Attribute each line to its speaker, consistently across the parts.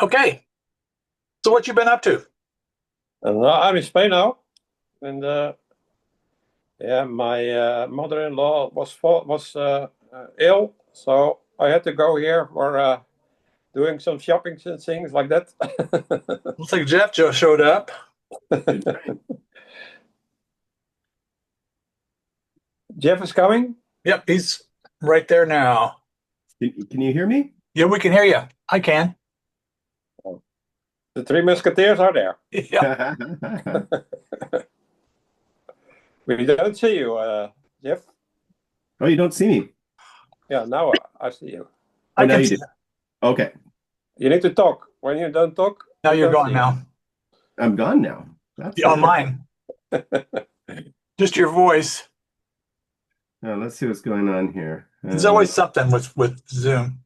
Speaker 1: Okay. So what you been up to?
Speaker 2: And I'm in Spain now, and yeah, my mother-in-law was ill, so I had to go here for doing some shopping and things like that.
Speaker 1: Looks like Jeff just showed up.
Speaker 2: Jeff is coming.
Speaker 1: Yep, he's right there now.
Speaker 3: Can you hear me?
Speaker 1: Yeah, we can hear you. I can.
Speaker 2: The Three Musketeers are there.
Speaker 1: Yeah.
Speaker 2: We don't see you, Jeff.
Speaker 3: Oh, you don't see me.
Speaker 2: Yeah, now I see you.
Speaker 3: Oh,
Speaker 1: I
Speaker 3: now
Speaker 1: can
Speaker 3: you
Speaker 1: see
Speaker 3: do.
Speaker 1: you.
Speaker 3: Okay,
Speaker 2: You need to talk. When you don't talk,
Speaker 1: Now
Speaker 2: we
Speaker 1: you're
Speaker 2: don't
Speaker 1: gone
Speaker 2: see you.
Speaker 1: now.
Speaker 3: I'm gone now. That's
Speaker 1: Yeah,
Speaker 3: not
Speaker 1: on mine. Just your voice.
Speaker 3: let's see what's going on here.
Speaker 1: There's always something with Zoom.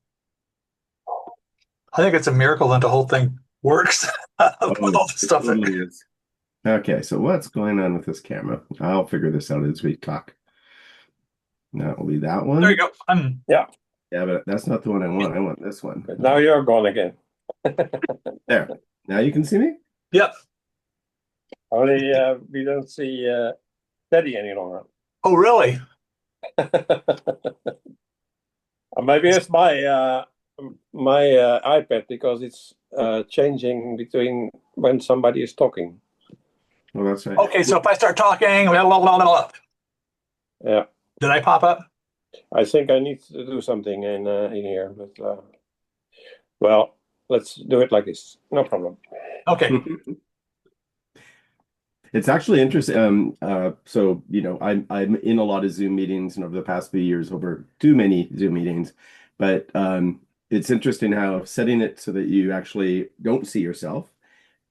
Speaker 1: I think it's a miracle that the whole thing works with
Speaker 3: Oh,
Speaker 1: all the
Speaker 3: it
Speaker 1: stuff that.
Speaker 3: totally is. Okay, so what's going on with this camera? I'll figure this out as we talk. That will be that
Speaker 1: There you
Speaker 3: one.
Speaker 1: go.
Speaker 2: Yeah,
Speaker 3: Yeah, but that's not the one I want. I want this one.
Speaker 2: but now you're gone again.
Speaker 3: There. Now you can see me?
Speaker 1: Yep.
Speaker 2: Only we don't see Teddy any longer.
Speaker 1: Oh, really?
Speaker 2: Maybe it's my iPad because it's changing between when somebody is talking.
Speaker 3: Oh, that's right.
Speaker 1: Okay, so if I start talking, blah, blah, blah, blah,
Speaker 2: Yeah,
Speaker 1: did I pop up?
Speaker 2: I think I need to do something in here, but well, let's do it like this. No problem.
Speaker 1: Okay.
Speaker 3: It's actually interesting. So I'm in a lot of Zoom meetings, and over the past few years, over too many Zoom meetings. But it's interesting how setting it so that you actually don't see yourself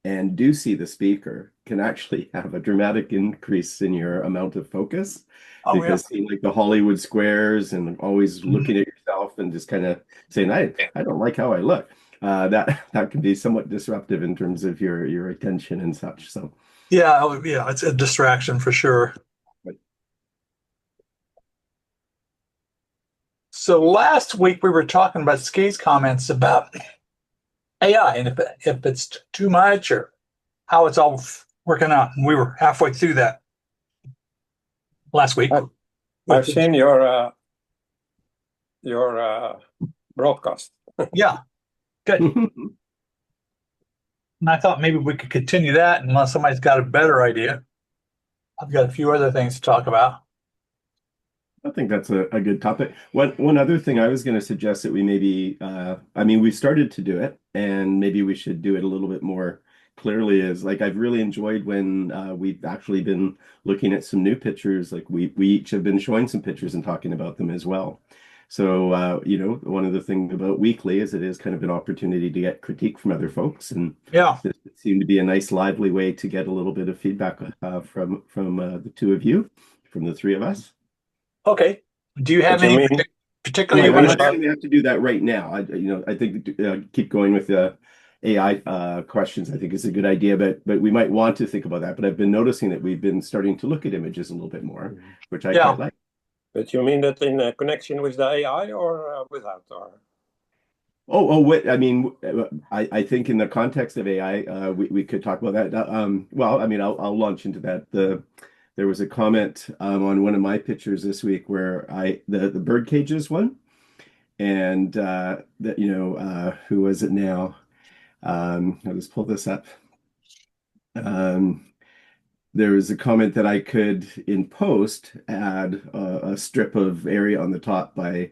Speaker 3: and do see the speaker can actually have a dramatic increase in your amount of focus.
Speaker 1: Oh, yeah.
Speaker 3: Because seeing like the Hollywood squares and always
Speaker 1: Mhm.
Speaker 3: looking at yourself and just kind of saying, I don't like how I look. That can be somewhat disruptive in terms of your attention and such. So.
Speaker 1: Yeah, yeah, it's a distraction for sure. So last week we were talking about Ski's comments about AI and if it's too much or how it's all working out. And we were halfway through that last week.
Speaker 2: I've, I've seen your broadcast.
Speaker 1: Yeah, good. And I thought maybe we could continue that unless somebody's got a better idea. I've got a few other things to talk about.
Speaker 3: I think that's a good topic. One other thing I was going to suggest that we maybe, I mean, we started to do it, and maybe we should do it a little bit more clearly. Is like I've really enjoyed when we've actually been looking at some new pictures. Like we each have been showing some pictures and talking about them as well. So one of the things about weekly is it is kind of an opportunity to get critique from other folks, and
Speaker 1: Yeah.
Speaker 3: this seemed to be a nice, lively way to get a little bit of feedback from the two of you, from the three of us.
Speaker 1: Okay. Do you
Speaker 2: What
Speaker 1: have
Speaker 2: you
Speaker 1: any
Speaker 2: mean?
Speaker 1: particular
Speaker 3: Well,
Speaker 1: you
Speaker 2: You
Speaker 3: I'm
Speaker 1: want to
Speaker 2: mean
Speaker 3: not
Speaker 1: share?
Speaker 3: saying we have to do that right now. I think keep going with the AI questions. I think is a good idea, but we might want to think about that. But I've been noticing that we've been starting to look at images a little bit more, which I quite
Speaker 1: Yeah.
Speaker 3: like.
Speaker 2: But you mean that in connection with the AI or without? Or
Speaker 3: Wait, I mean, I think in the context of AI, we could talk about that. Well, I mean, I'll launch into that. There was a comment on one of my pictures this week where the bird cages one, and that who was it now? I'll just pull this up. Um, there was a comment that I could, in post, add a strip of area on the top by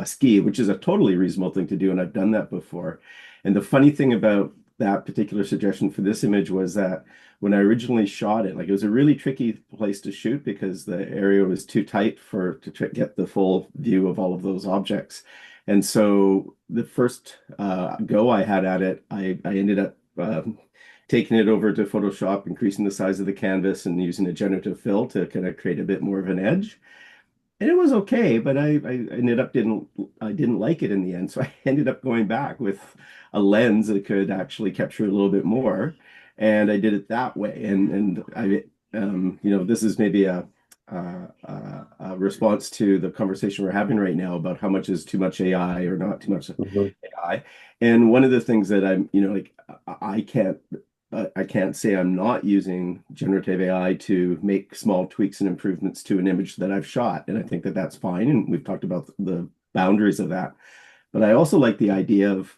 Speaker 3: ski, which is a totally reasonable thing to do, and I've done that before. And the funny thing about that particular suggestion for this image was that when I originally shot it, like it was a really tricky place to shoot because the area was too tight get the full view of all of those objects. And so the first go I had at it, I ended up taking it over to Photoshop, increasing the size of the canvas and using a generative fill to kind of create a bit more of an edge. And it was okay, but I ended up I didn't like it in the end. So I ended up going back with a lens that could actually capture a little bit more. And I did it that way. And this is maybe a response to the conversation we're having right now about how much is too much AI or not too much
Speaker 2: Mhm.
Speaker 3: AI. And one of the things that I'm, like I can't say I'm not using generative AI to make small tweaks and improvements to an image that I've shot. And I think that that's fine. And we've talked about the boundaries of that. But I also like the idea of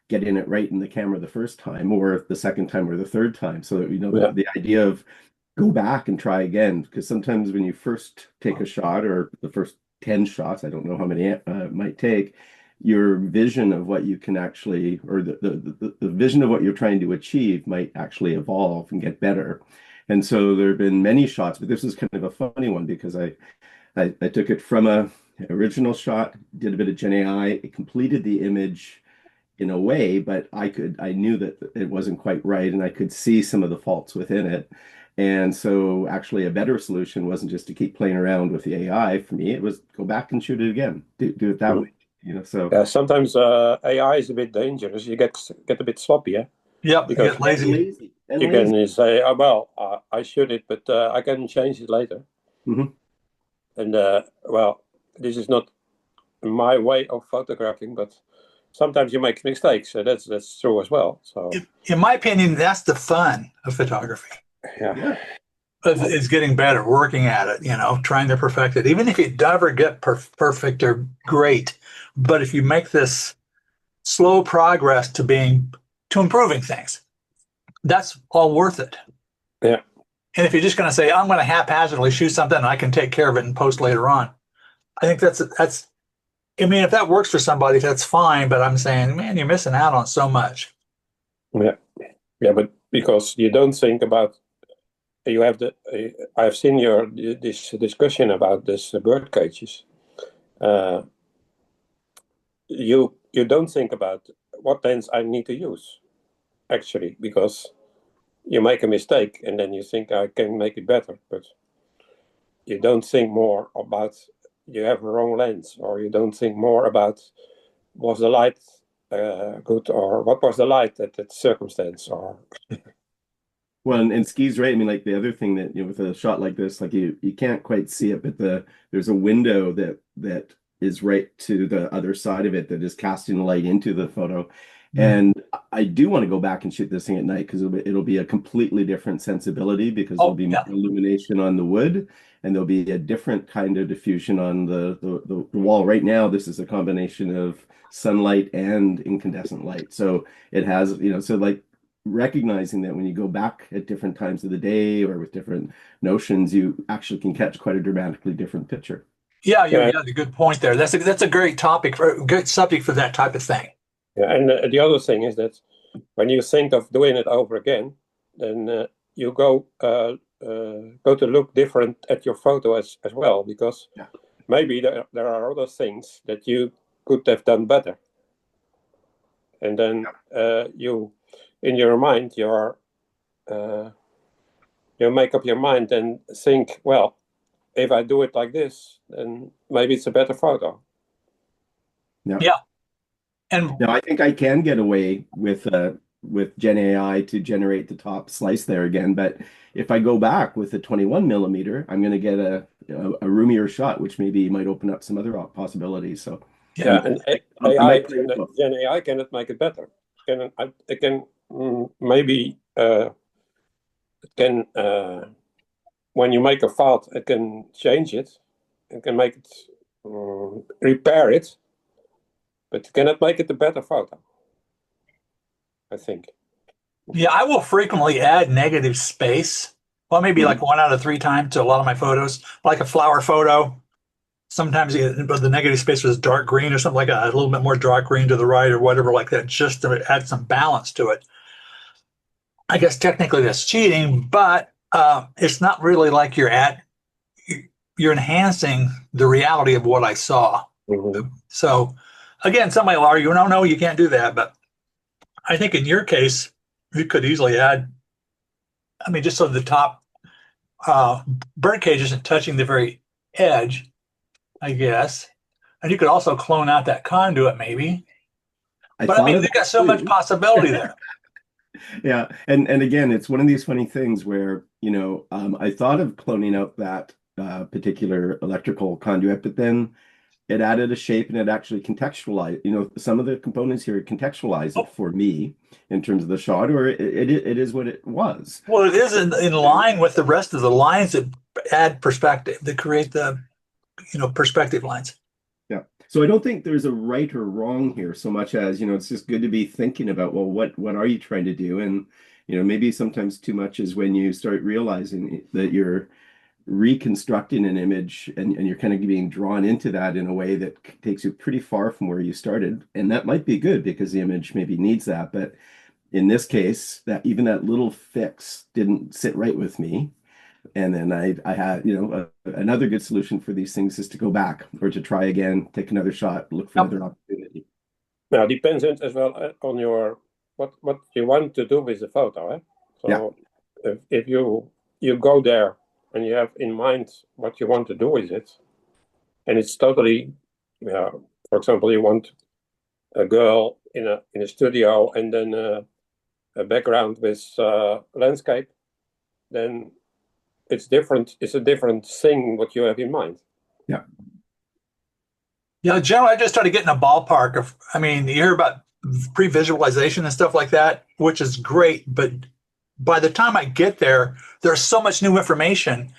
Speaker 3: getting it right in the camera the first time or the second time or the third time. So,
Speaker 2: Yeah.
Speaker 3: the idea of go back and try again, because sometimes when you first take a shot or the first 10 shots, I don't know how many it might take, your vision of what you can actually, or the vision of what you're trying to achieve might actually evolve and get better. And so there have been many shots, but this is kind of a funny one because I took it from a original shot, did a bit of Gen AI, it completed the image in a way, but I knew that it wasn't quite right, and I could see some of the faults within it. And so actually a better solution wasn't just to keep playing around with the AI. For me, it was go back and shoot it again. Do it that
Speaker 2: Mhm.
Speaker 3: way. So
Speaker 2: Yeah, sometimes AI is a bit dangerous. You get a bit sloppy, yeah,
Speaker 1: Yep, you
Speaker 2: because
Speaker 1: get lazy.
Speaker 3: lazy and
Speaker 2: you can
Speaker 3: lazy.
Speaker 2: say, "Oh well, I shoot it, but I can change it later."
Speaker 3: Mhm.
Speaker 2: And well, this is not my way of photographing, but sometimes you make mistakes, so that's true as well. So
Speaker 1: In my opinion, that's the fun of photography.
Speaker 2: yeah,
Speaker 3: Yeah.
Speaker 1: Is getting better, working at it, trying to perfect it. Even if you never get perfect or great, but if you make this slow progress to improving things, that's all worth it.
Speaker 2: yeah,
Speaker 1: And if you're just going to say, I'm going to haphazardly shoot something and I can take care of it and post later on, I think that's. I mean, if that works for somebody, that's fine. But I'm saying, man, you're missing out on so much.
Speaker 2: yeah, yeah. But because you don't think about you have the I've seen this discussion about this bird cages. Uh, you don't think about what lens I need to use actually, because you make a mistake and then you think I can make it better, but you don't think more about you have a wrong lens, or you don't think more about was the light good, or what was the light at that circumstance, or
Speaker 3: Well, and Ski's right. I mean, like the other thing that, with a shot like this, like you can't quite see it, but there's a window that is right to the other side of it that is casting the light into the photo.
Speaker 1: Mm.
Speaker 3: And I do want to go back and shoot this thing at night because it'll be a completely different sensibility because there'll
Speaker 1: Oh,
Speaker 3: be more
Speaker 1: yeah.
Speaker 3: illumination on the wood and there'll be a different kind of diffusion on the wall. Right now, this is a combination of sunlight and incandescent light. So it has, so like recognizing that when you go back at different times of the day or with different notions, you actually can catch quite a dramatically different picture.
Speaker 1: Yeah,
Speaker 2: yeah,
Speaker 1: you had a good point there. That's a great topic for a good subject for that type of thing.
Speaker 2: yeah. And the other thing is that when you think of doing it over again, then you go to look different at your photo as well, because
Speaker 3: Yeah.
Speaker 2: maybe there are other things that you could have done better. And then you, in your mind, you make up your mind and think, well, if I do it like this, then maybe it's a better photo.
Speaker 3: Yeah.
Speaker 1: Yeah, and
Speaker 3: Now I think I can get away with Gen AI to generate the top slice there again, but if I go back with a 21 millimeter, I'm going to get a roomier shot, which maybe might open up some other possibilities. So
Speaker 1: yeah,
Speaker 2: Yeah, and
Speaker 3: I
Speaker 2: AI,
Speaker 3: might play with both.
Speaker 2: Gen AI cannot make it better. It can maybe it can when you make a fault, it can change it. It can make it repair it, but it cannot make it a better photo, I think.
Speaker 1: yeah. I will frequently add negative space. Well, maybe like
Speaker 3: Mhm.
Speaker 1: 1 out of 3 times to a lot of my photos, like a flower photo. Sometimes but the negative space was dark green or something like that, a little bit more dark green to the right or whatever like that, just to add some balance to it. I guess technically that's cheating, but it's not really like you're enhancing the reality of what I saw.
Speaker 2: Mhm.
Speaker 1: So again, somebody will argue, no, no, you can't do that. But I think in your case, you could easily add, I mean, just so the top uh, bird cage isn't touching the very edge, I guess. And you could also clone out that conduit maybe.
Speaker 3: I
Speaker 1: But I
Speaker 3: thought
Speaker 1: mean,
Speaker 3: of
Speaker 1: they got
Speaker 3: that
Speaker 1: so much
Speaker 3: too.
Speaker 1: possibility there.
Speaker 3: Yeah, and again, it's one of these funny things where, I thought of cloning out that particular electrical conduit, but then it added a shape and it actually contextualized, some of the components here contextualize it
Speaker 1: Oh,
Speaker 3: for me in terms of the shot, or it is what it was.
Speaker 1: well, it is in line with the rest of the lines that add perspective, that create the, perspective lines.
Speaker 3: Yeah. So I don't think there's a right or wrong here so much as, it's just good to be thinking about, well, what are you trying to do? And, maybe sometimes too much is when you start realizing that you're reconstructing an image and you're kind of being drawn into that in a way that takes you pretty far from where you started. And that might be good because the image maybe needs that. But in this case, that even that little fix didn't sit right with me. And then I had, another good solution for these things is to go back or to try again, take another shot, look for
Speaker 1: Yep.
Speaker 3: another opportunity.
Speaker 2: Now, depends as well on your what you want to do with the photo. So if you go there and you have in mind what you want to do with it, and it's totally, for example, you want a girl in a studio and then a background with landscape, then it's different. It's a different thing what you have in mind.
Speaker 3: Yeah.
Speaker 1: Yeah, generally, I just started getting a ballpark of, you hear about pre-visualization and stuff like that, which is great. But by the time I get there, there's so much new information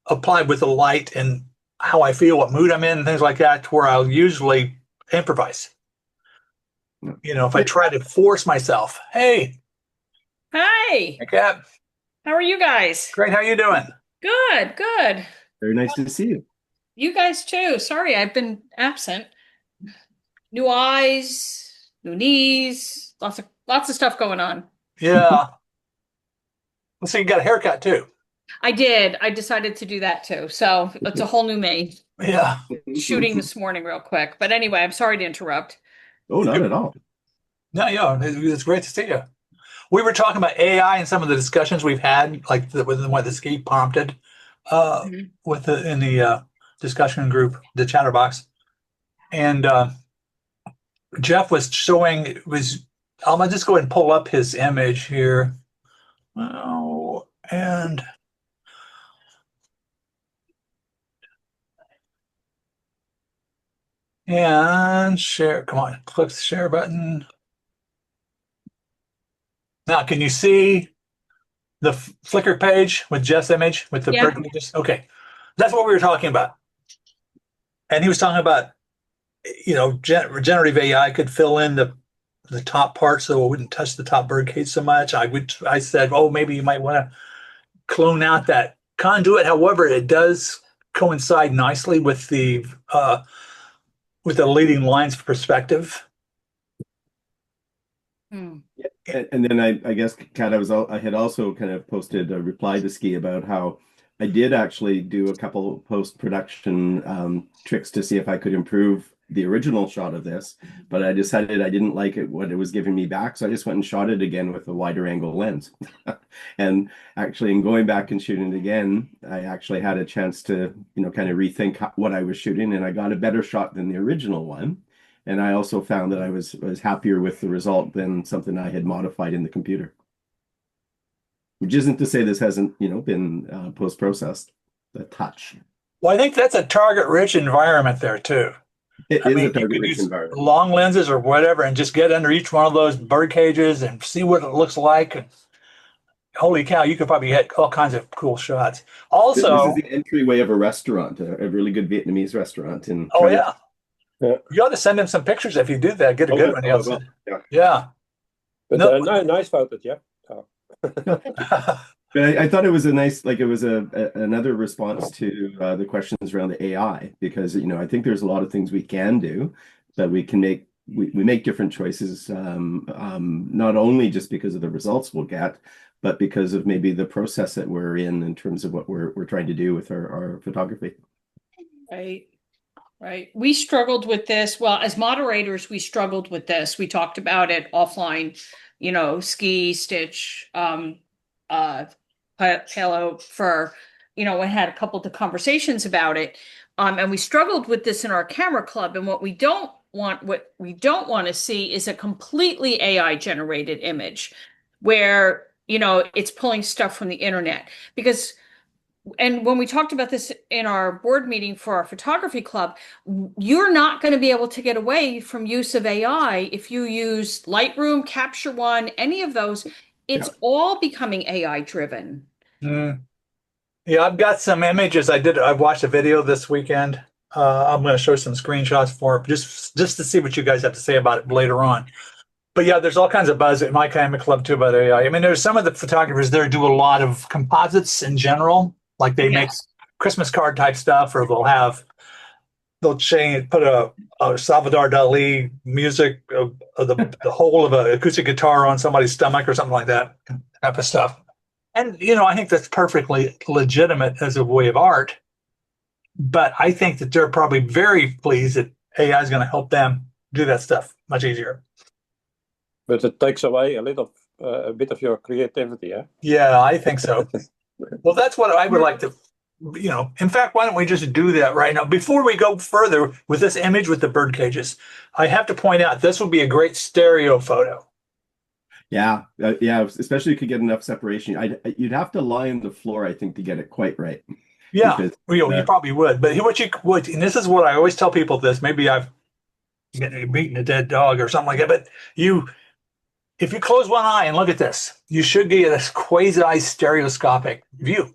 Speaker 1: applied with the light and how I feel, what mood I'm in, and things like that, to where I'll usually improvise. If I try to force myself, hey,
Speaker 4: Hi,
Speaker 1: Cap,
Speaker 4: how are you guys?
Speaker 1: great, how you doing?
Speaker 4: Good, good.
Speaker 3: Very nice to see you.
Speaker 4: You guys too. Sorry, I've been absent. New eyes, new knees, lots of stuff going on.
Speaker 1: Yeah. Let's see, you got a haircut too.
Speaker 4: I did. I decided to do that too. So it's a whole new me.
Speaker 1: Yeah.
Speaker 4: Shooting this morning real quick. But anyway, I'm sorry to interrupt.
Speaker 3: Oh, not at all.
Speaker 1: No, yeah, it's great to see you. We were talking about AI and some of the discussions we've had, like what the ski prompted,
Speaker 4: Mhm.
Speaker 1: in the discussion group, the chatterbox, and Jeff was showing I'm gonna just go ahead and pull up his image here. Oh, and share. Come on, click the share button. Now, can you see the Flickr page with Jeff's image with the
Speaker 4: Yeah.
Speaker 1: bird images? Okay, that's what we were talking about. And he was talking about, regenerative AI could fill in the top part so it wouldn't touch the top bird cage so much. I said, oh, maybe you might want to clone out that conduit. However, it does coincide nicely with the leading lines perspective.
Speaker 4: Hmm.
Speaker 3: And then I guess, Kat, I had also kind of posted a reply to Ski about how I did actually do a couple post-production tricks to see if I could improve the original shot of this, but I decided I didn't like what it was giving me back, so I just went and shot it again with a wider angle lens. And actually, in going back and shooting it again, I actually had a chance to, kind of rethink what I was shooting, and I got a better shot than the original one. And I also found that I was happier with the result than something I had modified in the computer. Which isn't to say this hasn't, been post-processed, the touch.
Speaker 1: Well, I think that's a target-rich environment there too.
Speaker 3: It is a
Speaker 1: You could
Speaker 3: target-rich
Speaker 1: use
Speaker 3: environment.
Speaker 1: long lenses or whatever and just get under each one of those bird cages and see what it looks like. And holy cow, you could probably get all kinds of cool shots.
Speaker 3: This
Speaker 1: Also,
Speaker 3: is the entryway of a restaurant, a really good Vietnamese restaurant. And
Speaker 1: oh yeah,
Speaker 2: Yeah.
Speaker 1: you ought to send him some pictures if you do that. Get a good one.
Speaker 3: I will. Yeah.
Speaker 1: Yeah.
Speaker 2: But
Speaker 1: No.
Speaker 2: nice photo, yeah. Oh.
Speaker 3: But I thought it was a nice, like it was another response to the questions around the AI, because I think there's a lot of things we can do that we can make. We make different choices, not only just because of the results we'll get, but because of maybe the process that we're in terms of what we're trying to do with our photography.
Speaker 4: Right. Right. We struggled with this. Well, as moderators, we struggled with this. We talked about it offline, Ski, Stitch, Hello for, we had a couple of conversations about it. And we struggled with this in our camera club. And what we don't want to see is a completely AI generated image where, it's pulling stuff from the internet, because and when we talked about this in our board meeting for our photography club, you're not going to be able to get away from use of AI if you use Lightroom, Capture One, any of those. It's
Speaker 3: Yeah.
Speaker 4: all becoming AI driven.
Speaker 1: Mm. Yeah, I've got some images. I watched a video this weekend. I'm going to show some screenshots for it, just to see what you guys have to say about it later on. But yeah, there's all kinds of buzz at my kind of club too about AI. I mean, there's some of the photographers there do a lot of composites in general, like they make
Speaker 4: Yes.
Speaker 1: Christmas card type stuff, or they'll change put a Salvador Dali music of the whole of an acoustic guitar on somebody's stomach or something like that type of stuff. And I think that's perfectly legitimate as a way of art. But I think that they're probably very pleased that AI is going to help them do that stuff much easier.
Speaker 2: But it takes away a bit of your creativity, yeah?
Speaker 1: Yeah, I think so. Well, that's what I would like to, in fact, why don't we just do that right now? Before we go further with this image with the bird cages, I have to point out this would be a great stereo photo.
Speaker 3: Yeah, yeah. Especially if you could get enough separation. You'd have to lie on the floor, I think, to get it quite right.
Speaker 1: Yeah,
Speaker 3: Because,
Speaker 1: you probably would. But and this is what I always tell people this, maybe I've beaten a dead dog or something like that, but if you close one eye and look at this, you should get a quasi-stereoscopic view.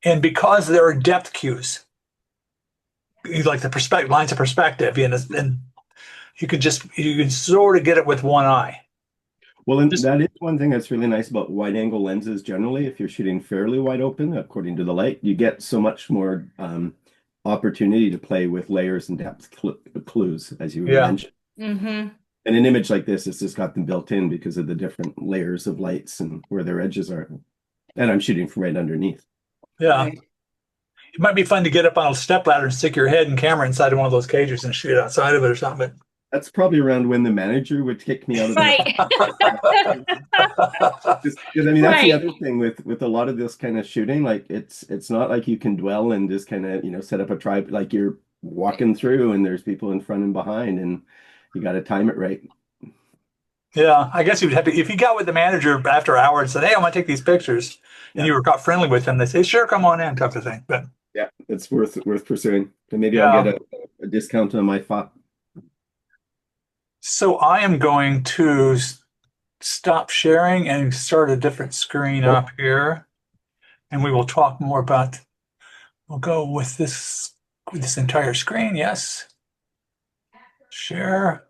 Speaker 1: And because there are depth cues, like the perspective lines of perspective, and you can sort of get it with one eye.
Speaker 3: well, and that is one thing that's really nice about wide-angle lenses generally. If you're shooting fairly wide open, according to the light, you get so much more opportunity to play with layers and depth clues, as you mentioned.
Speaker 4: Mm-hmm.
Speaker 3: And an image like this has just got them built in because of the different layers of lights and where their edges are. And I'm shooting from right underneath.
Speaker 1: Yeah.
Speaker 4: Right.
Speaker 1: It might be fun to get up on a stepladder and stick your head and camera inside of one of those cages and shoot outside of it or something. But
Speaker 3: that's probably around when the manager would kick me out of the
Speaker 4: Right.
Speaker 3: because I mean that's the
Speaker 4: Right.
Speaker 3: other thing with a lot of this kind of shooting. Like it's not like you can dwell and just kind of set up a tribe. Like you're walking through and there's people in front and behind, and you got to time it right.
Speaker 1: Yeah, I guess you'd have to, if you got with the manager after hours and said, "Hey, I want to take these pictures," and you were got friendly with them, they say, "Sure, come on in," type of thing. But
Speaker 3: yeah, it's worth pursuing. And maybe
Speaker 1: Yeah.
Speaker 3: I'll get a discount on my FOP.
Speaker 1: So I am going to stop sharing and start a different screen up here, and we will talk more about. We'll go with this entire screen. Yes. Share.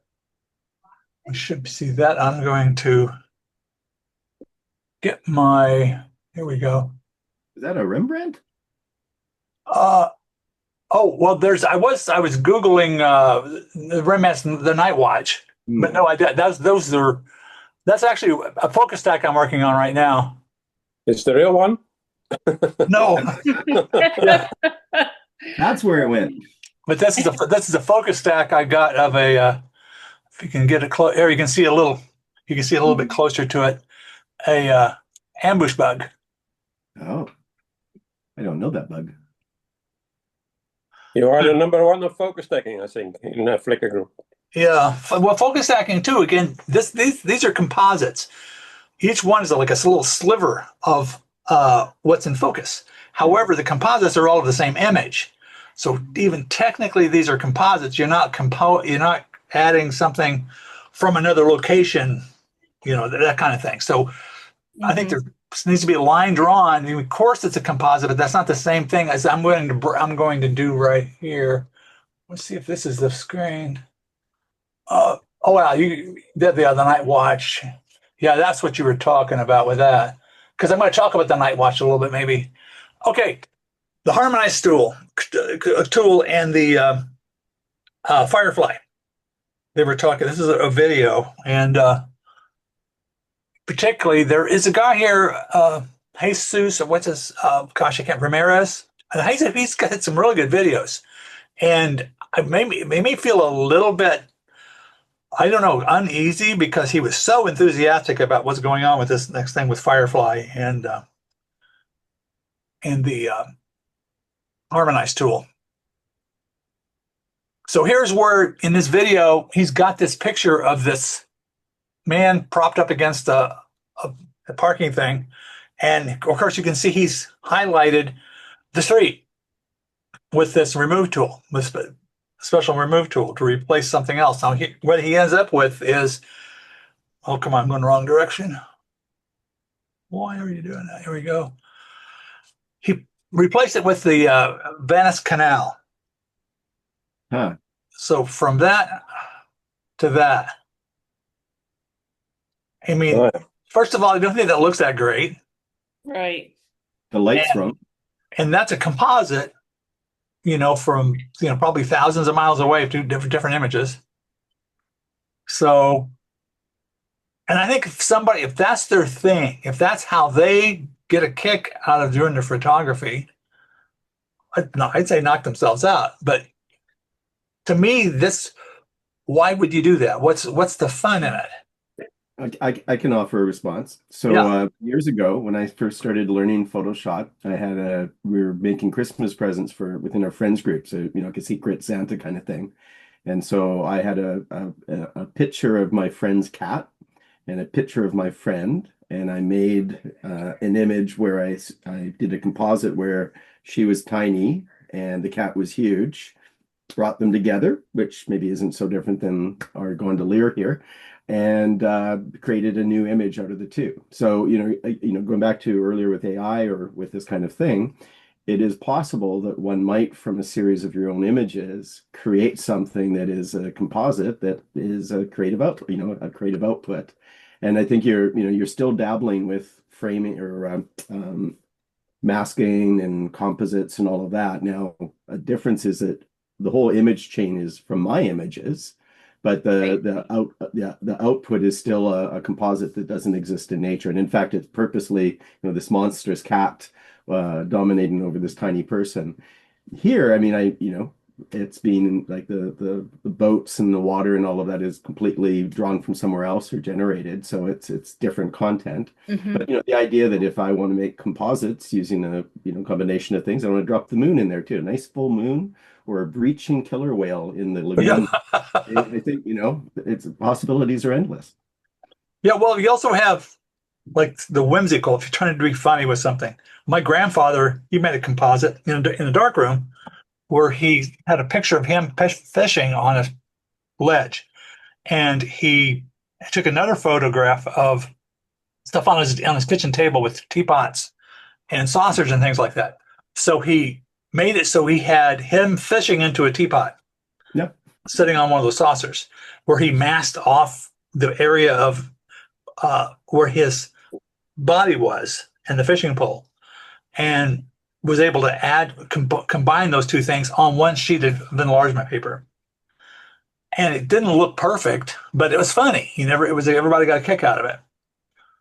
Speaker 1: We should see that. I'm going to get my. Here we go.
Speaker 3: Is that a Rembrandt?
Speaker 1: Oh well, I was Googling the Rembrandt's The Night Watch, but no, I did. That's actually a focus stack I'm working on right now.
Speaker 2: It's the real one?
Speaker 1: No, yeah,
Speaker 3: That's where it went.
Speaker 1: but this is a focus stack I got of a. If you can get it close, here you can see a little. You can see a little bit closer to it. A ambush bug.
Speaker 3: Oh, I don't know that bug.
Speaker 2: You are the number one of focus stacking, I think, in the Flickr group.
Speaker 1: Yeah, well, focus stacking too. Again, these are composites. Each one is like a little sliver of what's in focus. However, the composites are all of the same image. So even technically, these are composites. You're not adding something from another location, that kind of thing. So I think there needs to be a line drawn. Of course, it's a composite, but that's not the same thing as I'm going to do right here. Let's see if this is the screen. Oh wow, you did the other Night Watch. Yeah, that's what you were talking about with that. Because I'm going to talk about the Night Watch a little bit, maybe. Okay, the harmonized tool and the Firefly. They were talking. This is a video, and particularly there is a guy here, Jesus. What's his? Gosh, I can't. Ramirez. And he's got some really good videos, and it made me feel a little bit, I don't know, uneasy because he was so enthusiastic about what's going on with this next thing with Firefly and the harmonized tool. So here's where in this video he's got this picture of this man propped up against a parking thing, And of course, you can see he's highlighted the street with this remove tool, with special remove tool to replace something else. Now, what he ends up with is, oh, come on, I'm going the wrong direction. Why are you doing that? Here we go. He replaced it with the Venice Canal.
Speaker 3: Huh.
Speaker 1: So from that to that, I mean, first of all, I don't think that looks that great.
Speaker 4: Right.
Speaker 3: The light's wrong.
Speaker 1: And that's a composite, from, probably thousands of miles away, two different images. So, and I think if that's their thing, if that's how they get a kick out of doing their photography, I'd say knock themselves out. But to me, why would you do that? What's the fun in it?
Speaker 3: I can offer a response. So
Speaker 1: Yeah.
Speaker 3: Years ago, when I first started learning Photoshop, we were making Christmas presents within our friends group, so like a secret Santa kind of thing. And so I had a picture of my friend's cat and a picture of my friend, and I made an image where I did a composite where she was tiny and the cat was huge, brought them together, which maybe isn't so different than our gondolier here, and created a new image out of the two. So, going back to earlier with AI or with this kind of thing, it is possible that one might, from a series of your own images, create something that is a composite that is a creative output. And I think you're still dabbling with framing or masking and composites and all of that. Now, a difference is that the whole image chain is from my images, but the output is still a composite that doesn't exist in nature. And in fact, it's purposely, this monstrous cat dominating over this tiny person. Here, I mean, it's been like the boats and the water and all of that is completely drawn from somewhere else or generated, so it's different content.
Speaker 4: Mhm.
Speaker 3: But the idea that if I want to make composites using a combination of things, I want to drop the moon in there too, a nice full moon or a breaching killer whale in the lagoon. I think its possibilities are endless.
Speaker 1: Yeah, well, you also have like the whimsical, if you're trying to be funny with something. My grandfather, he made a composite in a dark room where he had a picture of him fishing on a ledge. And he took another photograph of stuff on his kitchen table with teapots and saucers and things like that. So he made it so he had him fishing into a teapot.
Speaker 3: Yep.
Speaker 1: Sitting on one of those saucers, where he masked off the area of where his body was and the fishing pole, and was able to combine those two things on one sheet of enlargement paper. And it didn't look perfect, but it was funny. Everybody got a kick out of it.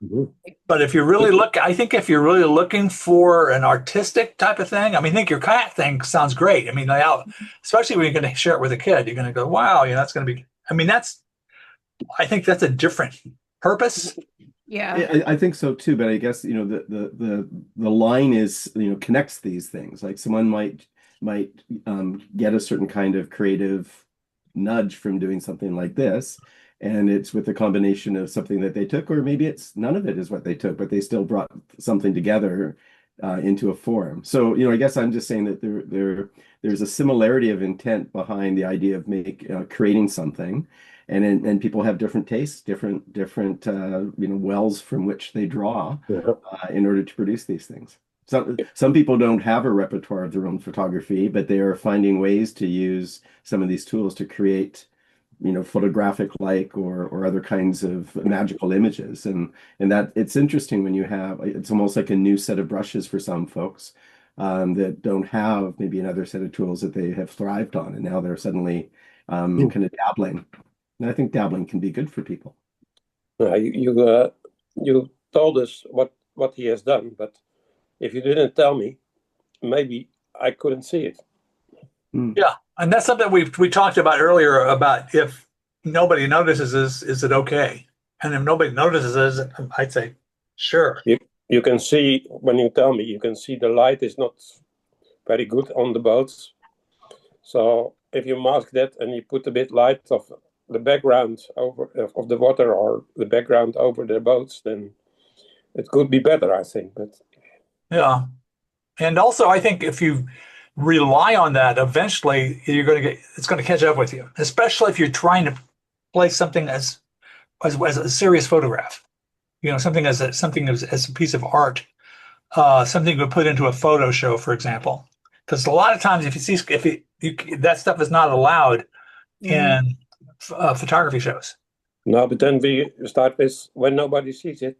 Speaker 3: Mhm.
Speaker 1: But if you really look, I think if you're really looking for an artistic type of thing, I think your kayak thing sounds great. I mean, especially when you're going to share it with a kid, you're going to go, wow, that's going to be, I think that's a different purpose.
Speaker 4: Yeah.
Speaker 3: I think so too, but I guess the line is connects these things. Like someone might get a certain kind of creative nudge from doing something like this, and it's with a combination of something that they took, or maybe it's none of it is what they took, but they still brought something together into a form. So I guess I'm just saying that there's a similarity of intent behind the idea of creating something. And people have different tastes, different wells from which they draw in order to produce these things. Some people don't have a repertoire of their own photography, but they are finding ways to use some of these tools to create, photographic like or other kinds of magical images. And that it's interesting when it's almost like a new set of brushes for some folks that don't have maybe another set of tools that they have thrived on, and now they're suddenly kind of dabbling. And I think dabbling can be good for people.
Speaker 2: You told us what he has done, but if you didn't tell me, maybe I couldn't see it.
Speaker 1: Yeah, and that's something we talked about earlier about if nobody notices, is it okay? And if nobody notices, I'd say sure.
Speaker 2: You can see when you tell me, you can see the light is not very good on the boats. So if you mask that and you put a bit light of the background of the water or the background over the boats, then it could be better, I think. But
Speaker 1: Yeah. And also, I think if you rely on that, eventually it's going to catch up with you, especially if you're trying to place something as a serious photograph, something as a piece of art, something you would put into a photo show, for example. Because a lot of times, if you see, that stuff is not allowed in photography shows.
Speaker 2: no, but then we start with when nobody sees it.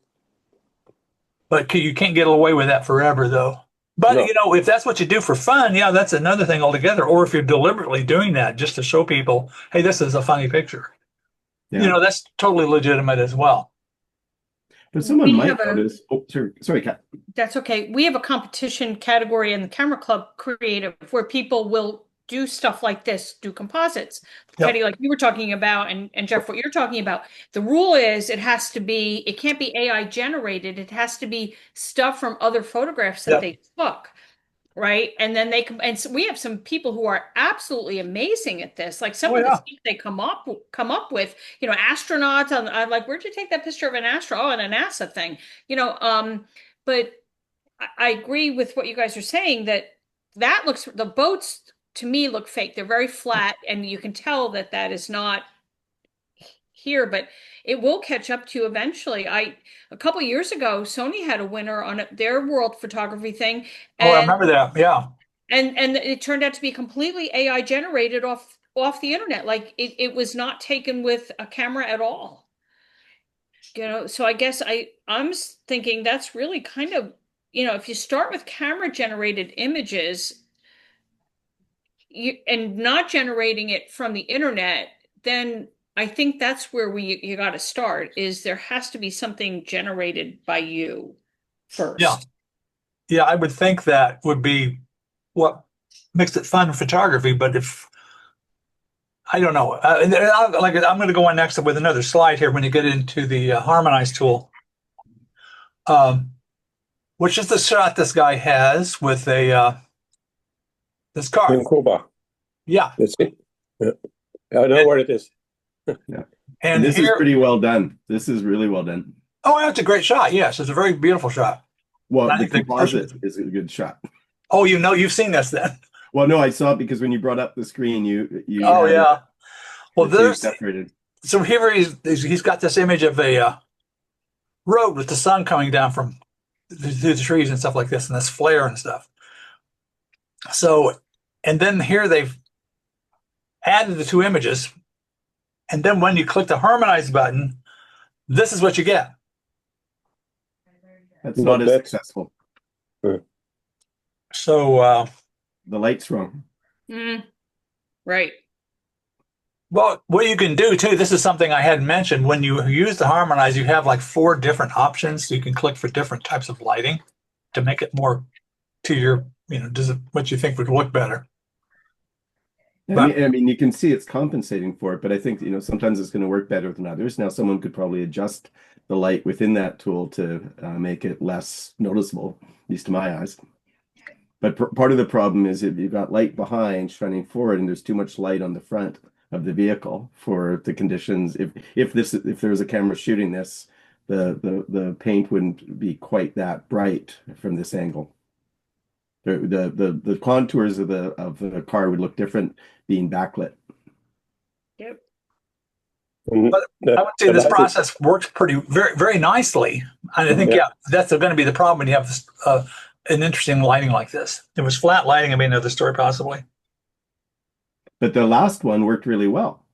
Speaker 1: But you can't get away with that forever, though. But
Speaker 2: No.
Speaker 1: if that's what you do for fun, yeah, that's another thing altogether. Or if you're deliberately doing that just to show people, hey, this is a funny picture.
Speaker 3: Yeah.
Speaker 1: That's totally legitimate as well.
Speaker 3: But someone
Speaker 4: We
Speaker 3: might
Speaker 4: have a-
Speaker 3: notice. Oh, sorry, Kat.
Speaker 4: That's okay. We have a competition category in the Camera Club Creative where people will do stuff like this, do composites.
Speaker 1: Yep.
Speaker 4: Teddy, like you were talking about, and Jeff, what you're talking about. The rule is it can't be AI generated. It has to be stuff from other photographs that
Speaker 1: Yep.
Speaker 4: they took. Right. And then and so we have some people who are absolutely amazing at this. Like some of the stuff they come up with, astronauts I'm like, where'd you take that picture of an astronaut? Oh, and a NASA thing, but I agree with what you guys are saying that the boats to me look fake. They're very flat and you can tell that is not here, but it will catch up to you eventually. A couple years ago, Sony had a winner on their world photography thing.
Speaker 1: I remember that. Yeah.
Speaker 4: And it turned out to be completely AI generated off the internet. Like it was not taken with a camera at all. So I guess I'm thinking that's really kind of, if you start with camera generated images and not generating it from the internet, then I think that's where you got to start. Is there has to be something generated by you first.
Speaker 1: Yeah, I would think that would be what makes it fun photography. But I don't know, I'm going to go on next with another slide here when you get into the harmonize tool, which is the shot this guy has with this car.
Speaker 2: In Cuba.
Speaker 1: Yeah.
Speaker 2: That's it. Yeah. I know where it is.
Speaker 3: Yeah.
Speaker 1: And
Speaker 3: this is pretty well done. This is really well done.
Speaker 1: Oh, that's a great shot. Yes, it's a very beautiful shot.
Speaker 3: Well, the composite is a good shot.
Speaker 1: Oh, you've seen this then.
Speaker 3: Well, no, I saw it because when you brought up the screen, you
Speaker 1: oh yeah. Well, there's
Speaker 3: separated.
Speaker 1: So here he's got this image of a road with the sun coming down from through the trees and stuff like this, and this flare and stuff. So, and then here they've added the two images, and then when you click the harmonize button, this is what you get.
Speaker 3: That's not as successful.
Speaker 1: So
Speaker 3: the light's wrong.
Speaker 4: Right.
Speaker 1: Well, what you can do too, this is something I hadn't mentioned. When you use the harmonize, you have like 4 different options. So you can click for different types of lighting to make it more to your, what you think would look better.
Speaker 3: I mean, you can see it's compensating for it, but I think, sometimes it's going to work better than others. Now, someone could probably adjust the light within that tool to make it less noticeable, at least to my eyes. But part of the problem is if you've got light behind shining forward and there's too much light on the front of the vehicle for the conditions, if there was a camera shooting this, the paint wouldn't be quite that bright from this angle. The contours of the car would look different being backlit.
Speaker 4: Yep.
Speaker 1: But I would say this process works very, very nicely. And I think, that's going to be the problem when you have this, an interesting lighting like this. If it was flat lighting, I mean, another story possibly.
Speaker 3: But the last one worked really well.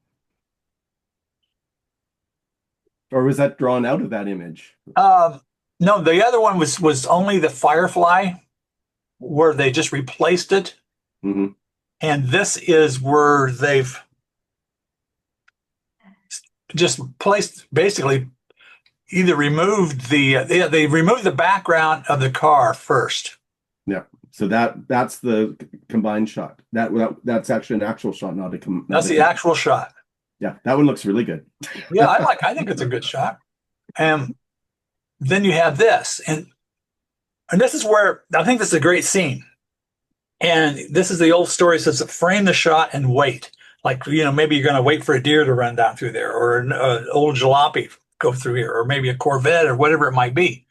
Speaker 3: Or was that drawn out of that image?
Speaker 1: No, the other one was only the Firefly, where they just replaced it.
Speaker 3: Mm-hmm.
Speaker 1: And this is where they've just placed, basically either removed they removed the background of the car first.
Speaker 3: Yeah. So that's the combined shot. That's actually an actual shot,
Speaker 1: That's the actual shot.
Speaker 3: Yeah, that one looks really good.
Speaker 1: Yeah, I think it's a good shot. And then you have this, and this is where I think this is a great scene. And this is the old story, says frame the shot and wait. Like, maybe you're going to wait for a deer to run down through there, or an old jalopy go through here, or maybe a Corvette or whatever it might be.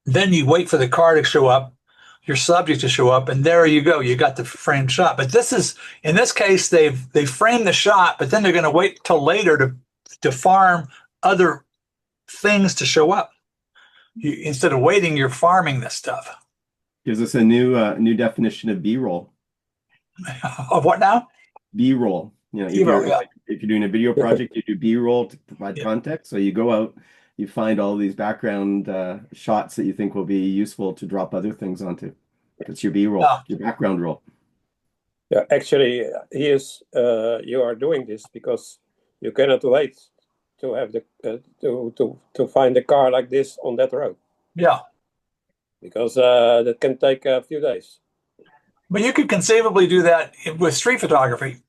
Speaker 1: Then you wait for the car to show up, your subject to show up, and there you go. You got the framed shot. But this is, in this case, they framed the shot, but then they're going to wait till later to farm other things to show up. Instead of waiting, you're farming this stuff.
Speaker 3: Gives us a new definition of B-roll.
Speaker 1: Of what now?
Speaker 3: B-roll. You know,
Speaker 1: B-roll, yeah.
Speaker 3: if you're doing a video project, you do B-roll to provide context. So you go out, you find all these background shots that you think will be useful to drop other things onto. It's your B-roll, your background roll.
Speaker 2: Yeah, actually, you are doing this because you cannot wait to have the to find a car like this on that road.
Speaker 1: Yeah,
Speaker 2: because that can take a few days.
Speaker 1: But you could conceivably do that with street photography.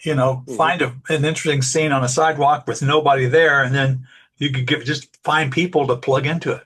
Speaker 1: You know, find an interesting scene on a sidewalk with nobody there, and then you could just find people to plug into it.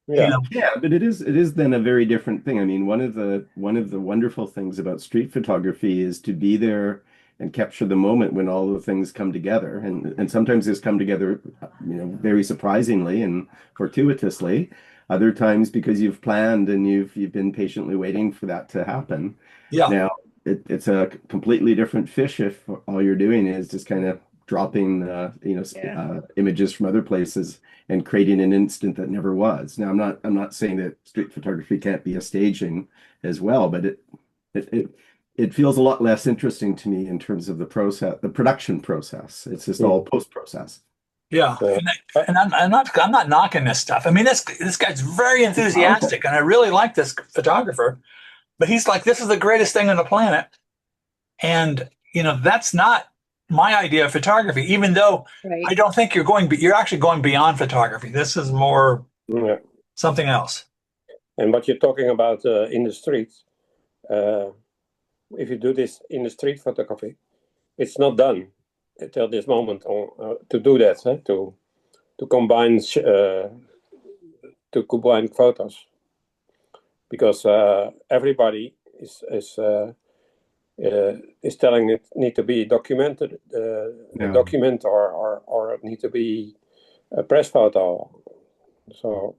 Speaker 2: Yeah,
Speaker 1: you know?
Speaker 3: Yeah, but it is then a very different thing. I mean, one of the wonderful things about street photography is to be there and capture the moment when all the things come together, and sometimes this come together, you know, very surprisingly and fortuitously. Other times because you've planned and you've been patiently waiting for that to happen.
Speaker 1: Yeah.
Speaker 3: Now it's a completely different fish if all you're doing is just kind of dropping images from other places and creating an instant that never was. Now I'm not saying that street photography can't be a staging as well, but it feels a lot less interesting to me in terms of the process, the production process. It's just all post process.
Speaker 1: Yeah, and I'm not knocking this stuff. I mean, this guy's very enthusiastic, and I really like this photographer. But he's like, this is the greatest thing on the planet, and you know that's not my idea of photography. Even though I don't think you're actually going beyond photography. This is more something else.
Speaker 2: And what you're talking about in the streets, if you do this in the street photography, it's not done until this moment to do that, to combine photos, because everybody is telling it need to be documented, document or need to be a press photo. So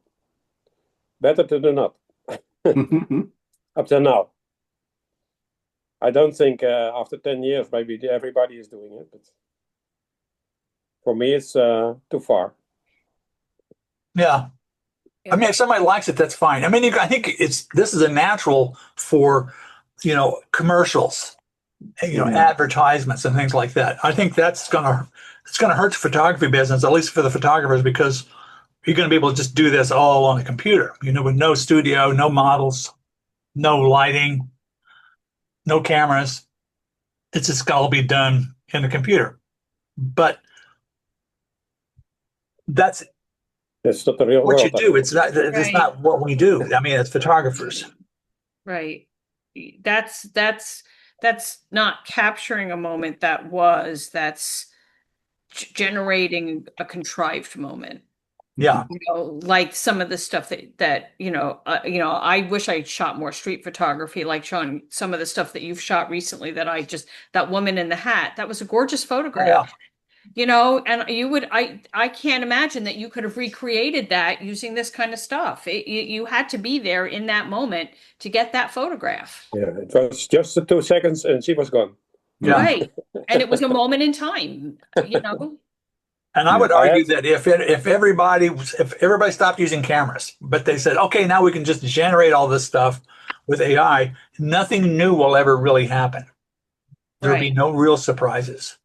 Speaker 2: better to do not. Up to now. I don't think after 10 years maybe everybody is doing it, but for me it's too far.
Speaker 1: Yeah. I mean, if somebody likes it, that's fine. I mean, I think this is a natural for, you know, commercials, you know, advertisements and things like that. I think it's gonna hurt the photography business, at least for the photographers, because you're going to be able to just do this all on a computer, you know, with no studio, no models, no lighting, no cameras. It's just got to be done in the computer. But that's
Speaker 2: not the real
Speaker 1: what
Speaker 2: world.
Speaker 1: you do. It's not what we do. I mean, it's photographers.
Speaker 4: Right. That's not capturing a moment that was. That's generating a contrived moment.
Speaker 1: Yeah.
Speaker 4: You know, like some of the stuff that I wish I shot more street photography, like Sean, some of the stuff that you've shot recently that woman in the hat, that was a gorgeous photograph.
Speaker 1: Yeah.
Speaker 4: You know, and I can't imagine that you could have recreated that using this kind of stuff. You had to be there in that moment to get that photograph.
Speaker 2: Yeah, it was just 2 seconds and she was gone.
Speaker 1: Yeah.
Speaker 4: Right. And it was a moment in time, you know.
Speaker 1: And I would argue that if everybody stopped using cameras, but they said, okay, now we can just generate all this stuff with AI, nothing new will ever really happen. There'll be no real surprises.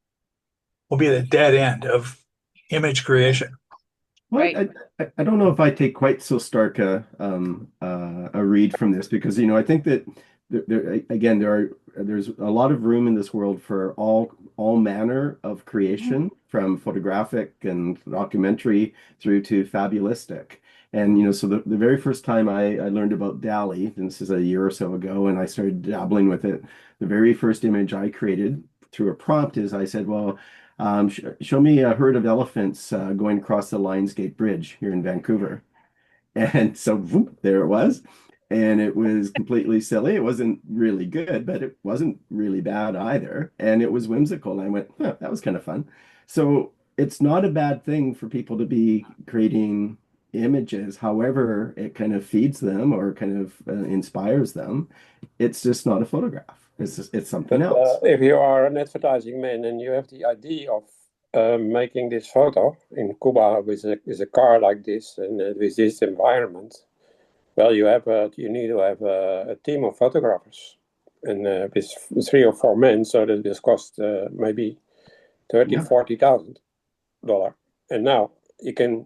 Speaker 1: We'll be at a dead end of image creation.
Speaker 3: Well, I don't know if I take quite so stark a read from this, because you know I think that there's a lot of room in this world for all manner of creation, from photographic and documentary through to fabulistic. And you know, so the very first time I learned about DALL-E, and this is a year or so ago, and I started dabbling with it, the very first image I created through a prompt is I said, well, show me a herd of elephants going across the Lionsgate Bridge here in Vancouver. And so whoop, there it was. And it was completely silly. It wasn't really good, but it wasn't really bad either. And it was whimsical. And I went, that was kind of fun. So it's not a bad thing for people to be creating images, however it kind of feeds them or kind of inspires them, it's just not a photograph. It's something
Speaker 2: But
Speaker 3: else.
Speaker 2: if you are an advertising man and you have the idea of making this photo in Cuba with a car like this and with this environment, well, you need to have a team of photographers, and with 3 or 4 men, so that this cost maybe $30,000-$40,000, and now you can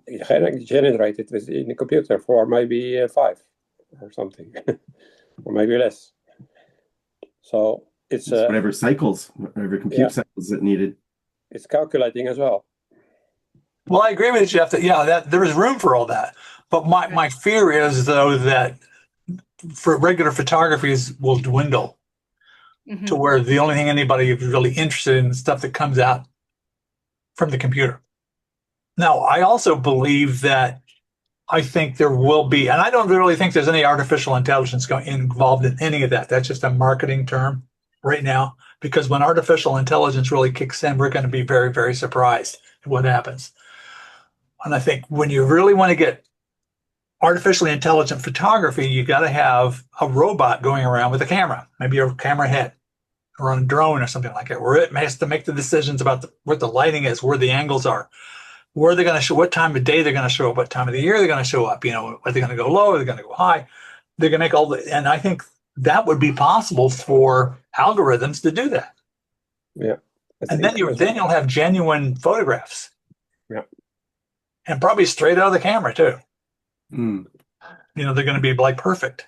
Speaker 2: generate it in the computer for maybe 5 or something, or maybe less. So it's
Speaker 3: whatever cycles, whatever compute cycles it needed.
Speaker 2: It's calculating as well.
Speaker 1: Well, I agree with you, Jeff, that that there is room for all that. But my fear is, though, that for regular photographies will dwindle to where the only thing anybody is really interested in is stuff that comes out from the computer. Now, I also believe that I think there will be, and I don't really think there's any artificial intelligence involved in any of that. That's just a marketing term right now, because when artificial intelligence really kicks in, we're going to be very, very surprised at what happens. And I think when you really want to get artificially intelligent photography, you got to have a robot going around with a camera, maybe a camera head or on a drone or something like that, where it has to make the decisions about what the lighting is, where the angles are, where they're going to show, what time of day they're going to show up, what time of the year they're going to show up. Are they going to go low? Are they going to go high? They're going to make all the, and I think that would be possible for algorithms to do that.
Speaker 2: Yeah.
Speaker 1: And then you'll have genuine photographs.
Speaker 2: Yeah.
Speaker 1: And probably straight out of the camera too.
Speaker 3: Mm.
Speaker 1: They're going to be like perfect.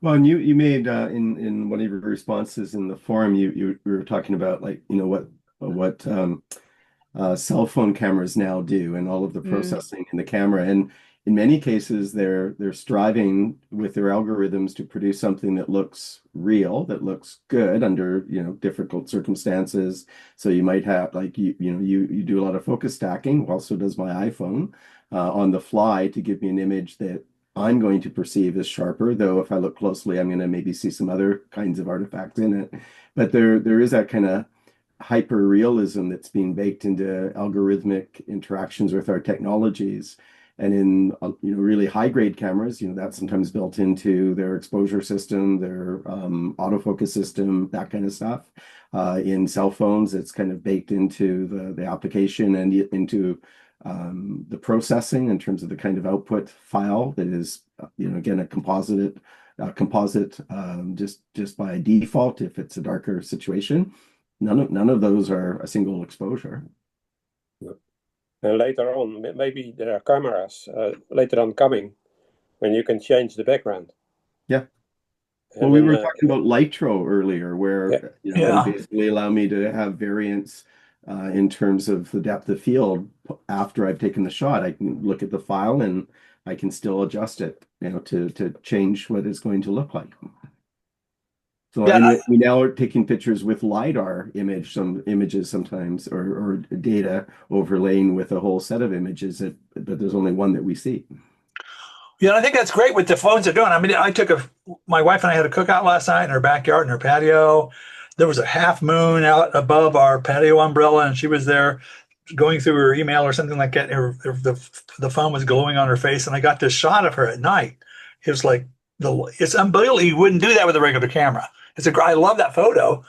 Speaker 3: Well, and you made in one of your responses in the forum, you were talking about what cell phone cameras now do and all of the processing in the camera, and in many cases they're striving with their algorithms to produce something that looks real, that looks good under difficult circumstances. So you might have you do a lot of focus stacking, also does my iPhone, on the fly to give me an image that I'm going to perceive as sharper, though if I look closely, I'm going to maybe see some other kinds of artifacts in it. But there is that kind of hyper realism that's being baked into algorithmic interactions with our technologies. And in really high grade cameras, that's sometimes built into their exposure system, their autofocus system, that kind of stuff. In cell phones, it's kind of baked into the application and into the processing in terms of the kind of output file that is, again, a composite just by default if it's a darker situation. None of those are a single exposure.
Speaker 2: And later on, maybe there are cameras later on coming when you can change the background.
Speaker 3: Yeah.
Speaker 2: And
Speaker 3: well, we were talking about Lytro earlier, where
Speaker 1: Yeah.
Speaker 3: they basically allow me to have variance in terms of the depth of field after I've taken the shot. I can look at the file and I can still adjust it, to change what it's going to look like. So we now are taking pictures with LiDAR images sometimes, or data overlaying with a whole set of images, but there's only one that we see.
Speaker 1: Yeah, I think that's great what the phones are doing. I mean, my wife and I had a cookout last night in her backyard, in her patio. There was a half moon out above our patio umbrella, and she was there going through her email or something like that. The phone was glowing on her face, and I got this shot of her at night. It was like, it's unbelievable. You wouldn't do that with a regular camera. I love that photo,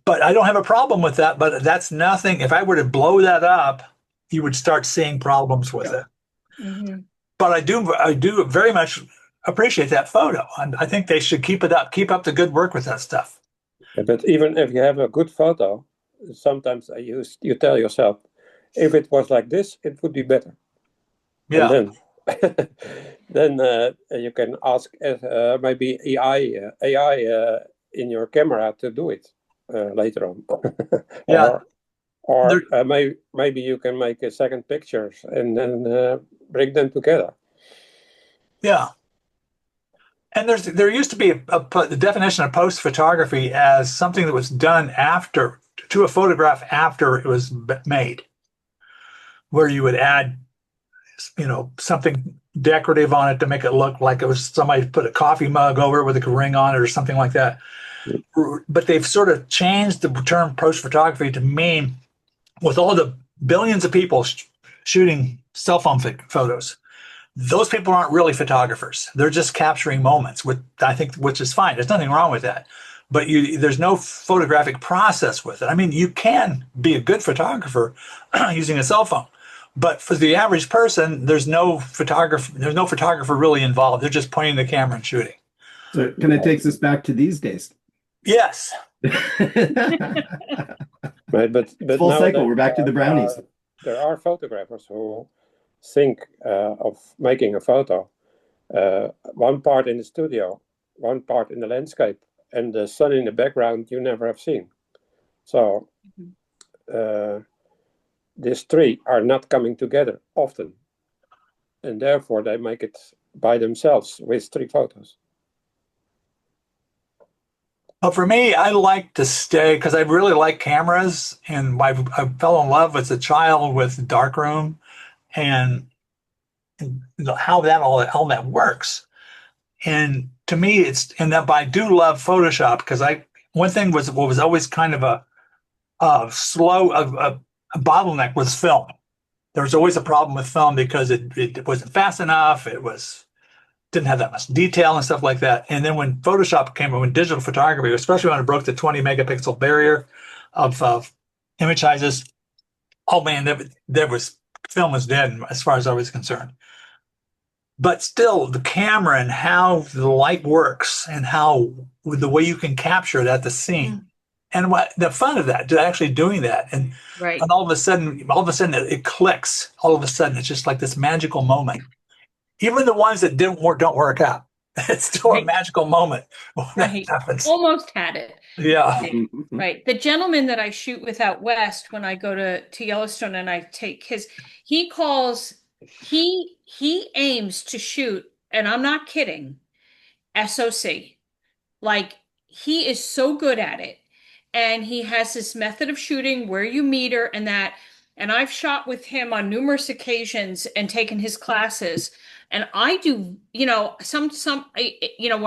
Speaker 1: but I don't have a problem with that. But that's nothing. If I were to blow that up, you would start seeing problems with it.
Speaker 4: Mm-hmm.
Speaker 1: But I do very much appreciate that photo, and I think they should keep it up. Keep up the good work with that stuff.
Speaker 2: But even if you have a good photo, sometimes you tell yourself, if it was like this, it would be better.
Speaker 1: Yeah.
Speaker 2: And then you can ask maybe AI in your camera to do it later on.
Speaker 1: Yeah.
Speaker 2: Or maybe you can make a second pictures and then bring them together.
Speaker 1: Yeah. And there used to be the definition of post photography as something that was done to a photograph after it was made, where you would add, something decorative on it to make it look like it was somebody put a coffee mug over it with a ring on it or something like that. But they've sort of changed the term post photography to mean, with all the billions of people shooting cell phone photos, those people aren't really photographers. They're just capturing moments, which is fine. There's nothing wrong with that. But there's no photographic process with it. I mean, you can be a good photographer using a cell phone, but for the average person, there's no photographer really involved. They're just pointing the camera and shooting.
Speaker 3: So it kind of takes us back to these days.
Speaker 1: Yes.
Speaker 2: Right, but
Speaker 3: Full cycle.
Speaker 2: nowadays
Speaker 3: We're back to the brownies.
Speaker 2: there are photographers who think of making a photo, one part in the studio, one part in the landscape, and the sun in the background you never have seen. So these three are not coming together often, and therefore they make it by themselves with 3 photos.
Speaker 1: Well, for me, I like to stay because I really like cameras, and I fell in love as a child with darkroom and how that works. And to me, but I do love Photoshop because one thing was what was always kind of a bottleneck was film. There was always a problem with film because it wasn't fast enough. Didn't have that much detail and stuff like that. And then when Photoshop came, when digital photography, especially when it broke the 20 megapixel barrier of image sizes, oh man, film was dead as far as I was concerned. But still, the camera and how the light works and how the way you can capture it at the scene, and what the fun of that, actually doing that, and
Speaker 4: Right.
Speaker 1: all of a sudden it clicks. All of a sudden, it's just like this magical moment. Even the ones that don't work out, it's still a magical moment when that happens.
Speaker 4: Almost had it.
Speaker 1: Yeah.
Speaker 4: Right. The gentleman that I shoot with out west when I go to Yellowstone and I take he aims to shoot, and I'm not kidding, SOC. Like, he is so good at it. And he has this method of shooting where you meter and that. And I've shot with him on numerous occasions and taken his classes. And I do, when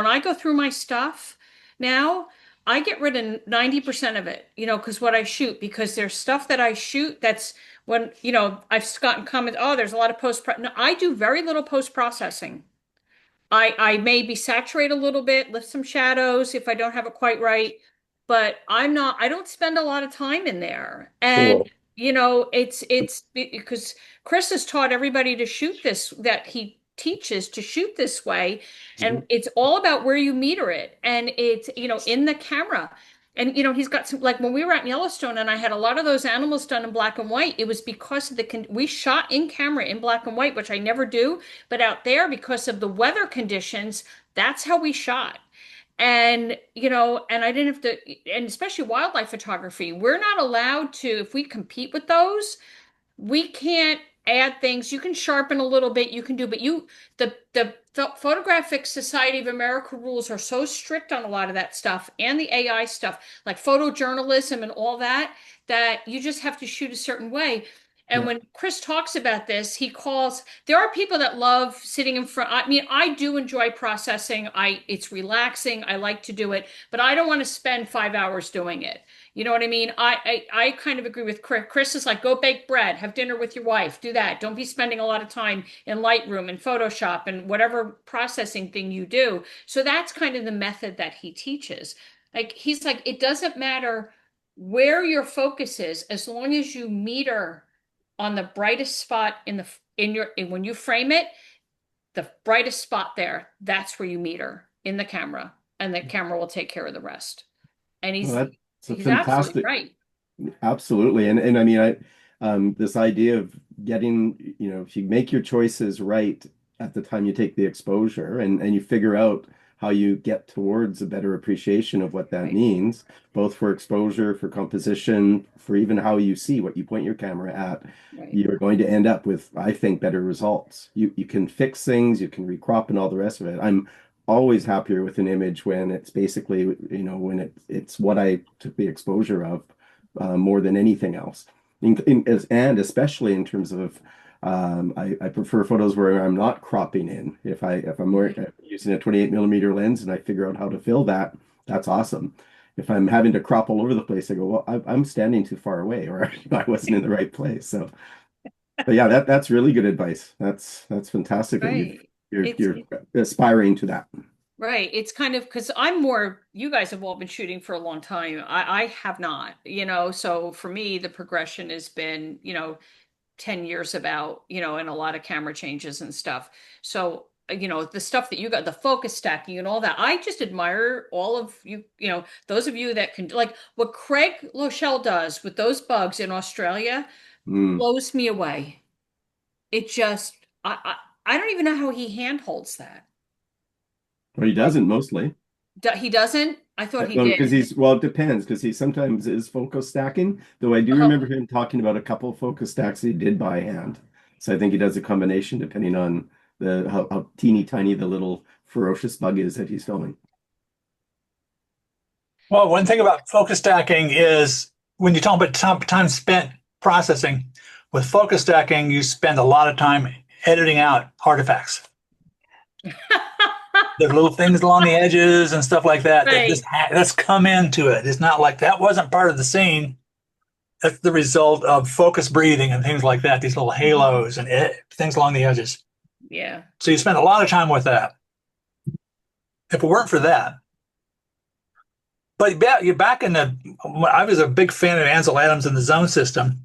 Speaker 4: I go through my stuff now, I get rid of 90% of it, because what I shoot, because there's stuff that I shoot that's when, I've gotten comments, oh, there's a lot of no, I do very little post-processing. I maybe saturate a little bit, lift some shadows if I don't have it quite right, but I don't spend a lot of time in there. And, it's because Chris has taught everybody to shoot that he teaches to shoot this way. And it's all about where you meter it. And it's, in the camera. And, he's got some, like when we were out in Yellowstone and I had a lot of those animals done in black and white, it was because of we shot in camera in black and white, which I never do. But out there, because of the weather conditions, that's how we shot. And, and I didn't have to, and especially wildlife photography, we're not allowed to, if we compete with those, we can't add things. You can sharpen a little bit, you can do, but the Photographic Society of America rules are so strict on a lot of that stuff and the AI stuff, like photojournalism and all that, that you just have to shoot a certain way. And when Chris talks about this, there are people that love sitting in front. I mean, I do enjoy processing. It's relaxing. I like to do it, but I don't want to spend 5 hours doing it. You know what I mean? I kind of agree with Chris. Chris is like, go bake bread, have dinner with your wife, do that. Don't be spending a lot of time in Lightroom and Photoshop and whatever processing thing you do. So that's kind of the method that he teaches. Like, he's like, it doesn't matter where your focus is, as long as you meter on the brightest spot when you frame it, the brightest spot there, that's where you meter in the camera, and the camera will take care of the rest. And he's fantastic. Absolutely right.
Speaker 3: Absolutely. And I mean, this idea of getting, if you make your choices right at the time you take the exposure and you figure out how you get towards a better appreciation of what that means, both for exposure, for composition, for even how you see what you point your camera at, you're going to end up with, I think, better results. You can fix things, you can recrop and all the rest of it. I'm always happier with an image when it's basically, when it's what I took the exposure of more than anything else. And especially in terms of I prefer photos where I'm not cropping in. If I'm using a 28 millimeter lens and I figure out how to fill that, that's awesome. If I'm having to crop all over the place, I go, well, I'm standing too far away, or I wasn't in the right place. So But yeah, that's really good advice. That's fantastic that
Speaker 4: Right.
Speaker 3: you're aspiring to that.
Speaker 4: Right. It's kind of because I'm more, you guys have all been shooting for a long time. I have not, so for me, the progression has been, 10 years about, and a lot of camera changes and stuff. So, the stuff that you got, the focus stacking and all that, I just admire all of you, those of you that can, like what Craig Lochelle does with those bugs in Australia
Speaker 3: Mm.
Speaker 4: blows me away. It just, I don't even know how he handholds that.
Speaker 3: Well, he doesn't mostly.
Speaker 4: He doesn't? I thought he
Speaker 3: Well,
Speaker 4: did.
Speaker 3: because it depends, because he sometimes is focus stacking, though I do
Speaker 4: Oh,
Speaker 3: remember him talking about a couple of focus stacks he did by hand. So I think he does a combination depending on how teeny tiny the little ferocious bug is that he's filming.
Speaker 1: Well, one thing about focus stacking is when you talk about time spent processing, with focus stacking, you spend a lot of time editing out artifacts. There's little things along the edges and stuff like that
Speaker 4: right.
Speaker 1: that's come into it. It's not like that wasn't part of the scene. That's the result of focus breathing and things like that. These little halos and things along the edges.
Speaker 4: Yeah.
Speaker 1: So you spend a lot of time with that. If it weren't for that, but you're back in the. I was a big fan of Ansel Adams and the Zone system,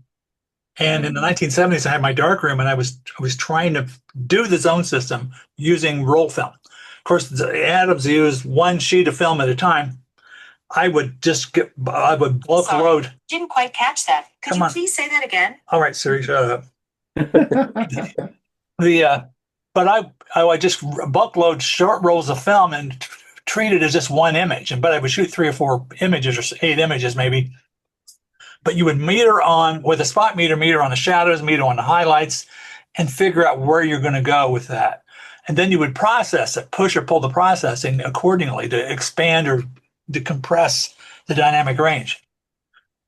Speaker 1: and in the 1970s, I had my darkroom, and I was trying to do the Zone system using roll film. Of course, Adams used one sheet of film at a time. I would bulk
Speaker 5: Sorry,
Speaker 1: load.
Speaker 5: didn't quite catch that. Could
Speaker 1: Come
Speaker 5: you
Speaker 1: on.
Speaker 5: please say that again?
Speaker 1: All right, Siri, shut up. But I just bulk load short rolls of film and treat it as just one image. But I would shoot 3 or 4 images or 8 images maybe. But you would meter on with a spot meter on the shadows, meter on the highlights, and figure out where you're going to go with that. And then you would process it, push or pull the processing accordingly to expand or to compress the dynamic range.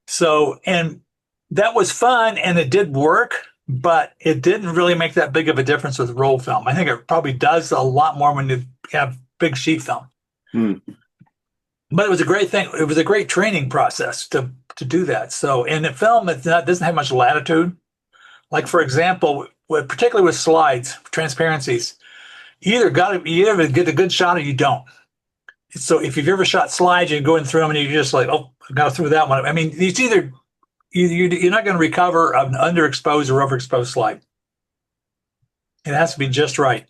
Speaker 1: So, and that was fun and it did work, but it didn't really make that big of a difference with roll film. I think it probably does a lot more when you have big sheet film.
Speaker 3: Mm.
Speaker 1: But it was a great thing. It was a great training process to do that. So in the film, doesn't have much latitude. Like for example, particularly with slides, transparencies, you either get a good shot or you don't. So if you've ever shot slides, you're going through them and you're just like, oh, I got through that one. I mean, it's either you're not going to recover an underexposed or overexposed slide. It has to be just right.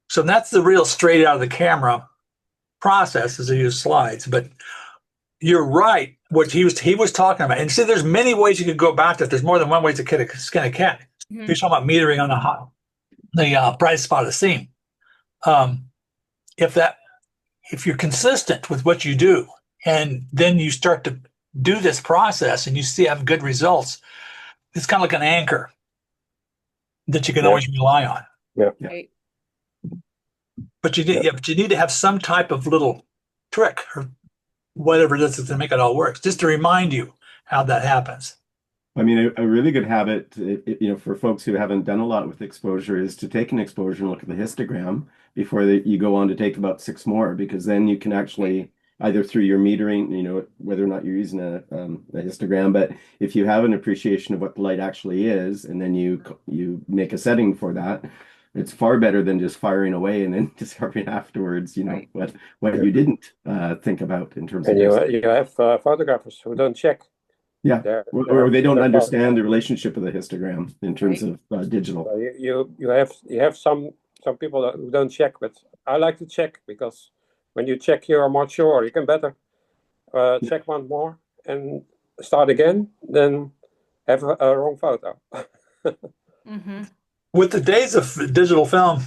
Speaker 1: So that's the real straight out of the camera process is to use slides. But you're right. What he was talking about, and see, there's many ways you could go about that. There's more than one way to skin a cat. You're talking about metering on the bright spot of the scene. If you're consistent with what you do, and then you start to do this process, and you have good results, it's kind of like an anchor that you can always rely on.
Speaker 2: Yeah.
Speaker 4: Right.
Speaker 1: But you need to have some type of little trick or whatever it is to make it all work, just to remind you how that happens.
Speaker 3: I mean, a really good habit, for folks who haven't done a lot with exposure is to take an exposure and look at the histogram before you go on to take about 6 more, because then you can actually either through your metering, whether or not you're using a histogram, but if you have an appreciation of what the light actually is, and then you make a setting for that, it's far better than just firing away and then discovering afterwards,
Speaker 4: Right.
Speaker 3: what you didn't think about in terms
Speaker 2: And
Speaker 3: of
Speaker 2: you have photographers who don't check.
Speaker 3: yeah, or they don't understand the relationship of the histogram in terms
Speaker 4: Right.
Speaker 3: of digital.
Speaker 2: So you have some people who don't check, but I like to check because when you check, you are more sure. You can better check one more and start again than have a wrong photo.
Speaker 4: Mm-hmm.
Speaker 1: With the days of digital film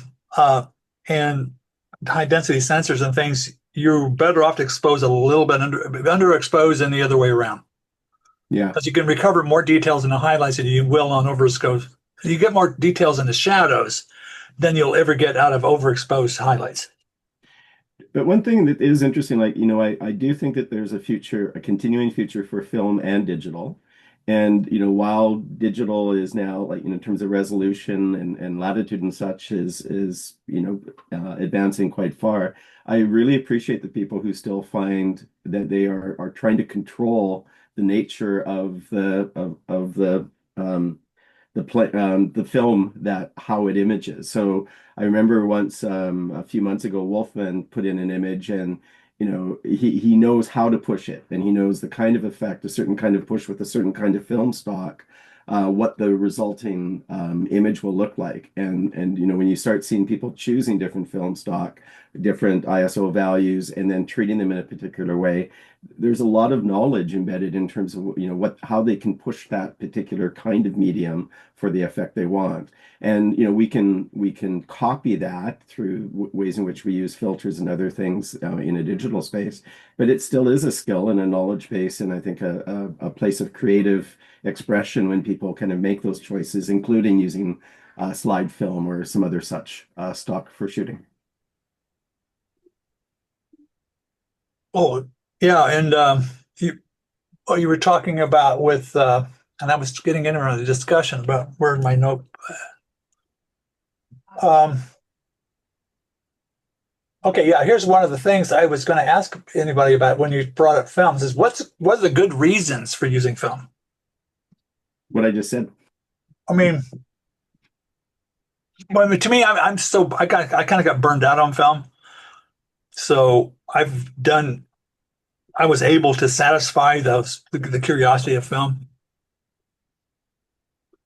Speaker 1: and high density sensors and things, you're better off to expose a little bit underexposed than the other way around.
Speaker 3: Yeah,
Speaker 1: Because you can recover more details in the highlights than you will on overexposed. You get more details in the shadows than you'll ever get out of overexposed highlights.
Speaker 3: but one thing that is interesting, I do think that there's a continuing future for film and digital. And, while digital is now like, in terms of resolution and latitude and such is advancing quite far, I really appreciate the people who still find that they are trying to control the nature of the the film that how it images. So I remember once a few months ago, Wolfman put in an image, and he knows how to push it, and he knows the kind of effect, a certain kind of push with a certain kind of film stock, what the resulting image will look like. And when you start seeing people choosing different film stock, different ISO values, and then treating them in a particular way, there's a lot of knowledge embedded in terms of how they can push that particular kind of medium for the effect they want. And we can copy that through ways in which we use filters and other things in a digital space, but it still is a skill and a knowledge base, and I think a place of creative expression when people kind of make those choices, including using slide film or some other such stock for shooting.
Speaker 1: Oh, yeah, and you were talking about with, and I was getting into the discussion about where my note. Okay, yeah. Here's one of the things I was going to ask anybody about when you brought up films is what are the good reasons for using film?
Speaker 3: What I just said.
Speaker 1: I mean, to me, I kind of got burned out on film, so I was able to satisfy the curiosity of film.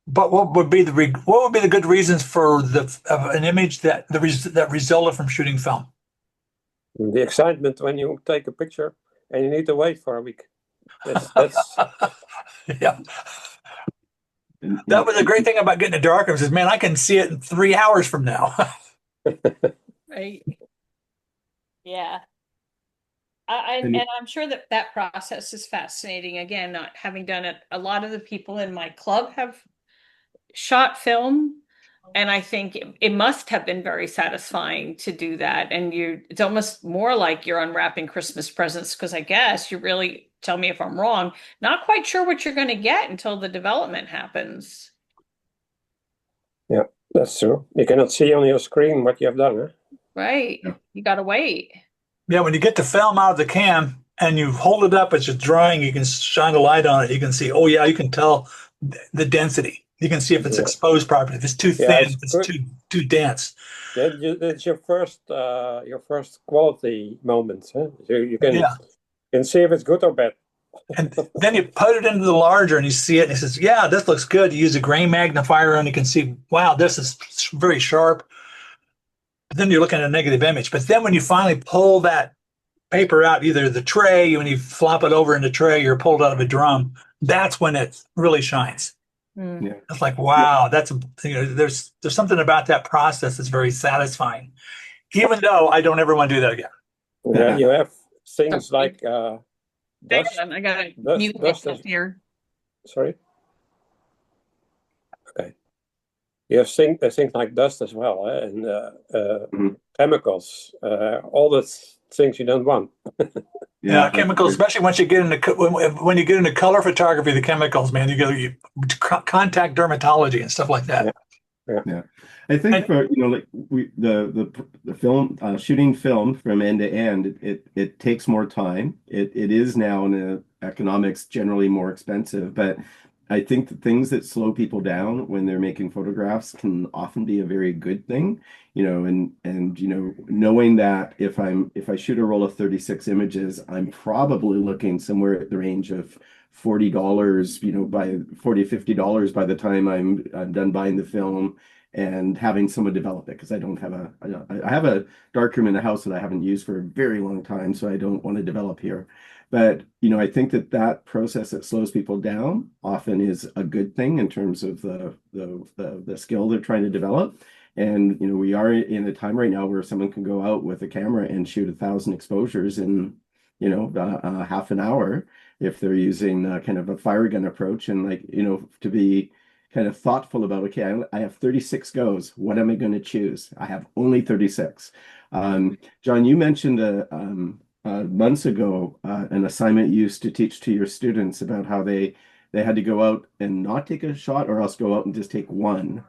Speaker 1: But what would be the good reasons for an image that resulted from shooting film?
Speaker 2: The excitement when you take a picture and you need to wait for a week. That's
Speaker 1: Yeah. That was a great thing about getting a darkroom is, man, I can see it in 3 hours from now.
Speaker 4: Right. Yeah. And I'm sure that process is fascinating. Again, not having done it, a lot of the people in my club have shot film, and I think it must have been very satisfying to do that. And it's almost more like you're unwrapping Christmas presents, because I guess you really, tell me if I'm wrong, not quite sure what you're going to get until the development happens.
Speaker 2: Yeah, that's true. You cannot see on your screen what you have done, huh?
Speaker 4: Right.
Speaker 3: Yeah.
Speaker 4: You got to wait.
Speaker 1: Yeah, when you get the film out of the cam and you hold it up as it's drying, you can shine a light on it. You can see, oh yeah, you can tell the density. You can see if it's exposed properly, if it's too thin, if it's too dense.
Speaker 2: That's your first quality moment, huh? So you can see if it's good or bad.
Speaker 1: And then you put it into the larger and you see it and it says, yeah, this looks good. You use a grain magnifier and you can see, wow, this is very sharp. But then you're looking at a negative image. But then when you finally pull that paper out, either the tray, when you flop it over in the tray or pull it out of a drum, that's when it really shines.
Speaker 3: Yeah.
Speaker 1: It's like, wow, there's something about that process that's very satisfying. Even though I don't ever want to do that again.
Speaker 2: Yeah, you have things like dust.
Speaker 4: I got to mute myself here.
Speaker 2: Sorry. Okay. You have things like dust as well, and chemicals, all the things you don't want.
Speaker 1: Yeah, chemicals, especially once you get into when you get into color photography, the chemicals, man, you contact dermatology and stuff like that.
Speaker 3: Yeah. I think for like the film shooting film from end to end, it takes more time. It is now in economics generally more expensive, but I think the things that slow people down when they're making photographs can often be a very good thing, and knowing that if I shoot a roll of 36 images, I'm probably looking somewhere at the range of $40, by $40-$50 by the time I'm done buying the film and having someone develop it, because I have a darkroom in the house that I haven't used for a very long time, so I don't want to develop here. But I think that process that slows people down often is a good thing in terms of the skill they're trying to develop. And we are in a time right now where someone can go out with a camera and shoot 1,000 exposures in half an hour if they're using kind of a fire gun approach, and to be kind of thoughtful about, okay, I have 36 goes. What am I going to choose? I have only 36. John, you mentioned months ago an assignment you used to teach to your students about how they had to go out and not take a shot, or else go out and just take one.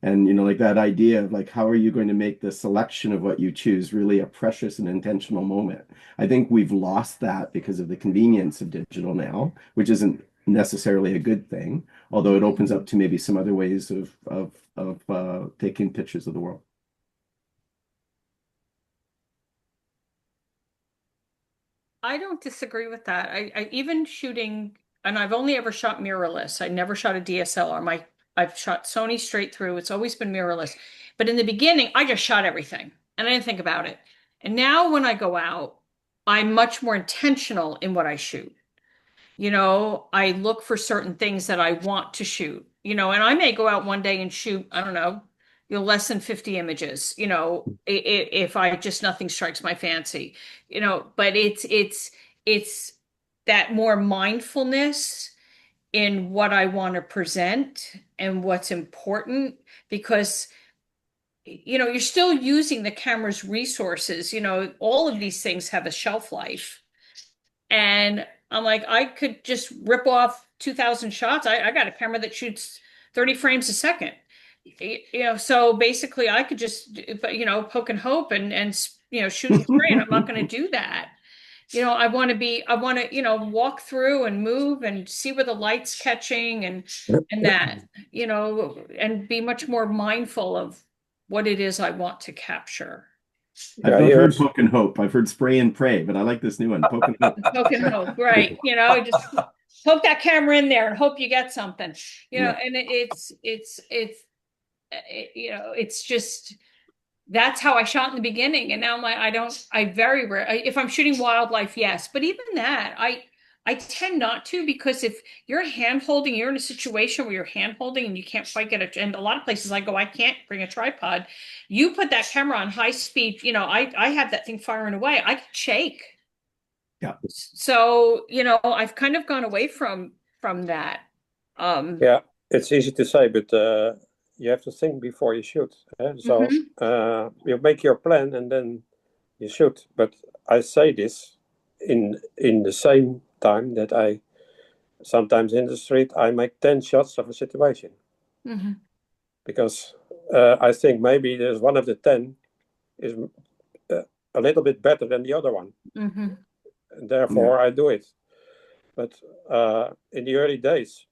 Speaker 3: And like that idea of like, how are you going to make the selection of what you choose really a precious and intentional moment? I think we've lost that because of the convenience of digital now, which isn't necessarily a good thing, although it opens up to maybe some other ways of taking pictures of the world.
Speaker 4: I don't disagree with that. I even shooting, and I've only ever shot mirrorless. I never shot a DSLR. I've shot Sony straight through. It's always been mirrorless. But in the beginning, I just shot everything and I didn't think about it. And now when I go out, I'm much more intentional in what I shoot. I look for certain things that I want to shoot, and I may go out one day and shoot, I don't know, less than 50 images, if I just nothing strikes my fancy, but it's that more mindfulness in what I want to present and what's important because you're still using the camera's resources, all of these things have a shelf life. And I'm like, I could just rip off 2,000 shots. I got a camera that shoots 30 frames a second. So basically I could just, poke and hope and shoot and spray, and I'm not going to do that. I want to, walk through and move and see where the light's catching and that, and be much more mindful of what it is I want to capture.
Speaker 3: I've not heard poke and hope. I've heard spray and pray, but I like this new one, poke and hope.
Speaker 4: Poke and hope, right? Just poke that camera in there and hope you get something. And it's just that's how I shot in the beginning, and now I very rare. If I'm shooting wildlife, yes, but even that, I tend not to, because if you're hand holding, you're in a situation where you're hand holding and you can't quite get it. And a lot of places I go, I can't bring a tripod. You put that camera on high speed, I have that thing firing away. I could shake.
Speaker 3: Yeah.
Speaker 4: So, I've kind of gone away from that.
Speaker 2: Yeah, it's easy to say, but you have to think before you shoot. So you make your plan and then you shoot. But I say this in the same time that I sometimes in the street I make 10 shots of a situation, because I think maybe there's one of the 10 is a little bit better than the other one, and therefore I do it. But in the early days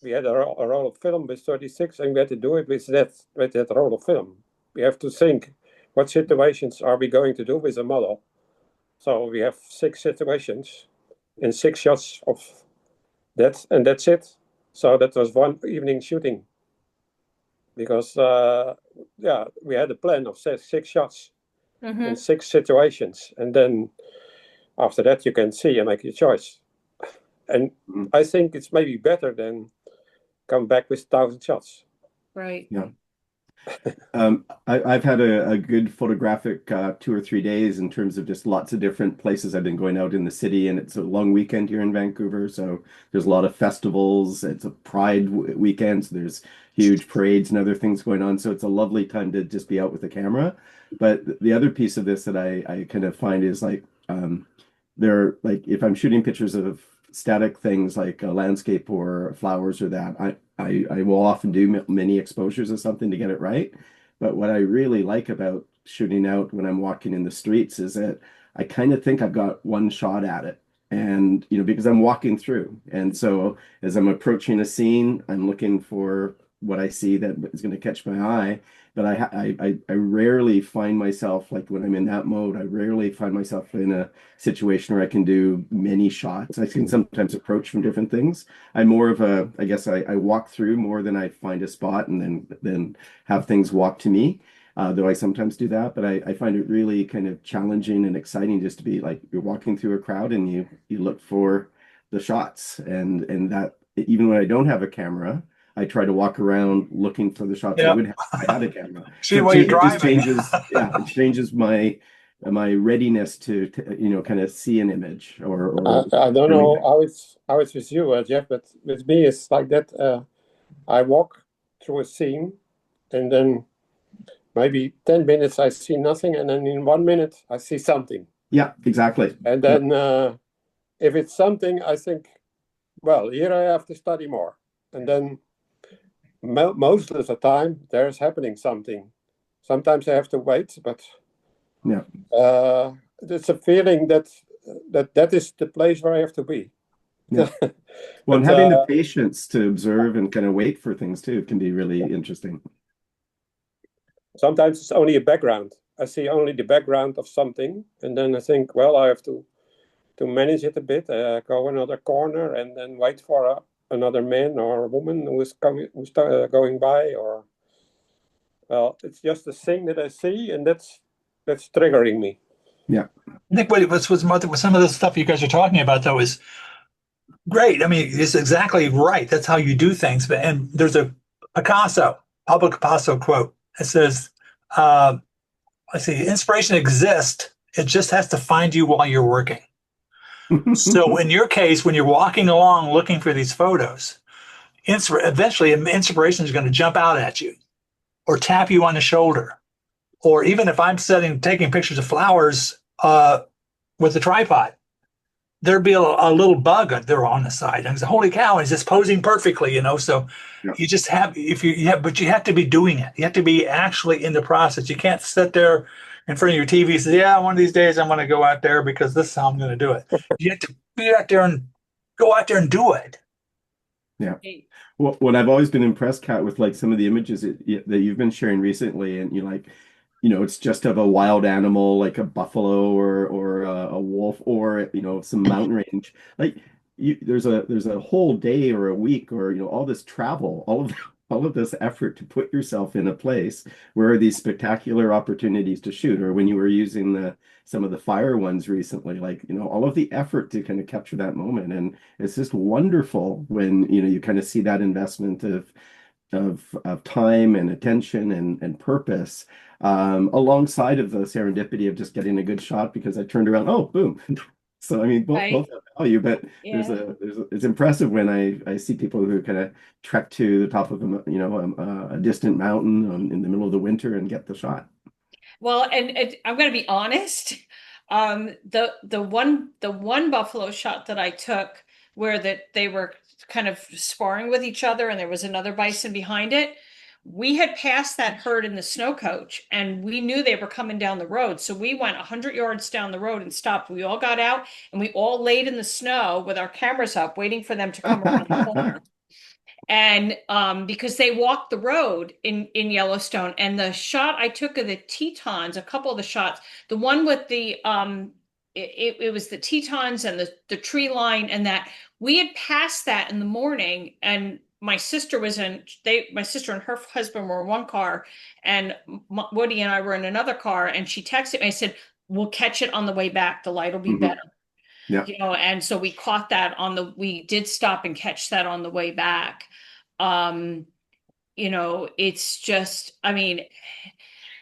Speaker 2: we had a roll of film with 36 and we had to do it with that roll of film. We have to think, what situations are we going to do with a model? So we have 6 situations and 6 shots of that, and that's it. So that was one evening shooting, because we had a plan of 6 shots and 6 situations, and then after that you can see and make your choice. And I think it's maybe better than come back with 1,000 shots.
Speaker 4: Right.
Speaker 3: Yeah. I've had a good photographic 2 or 3 days in terms of just lots of different places. I've been going out in the city, and it's a long weekend here in Vancouver, so there's a lot of festivals. It's a Pride weekend, so there's huge parades and other things going on. So it's a lovely time to just be out with the camera. But the other piece of this that I kind of find is like if I'm shooting pictures of static things like a landscape or flowers or that, I will often do many exposures of something to get it right. But what I really like about shooting out when I'm walking in the streets is that I kind of think I've got one shot at it. And, because I'm walking through. And so as I'm approaching a scene, I'm looking for what I see that is going to catch my eye. But I rarely find myself, like when I'm in that mode, I rarely find myself in a situation where I can do many shots. I can sometimes approach from different things. I'm more of I guess I walk through more than I find a spot and then have things walk to me. Though I sometimes do that, but I find it really kind of challenging and exciting just to be like, you're walking through a crowd and you look for the shots, and that even when I don't have a camera, I try to walk around looking for the shots I would have if I had a camera.
Speaker 1: See while you're driving.
Speaker 3: It changes my readiness to kind of see an image or
Speaker 2: I don't know how it's with you, Jeff, but with me it's like that. I walk through a scene, and then maybe 10 minutes I see nothing, and then in 1 minute I see something.
Speaker 3: Yeah, exactly.
Speaker 2: And then if it's something, I think, well, here I have to study more. And then most of the time there's happening something. Sometimes I have to wait, but it's a feeling that is the place where I have to be.
Speaker 3: Yeah. Well, and
Speaker 2: But
Speaker 3: having the patience to observe and kind of wait for things too can be really interesting.
Speaker 2: sometimes it's only a background. I see only the background of something, and then I think, well, I have to manage it a bit, go another corner, and then wait for another man or a woman who is going by, or well, it's just a thing that I see, and that's triggering me.
Speaker 3: Yeah.
Speaker 1: I think what some of the stuff you guys are talking about though is great. I mean, it's exactly right. That's how you do things. But and there's a Pablo Picasso quote. It says, let's see, inspiration exists. It just has to find you while you're working. So in your case, when you're walking along looking for these photos, eventually inspiration is going to jump out at you or tap you on the shoulder. Or even if I'm taking pictures of flowers with a tripod, there'd be a little bug there on the side. And I say, holy cow, he's just posing perfectly, you know. So
Speaker 3: Yeah.
Speaker 1: you just have, but you have to be doing it. You have to be actually in the process. You can't sit there in front of your TV and say, yeah, one of these days I'm going to go out there because this is how I'm going to do it. You have to be out there and go out there and do it.
Speaker 3: Yeah. Well, what I've always been impressed, Kat, with like some of the images that you've been sharing recently, and you like, it's just of a wild animal like a buffalo or a wolf or some mountain range. Like there's a whole day or a week or all this travel, all of this effort to put yourself in a place where are these spectacular opportunities to shoot, or when you were using some of the fire ones recently, like all of the effort to kind of capture that moment. And it's just wonderful when you kind of see that investment of time and attention and purpose, alongside of the serendipity of just getting a good shot because I turned around, oh, boom. So I mean, both have value, but it's impressive when I see people who kind of trek to the top of a distant mountain in the middle of the winter and get the shot.
Speaker 4: Well, and I'm going to be honest. The one buffalo shot that I took, where they were kind of sparring with each other, and there was another bison behind it. We had passed that herd in the snow coach, and we knew they were coming down the road. So we went 100 yards down the road and stopped. We all got out, and we all laid in the snow with our cameras up, waiting for them to come around the corner. And because they walked the road in Yellowstone, and the shot I took of the Tetons, a couple of the shots, the one with the it was the Tetons and the tree line, and that we had passed that in the morning, and my sister and her husband were in one car, and Woody and I were in another car, and she texted me. I said, we'll catch it on the way back, the light will be better.
Speaker 3: Yeah.
Speaker 4: And so we caught that we did stop and catch that on the way back. It's just, I mean,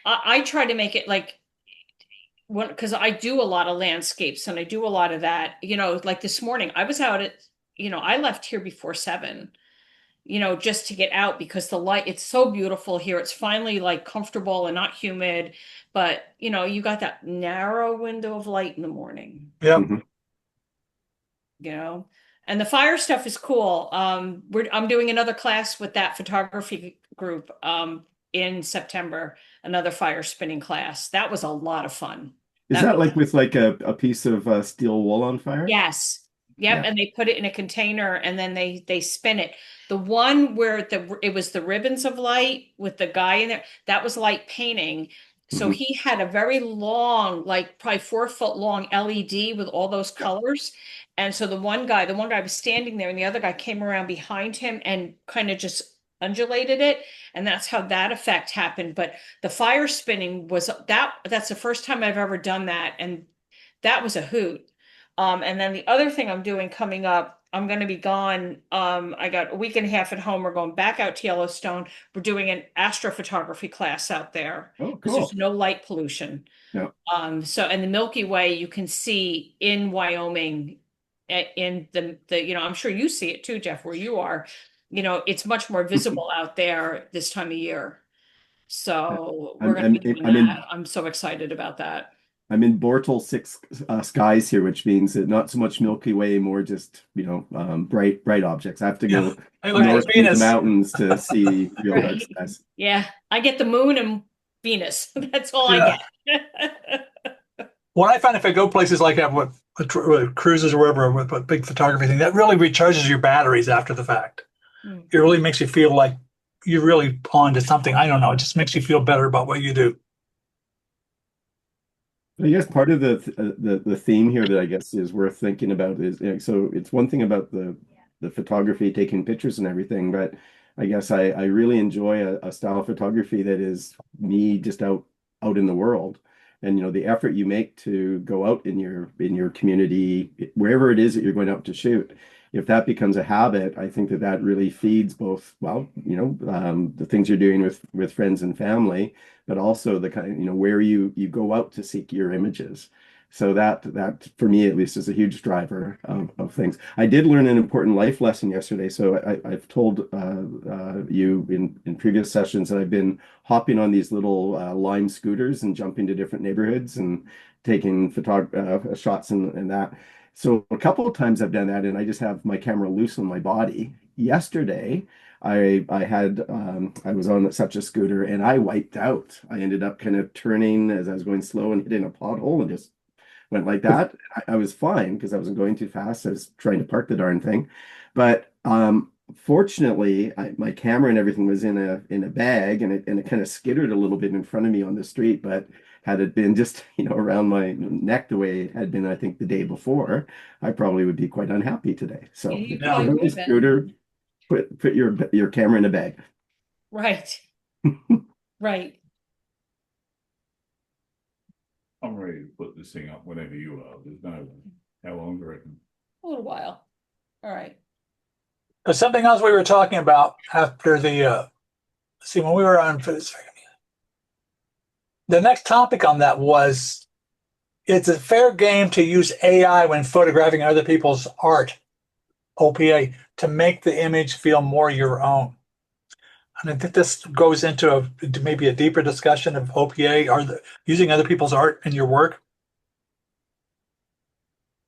Speaker 4: I try to make it like, because I do a lot of landscapes and I do a lot of that, like this morning I was out I left here before 7, just to get out because the light, it's so beautiful here. It's finally like comfortable and not humid, but you got that narrow window of light in the morning.
Speaker 1: Yep.
Speaker 3: Mhm.
Speaker 4: And the fire stuff is cool. I'm doing another class with that photography group in September, another fire spinning class. That was a lot of fun.
Speaker 3: Is that like with like a piece of steel wool on fire?
Speaker 4: Yes. Yep.
Speaker 3: Yeah.
Speaker 4: And they put it in a container and then they spin it. The one where it was the ribbons of light with the guy in there, that was light painting. So he had a very long, like probably 4 foot long LED with all those colors. And so the one guy was standing there, and the other guy came around behind him and kind of just undulated it. And that's how that effect happened. But the fire spinning that's the first time I've ever done that. And that was a hoot. And then the other thing I'm doing coming up, I'm going to be gone. I got a week and a half at home. We're going back out to Yellowstone. We're doing an astrophotography class out there
Speaker 3: Oh,
Speaker 4: because
Speaker 3: cool.
Speaker 4: there's no light pollution.
Speaker 3: Yeah.
Speaker 4: So, and the Milky Way you can see in Wyoming, in the I'm sure you see it too, Jeff, where you are. It's much more visible out there this time of year. So we're going to be doing that. I'm so excited about that.
Speaker 3: I'm in Bortle 6 skies here, which means that not so much Milky Way, more just bright objects. I have to go north in the mountains to see real dark skies.
Speaker 4: Yeah, I get the moon and Venus. That's all I get.
Speaker 1: What I find if I go places like that, with cruises or wherever with a big photography thing, that really recharges your batteries after the fact.
Speaker 4: Mm.
Speaker 1: It really makes you feel like you're really on to something. I don't know. It just makes you feel better about what you do.
Speaker 3: I guess part of the theme here that I guess is worth thinking about is, so it's one thing about the photography, taking pictures and everything, but I guess I really enjoy a style of photography that is me just out in the world. And the effort you make to go out in your community, wherever it is that you're going out to shoot. If that becomes a habit, I think that really feeds both, well, the things you're doing with friends and family, but also the kind, where you go out to seek your images. So that for me at least is a huge driver of things. I did learn an important life lesson yesterday. So I've told you in previous sessions that I've been hopping on these little Lime scooters and jumping to different neighborhoods and taking shots and that. So a couple of times I've done that, and I just have my camera loose on my body. Yesterday, I was on such a scooter and I wiped out. I ended up kind of turning as I was going slow and hitting a pothole and just went like that. I was fine because I wasn't going too fast. I was trying to park the darn thing. But fortunately, my camera and everything was in a bag, and it kind of skittered a little bit in front of me on the street. But had it been just around my neck the way it had been, I think the day before, I probably would be quite unhappy today. So
Speaker 4: You
Speaker 3: if
Speaker 4: probably
Speaker 3: you're on
Speaker 4: would
Speaker 3: a
Speaker 4: have been.
Speaker 3: scooter, put your camera in a bag.
Speaker 4: Right. Right.
Speaker 6: I'm ready to put this thing up whenever you are. There's no, how long do you reckon?
Speaker 4: A little while. All right.
Speaker 1: There's something else we were talking about after the, see, when we were on for this, the next topic on that was, it's a fair game to use AI when photographing other people's art, OPA, to make the image feel more your own. And I think this goes into maybe a deeper discussion of OPA, or using other people's art in your work.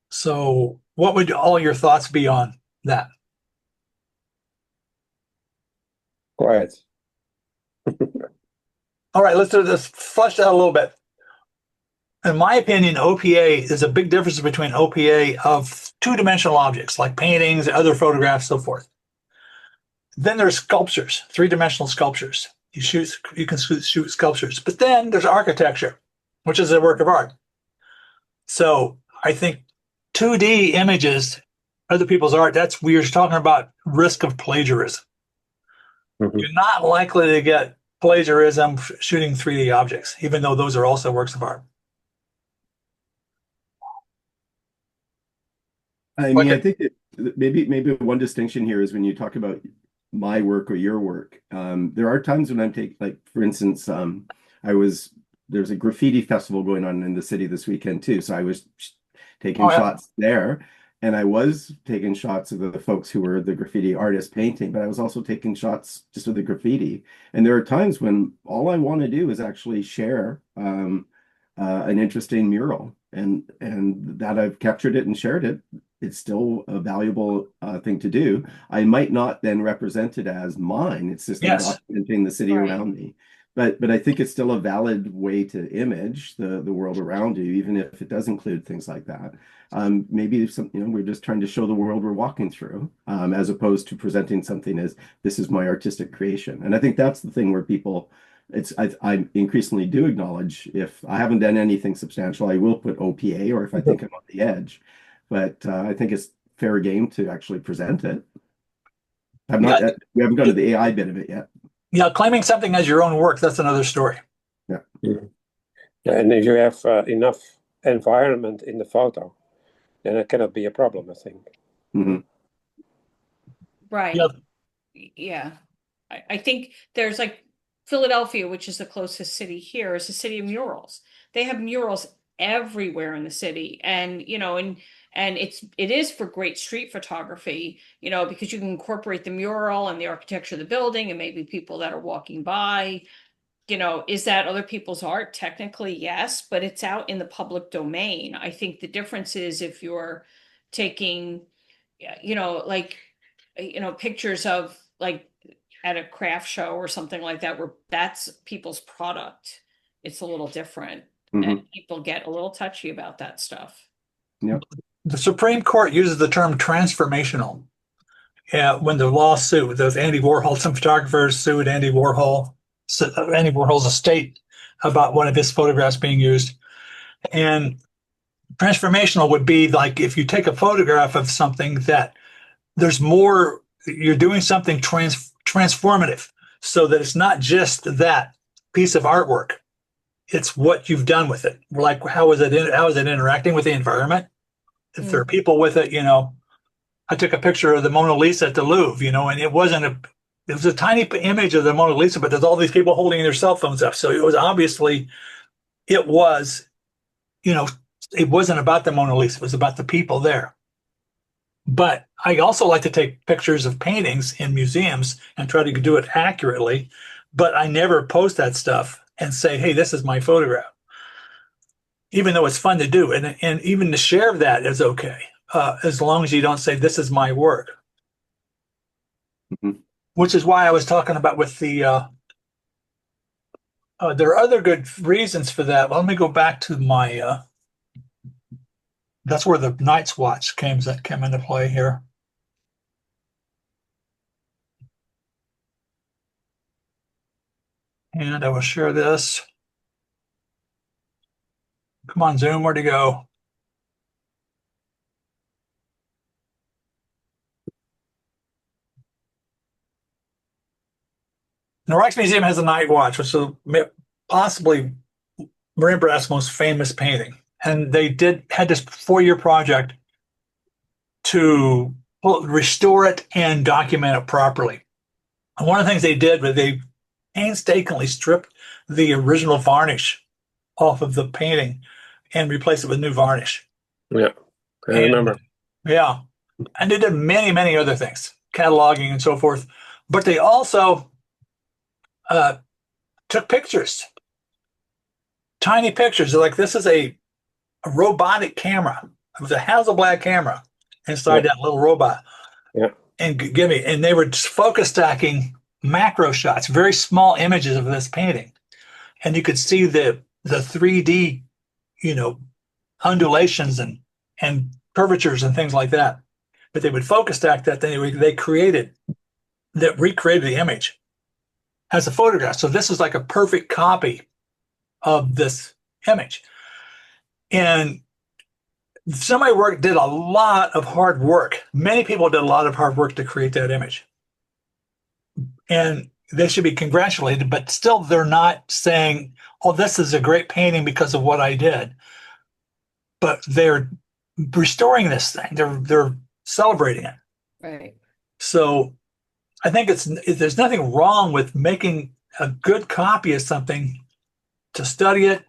Speaker 1: So what would all your thoughts be on that?
Speaker 2: Quiet.
Speaker 1: All right, let's flesh that out a little bit. In my opinion, OPA is a big difference between OPA of two-dimensional objects like paintings, other photographs, so forth. Then there's sculptures, three-dimensional sculptures. You can shoot sculptures, but then there's architecture, which is a work of art. So I think 2D images, other people's art, that's we're talking about risk of plagiarism.
Speaker 2: Mhm.
Speaker 1: You're not likely to get plagiarism shooting 3D objects, even though those are also works of art.
Speaker 3: I mean, I think that maybe one distinction here is when you talk about my work or your work. There are times when I'm taking, like, for instance, there's a graffiti festival going on in the city this weekend too. So I was taking shots there, and I was taking shots of the folks who were the graffiti artists painting, but I was also taking shots just of the graffiti. And there are times when all I want to do is actually share an interesting mural, and that I've captured it and shared it. It's still a valuable thing to do. I might not then represent it as mine. It's just I'm documenting the city around me. But I think it's still a valid way to image the world around you, even if it does include things like that. Maybe we're just trying to show the world we're walking through, as opposed to presenting something as this is my artistic creation. And I think that's the thing where people, I increasingly do acknowledge if I haven't done anything substantial, I will put OPA, or if I think I'm on the edge. But I think it's fair game to actually present it. We haven't gone to the AI bit of it yet.
Speaker 1: Yeah, claiming something as your own work, that's another story.
Speaker 3: Yeah.
Speaker 2: Yeah, and if you have enough environment in the photo, then it cannot be a problem, I think.
Speaker 3: Mm-hmm.
Speaker 4: Right.
Speaker 1: Yeah.
Speaker 4: Yeah. I think there's like Philadelphia, which is the closest city here, is a city of murals. They have murals everywhere in the city. And, and it is for great street photography, because you can incorporate the mural and the architecture of the building and maybe people that are walking by. Is that other people's art? Technically, yes, but it's out in the public domain. I think the difference is if you're taking, like, pictures of like at a craft show or something like that, where that's people's product. It's a little different,
Speaker 3: Mm-hmm.
Speaker 4: and people get a little touchy about that stuff.
Speaker 3: Yep.
Speaker 1: the Supreme Court uses the term transformational. Yeah, when the lawsuit, those Andy Warhol, some photographers sued Andy Warhol's estate about one of his photographs being used. And transformational would be like if you take a photograph of something that there's more, you're doing something transformative, so that it's not just that piece of artwork. It's what you've done with it. Like how is it interacting with the environment? If there are people with it, I took a picture of the Mona Lisa at the Louvre, and it was a tiny image of the Mona Lisa, but there's all these people holding their cell phones up. So it was obviously, it was, you know, it wasn't about the Mona Lisa, it was about the people there. But I also like to take pictures of paintings in museums and try to do it accurately, but I never post that stuff and say, hey, this is my photograph. Even though it's fun to do, and even to share that is okay, as long as you don't say this is my work.
Speaker 3: Mhm.
Speaker 1: Which is why I was talking about with the. There are other good reasons for that. Well, let me go back to my. That's where the Night's Watch came into play here. And I will share this. Come on, Zoom, where'd you go? The Rijksmuseum has a night watch, which is possibly Rembrandt's most famous painting. And they had this 4-year project to restore it and document it properly. And one of the things they did was they painstakingly stripped the original varnish off of the painting and replaced it with new varnish.
Speaker 2: Yeah, I remember.
Speaker 1: Yeah. And they did many, many other things, cataloging and so forth. But they also took pictures, tiny pictures. Like this is a robotic camera. It was a Hasselblad camera inside that little robot.
Speaker 2: Yeah.
Speaker 1: And they were just focus stacking macro shots, very small images of this painting. And you could see the 3D, undulations and curvatures and things like that. But they would focus stack that. They recreated the image as a photograph. So this is like a perfect copy of this image. And some of my work did a lot of hard work. Many people did a lot of hard work to create that image. And they should be congratulated, but still they're not saying, oh, this is a great painting because of what I did. But they're restoring this thing. They're celebrating it.
Speaker 4: Right.
Speaker 1: So I think there's nothing wrong with making a good copy of something to study it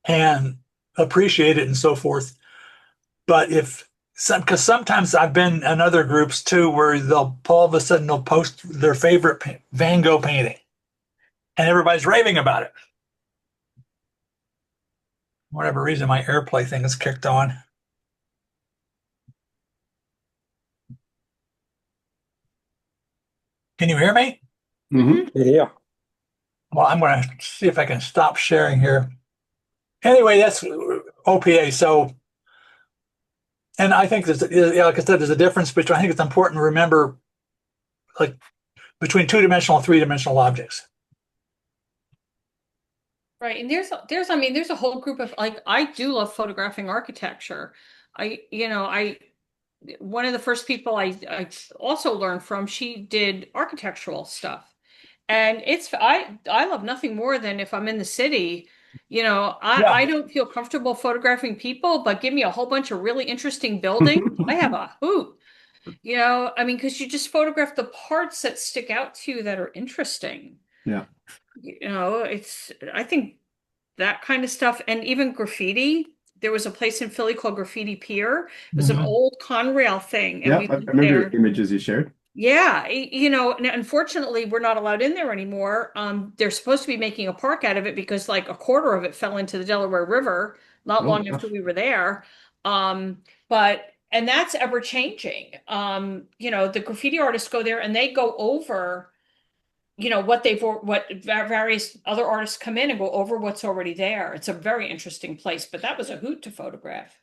Speaker 1: and appreciate it and so forth. But because sometimes I've been in other groups too, where all of a sudden they'll post their favorite Van Gogh painting and everybody's raving about it. For whatever reason, my AirPlay thing is kicked on. Can you hear me?
Speaker 3: Mhm.
Speaker 2: Yeah.
Speaker 1: Well, I'm going to see if I can stop sharing here. Anyway, that's OPA. So, and I think like I said, there's a difference between, I think it's important to remember, like, between 2-dimensional and 3-dimensional objects.
Speaker 4: Right. And there's a whole group of like, I do love photographing architecture. One of the first people I also learned from, she did architectural stuff. And I love nothing more than if I'm in the city,
Speaker 1: Yeah.
Speaker 4: I don't feel comfortable photographing people, but give me a whole bunch of really interesting buildings. I have a hoot. Because you just photograph the parts that stick out to you that are interesting.
Speaker 3: Yeah.
Speaker 4: I think that kind of stuff, and even graffiti. There was a place in Philly called Graffiti Pier. It was an
Speaker 1: Mhm.
Speaker 4: old Conrail thing, and
Speaker 3: Yeah,
Speaker 4: we
Speaker 3: I
Speaker 4: went
Speaker 3: remember
Speaker 4: there.
Speaker 3: the images you shared.
Speaker 4: Yeah, and unfortunately, we're not allowed in there anymore. They're supposed to be making a park out of it because like a quarter of it fell into the Delaware River not
Speaker 3: Oh,
Speaker 4: long
Speaker 3: gosh.
Speaker 4: after we were there. And that's ever changing. The graffiti artists go there and they go over, what various other artists come in and go over what's already there. It's a very interesting place, but that was a hoot to photograph.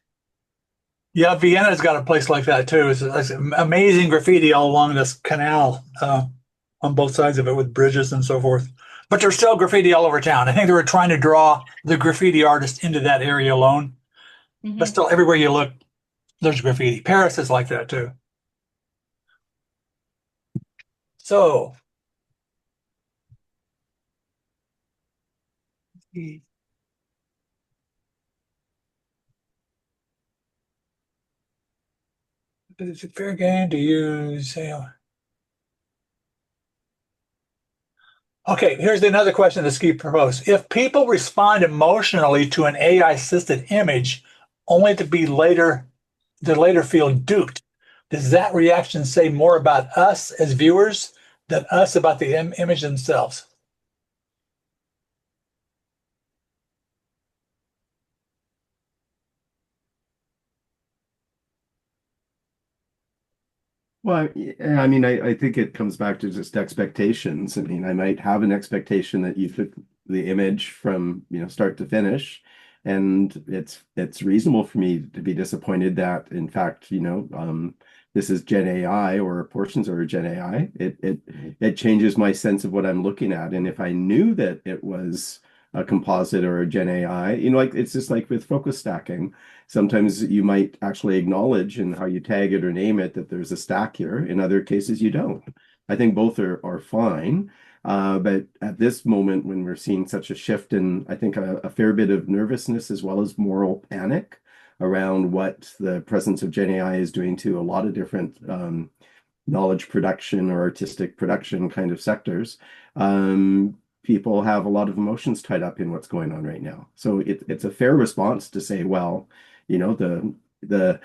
Speaker 1: Yeah, Vienna's got a place like that too. It's amazing graffiti all along this canal, on both sides of it with bridges and so forth. But there's still graffiti all over town. I think they were trying to draw the graffiti artist into that area alone. But
Speaker 4: Mhm.
Speaker 1: still, everywhere you look, there's graffiti. Paris is like that too. So, is it fair game to use? Okay, here's another question that Ski proposed. If people respond emotionally to an AI assisted image only to later feel duped, does that reaction say more about us as viewers than us about the image themselves?
Speaker 3: Well, I mean, I think it comes back to just expectations. I mean, I might have an expectation that you took the image from, start to finish, and it's reasonable for me to be disappointed that, in fact, this is Gen AI or portions are Gen AI. It changes my sense of what I'm looking at, and if I knew that it was a composite or a Gen AI, like it's just like with focus stacking. Sometimes you might actually acknowledge in how you tag it or name it that there's a stack here. In other cases, you don't. I think both are fine. But at this moment, when we're seeing such a shift in, I think, a fair bit of nervousness as well as moral panic around what the presence of Gen AI is doing to a lot of different knowledge production or artistic production kind of sectors, people have a lot of emotions tied up in what's going on right now. So it's a fair response to say, well, the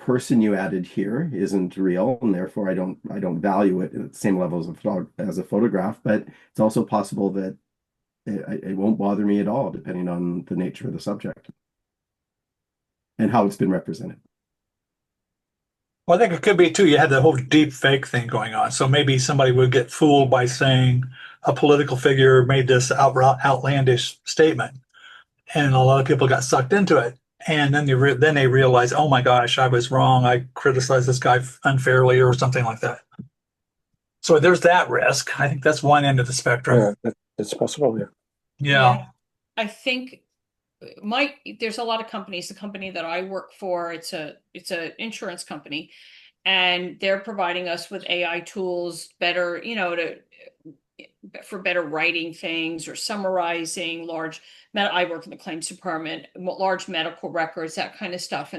Speaker 3: person you added here isn't real, and therefore I don't value it at the same level as a photograph. But it's also possible that it won't bother me at all, depending on the nature of the subject and how it's been represented.
Speaker 1: Well, I think it could be too. You had the whole deep fake thing going on. So maybe somebody would get fooled by saying a political figure made this outlandish statement, and a lot of people got sucked into it. And then then they realize, oh my gosh, I was wrong. I criticized this guy unfairly or something like that. So there's that risk. I think that's one end of the spectrum.
Speaker 2: It's possible, yeah.
Speaker 1: Yeah.
Speaker 4: I think there's a lot of companies. The company that I work for, it's a insurance company, and they're providing us with AI tools better, for better writing things or summarizing I work in the claims department, large medical records, that kind of stuff.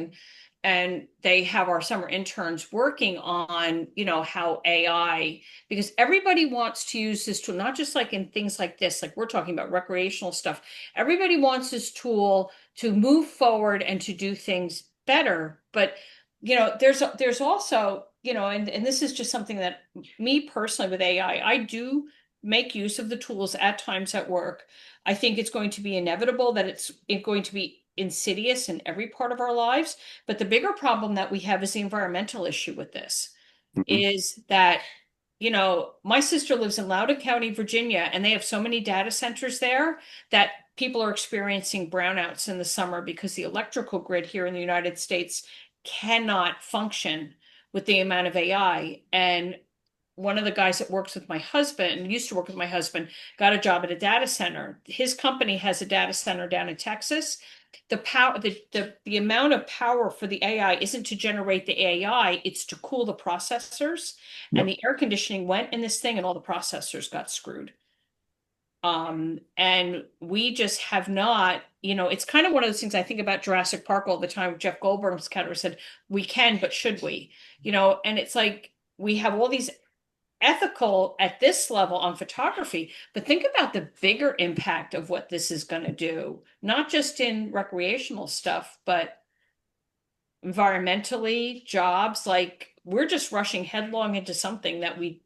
Speaker 4: And they have our summer interns working on, how AI, because everybody wants to use this tool, not just like in things like this, like we're talking about recreational stuff. Everybody wants this tool to move forward and to do things better. But, there's also, and this is just something that me personally with AI, I do make use of the tools at times at work. I think it's going to be inevitable that it's going to be insidious in every part of our lives. But the bigger problem that we have is the environmental issue with this,
Speaker 3: Mhm.
Speaker 4: is that, my sister lives in Loudoun County, Virginia, and they have so many data centers there that people are experiencing brownouts in the summer because the electrical grid here in the United States cannot function with the amount of AI. And one of the guys that works with my husband and used to work with my husband got a job at a data center. His company has a data center down in Texas. The amount of power for the AI isn't to generate the AI, it's to cool the processors. And
Speaker 3: Yep.
Speaker 4: the air conditioning went in this thing and all the processors got screwed. And we just have not, it's kind of one of those things I think about Jurassic Park all the time. Jeff Goldblum's character said, we can, but should we? And it's like we have all these ethical at this level on photography, but think about the bigger impact of what this is going to do, not just in recreational stuff, but environmentally, jobs. Like we're just rushing headlong into something that we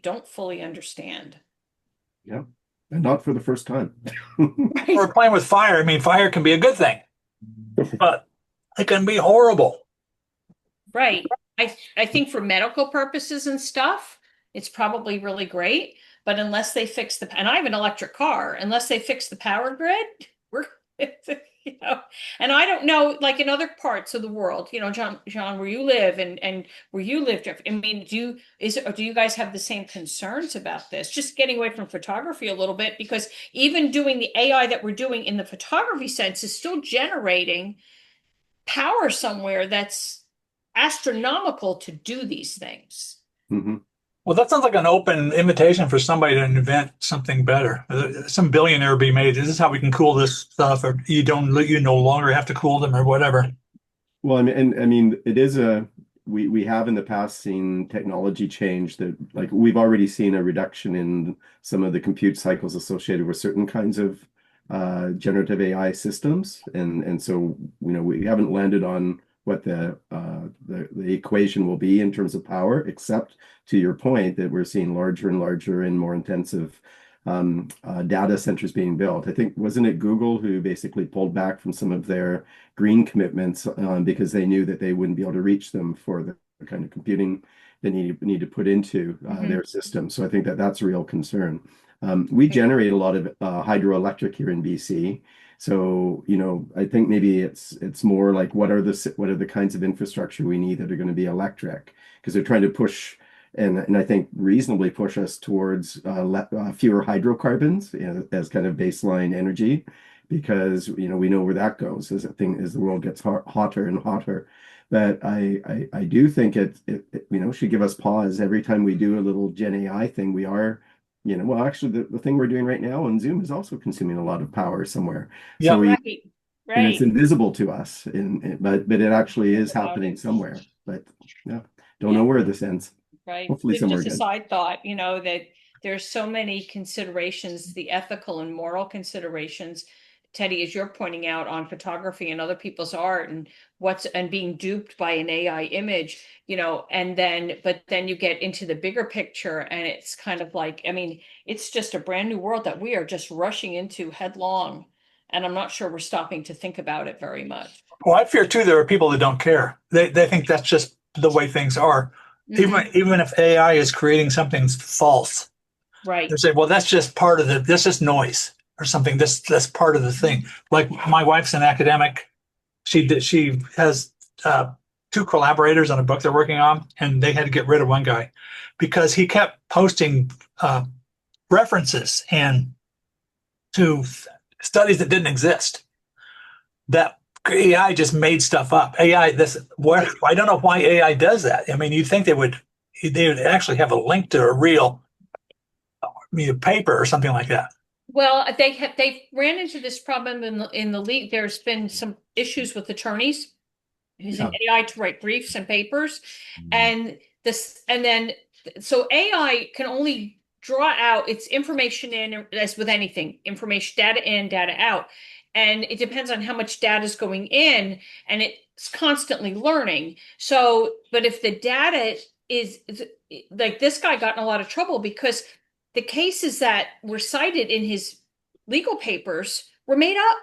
Speaker 4: don't fully understand.
Speaker 3: Yeah. And not for the first time.
Speaker 1: We're playing with fire. I mean, fire can be a good thing, but it can be horrible.
Speaker 4: Right. I think for medical purposes and stuff, it's probably really great. But unless they fix and I have an electric car, unless they fix the power grid, we're You know, and I don't know, like in other parts of the world, you know, John, where you live and where you live, Jeff. I mean, do you guys have the same concerns about this? Just getting away from photography a little bit, because even doing the AI that we're doing in the photography sense is still generating power somewhere that's astronomical to do these things.
Speaker 3: Mhm.
Speaker 1: Well, that sounds like an open invitation for somebody to invent something better. Some billionaire be made. This is how we can cool this stuff, or you no longer have to cool them, or whatever.
Speaker 3: Well, I mean, it is we have in the past seen technology change that, like, we've already seen a reduction in some of the compute cycles associated with certain kinds of generative AI systems, and so we haven't landed on what the equation will be in terms of power, except to your point that we're seeing larger and larger and more intensive data centers being built. I think, wasn't it Google who basically pulled back from some of their green commitments because they knew that they wouldn't be able to reach them for the kind of computing they need to put into their system. So I think that that's a real concern. We generate a lot of hydroelectric here in BC. So, I think maybe it's more like what are the kinds of infrastructure we need that are going to be electric, because they're trying to push and I think reasonably push us towards fewer hydrocarbons, as kind of baseline energy, because we know where that goes as the world gets hotter and hotter. But I do think it should give us pause every time we do a little Gen AI thing. We are, well, actually the thing we're doing right now on Zoom is also consuming a lot of power somewhere.
Speaker 1: Yeah.
Speaker 3: So
Speaker 4: Right,
Speaker 3: and it's
Speaker 4: right.
Speaker 3: invisible to us, but it actually is
Speaker 4: About
Speaker 3: happening
Speaker 4: it.
Speaker 3: somewhere. But yeah, don't know where this ends.
Speaker 4: Right.
Speaker 3: Hopefully
Speaker 4: It's
Speaker 3: somewhere
Speaker 4: just a
Speaker 3: good.
Speaker 4: side thought, that there's so many considerations, the ethical and moral considerations, Teddy, as you're pointing out, on photography and other people's art, and being duped by an AI image, but then you get into the bigger picture, and it's kind of like, I mean, it's just a brand new world that we are just rushing into headlong. And I'm not sure we're stopping to think about it very much.
Speaker 1: Well, I fear too, there are people that don't care. They think that's just the way things are.
Speaker 4: Mhm.
Speaker 1: Even if AI is creating something false,
Speaker 4: Right.
Speaker 1: they say, well, that's just part of this is noise or something. That's part of the thing. Like, my wife's an academic. She has two collaborators on a book they're working on, and they had to get rid of one guy because he kept posting references and to studies that didn't exist. That AI just made stuff up. AI, I don't know why AI does that. I mean, you'd think they would actually have a link to a real paper or something like that.
Speaker 4: Well, they've ran into this problem in the league. There's been some issues with attorneys using AI to write briefs and papers, and then so AI can only draw out its information in, as with anything, information, data in, data out, and it depends on how much data is going in, and it's constantly learning. So, but if the data is like, this guy got in a lot of trouble because the cases that were cited in his legal papers were made up.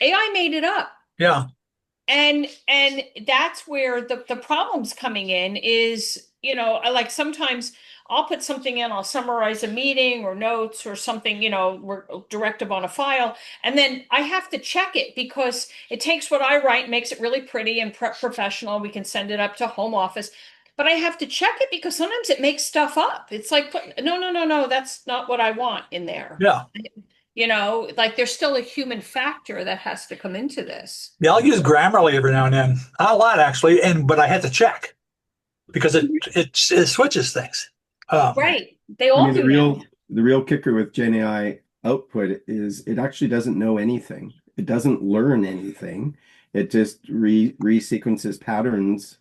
Speaker 4: AI made it up.
Speaker 1: Yeah.
Speaker 4: And that's where the problem's coming in is, like sometimes I'll put something in, I'll summarize a meeting or notes or something, we're directive on a file, and then I have to check it because it takes what I write, makes it really pretty and professional. We can send it up to home office, but I have to check it because sometimes it makes stuff up. It's like, no, that's not what I want in there.
Speaker 1: Yeah.
Speaker 4: Like there's still a human factor that has to come into this.
Speaker 1: Yeah, I'll use Grammarly every now and then. A lot, actually, but I had to check because it switches things.
Speaker 4: Right. They all do now.
Speaker 3: The real kicker with Gen AI output is it actually doesn't know anything. It doesn't learn anything. It just resequences patterns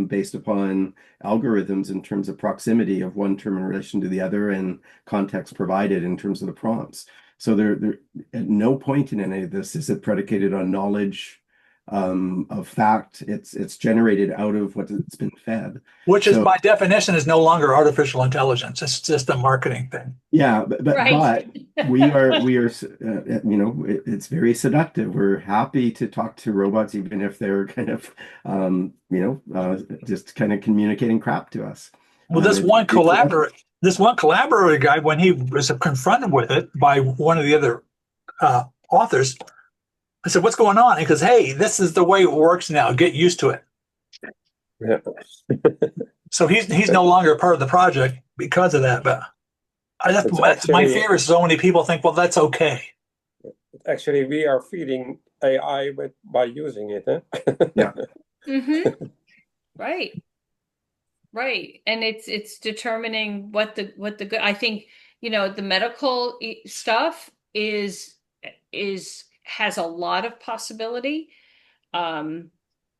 Speaker 3: based upon algorithms in terms of proximity of one term in relation to the other and context provided in terms of the prompts. So there at no point in any of this is it predicated on knowledge of fact. It's generated out of what it's been fed.
Speaker 1: Which is, by definition, is no longer artificial intelligence. It's just a marketing thing.
Speaker 3: Yeah, but
Speaker 4: Right.
Speaker 3: we are it's very seductive. We're happy to talk to robots, even if they're kind of just kind of communicating crap to us.
Speaker 1: Well, this one collaborator guy, when he was confronted with it by one of the other authors, I said, what's going on? He goes, hey, this is the way it works now. Get used to it.
Speaker 2: Yeah.
Speaker 1: So he's no longer a part of the project because of that. But
Speaker 2: It's
Speaker 1: my
Speaker 2: actually
Speaker 1: fear is so many people think, well, that's okay.
Speaker 2: actually we are feeding AI by using it.
Speaker 3: Yeah.
Speaker 4: Mm-hmm. Right. Right. And it's determining what the good, I think, the medical stuff has a lot of possibility. Um,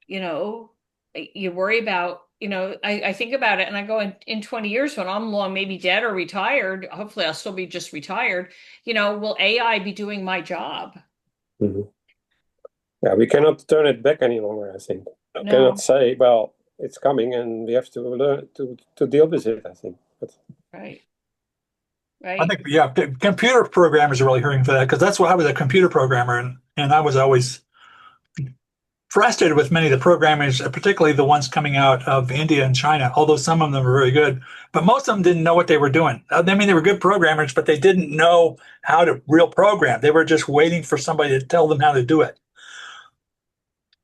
Speaker 4: you know, you worry about, I think about it and I go in 20 years when I'm long, maybe dead or retired, hopefully I'll still be just retired, will AI be doing my job?
Speaker 2: Mhm. Yeah, we cannot turn it back any longer, I think. We cannot
Speaker 4: No.
Speaker 2: say, well, it's coming and we have to learn to deal with it, I think. But
Speaker 4: Right.
Speaker 1: I
Speaker 4: Right.
Speaker 1: think, yeah, computer programmers are really hurting for that because that's what I was a computer programmer and I was always frustrated with many of the programmers, particularly the ones coming out of India and China, although some of them were very good, but most of them didn't know what they were doing. I mean, they were good programmers, but they didn't know how to real program. They were just waiting for somebody to tell them how to do it.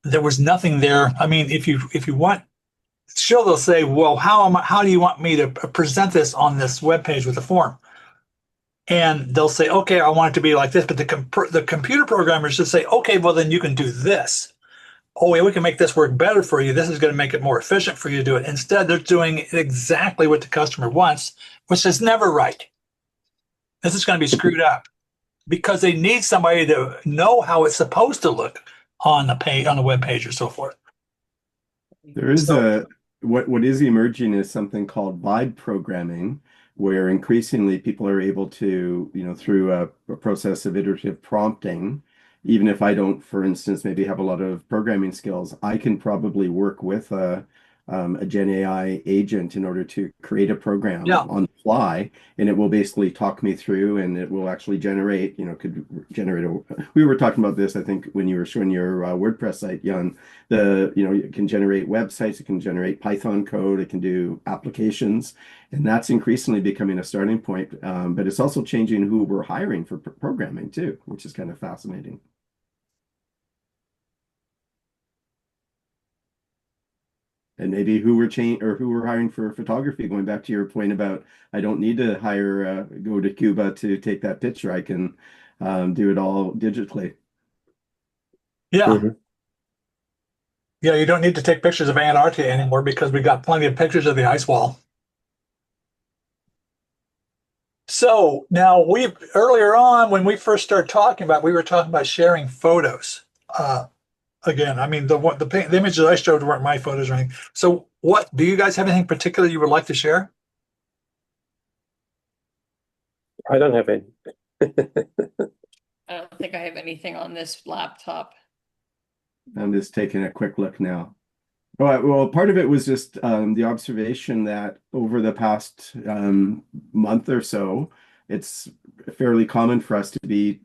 Speaker 1: There was nothing there. I mean, if you want, sure, they'll say, well, how do you want me to present this on this web page with a form? And they'll say, okay, I want it to be like this. But the computer programmers just say, okay, well, then you can do this. Oh, yeah, we can make this work better for you. This is going to make it more efficient for you to do it. Instead, they're doing exactly what the customer wants, which is never right. This is going to be screwed up because they need somebody to know how it's supposed to look on the page, on the web page, or so forth.
Speaker 3: There is
Speaker 1: So,
Speaker 3: what is emerging is something called vibe programming, where increasingly people are able to, through a process of iterative prompting, even if I don't, for instance, maybe have a lot of programming skills, I can probably work with a Gen AI agent in order to create a program
Speaker 1: yeah,
Speaker 3: on the fly, and it will basically talk me through, and it will actually generate, could generate we were talking about this, I think, when you were showing your WordPress site, Jan. It can generate websites, it can generate Python code, it can do applications, and that's increasingly becoming a starting point. But it's also changing who we're hiring for programming too, which is kind of fascinating. And maybe who we're hiring for photography. Going back to your point about I don't need to go to Cuba to take that picture. I can do it all digitally.
Speaker 1: yeah,
Speaker 2: Mhm.
Speaker 1: yeah. You don't need to take pictures of Antarctica anymore because we got plenty of pictures of the ice wall. So now earlier on when we first started talking about, we were talking about sharing photos. Again, I mean the images I showed weren't my photos or anything. So what do you guys have anything particular you would like to share?
Speaker 2: I don't have any.
Speaker 4: I don't think I have anything on this laptop.
Speaker 3: I'm just taking a quick look now. Well, part of it was just the observation that over the past month or so, it's fairly common for us to be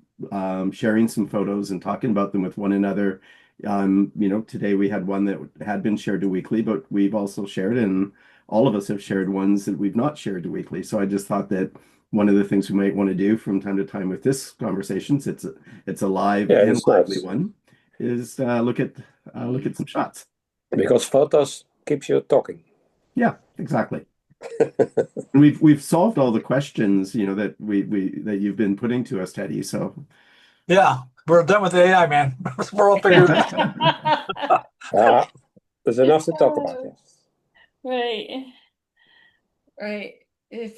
Speaker 3: sharing some photos and talking about them with one another. Today we had one that had been shared to Weekly, but we've also shared, and all of us have shared ones that we've not shared to Weekly. So I just thought that one of the things we might want to do from time to time with this conversation, since it's a live
Speaker 2: Yeah,
Speaker 3: and
Speaker 2: it's
Speaker 3: lively
Speaker 2: nice
Speaker 3: one, is look at some shots.
Speaker 2: because photos keeps you talking.
Speaker 3: Yeah, exactly. We've solved all the questions, that that you've been putting to us, Teddy. So
Speaker 1: Yeah, we're done with AI, man. We're all figured out.
Speaker 2: Uh, there's enough to talk about. Yes.
Speaker 4: Right. Right. It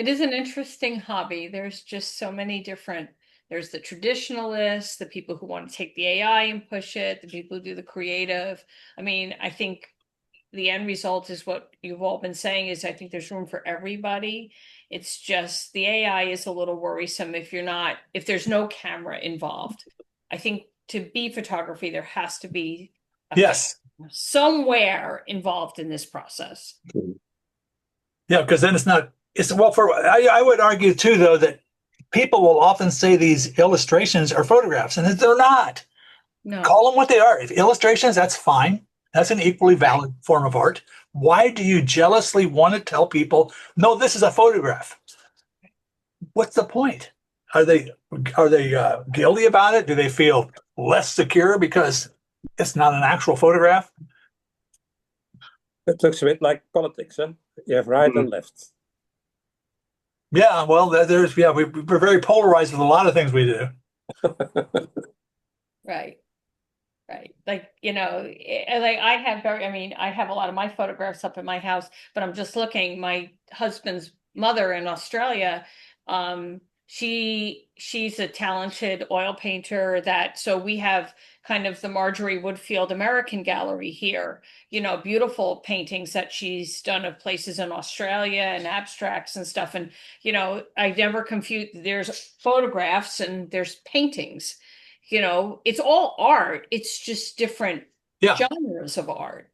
Speaker 4: is an interesting hobby. There's just so many different, there's the traditionalists, the people who want to take the AI and push it, the people who do the creative. I mean, I think the end result is what you've all been saying is I think there's room for everybody. It's just the AI is a little worrisome if there's no camera involved. I think to be photography, there has to be a
Speaker 1: Yes.
Speaker 4: somewhere involved in this process.
Speaker 1: Yeah, because then I would argue too, though, that people will often say these illustrations are photographs, and they're not.
Speaker 4: No.
Speaker 1: Call them what they are. If illustrations, that's fine. That's an equally valid form of art. Why do you jealously want to tell people, no, this is a photograph? What's the point? are they guilty about it? Do they feel less secure because it's not an actual photograph?
Speaker 2: It looks a bit like politics, huh? You have right and left.
Speaker 1: Yeah, well, we're very polarized with a lot of things we do.
Speaker 4: Right. Right. Like, like I have a lot of my photographs up in my house, but I'm just looking, my husband's mother in Australia, she's a talented oil painter so we have kind of the Marjorie Woodfield American Gallery here, beautiful paintings that she's done of places in Australia and abstracts and stuff. And, I never confuse, there's photographs and there's paintings. It's all art. It's just different
Speaker 1: Yeah.
Speaker 4: genres of art,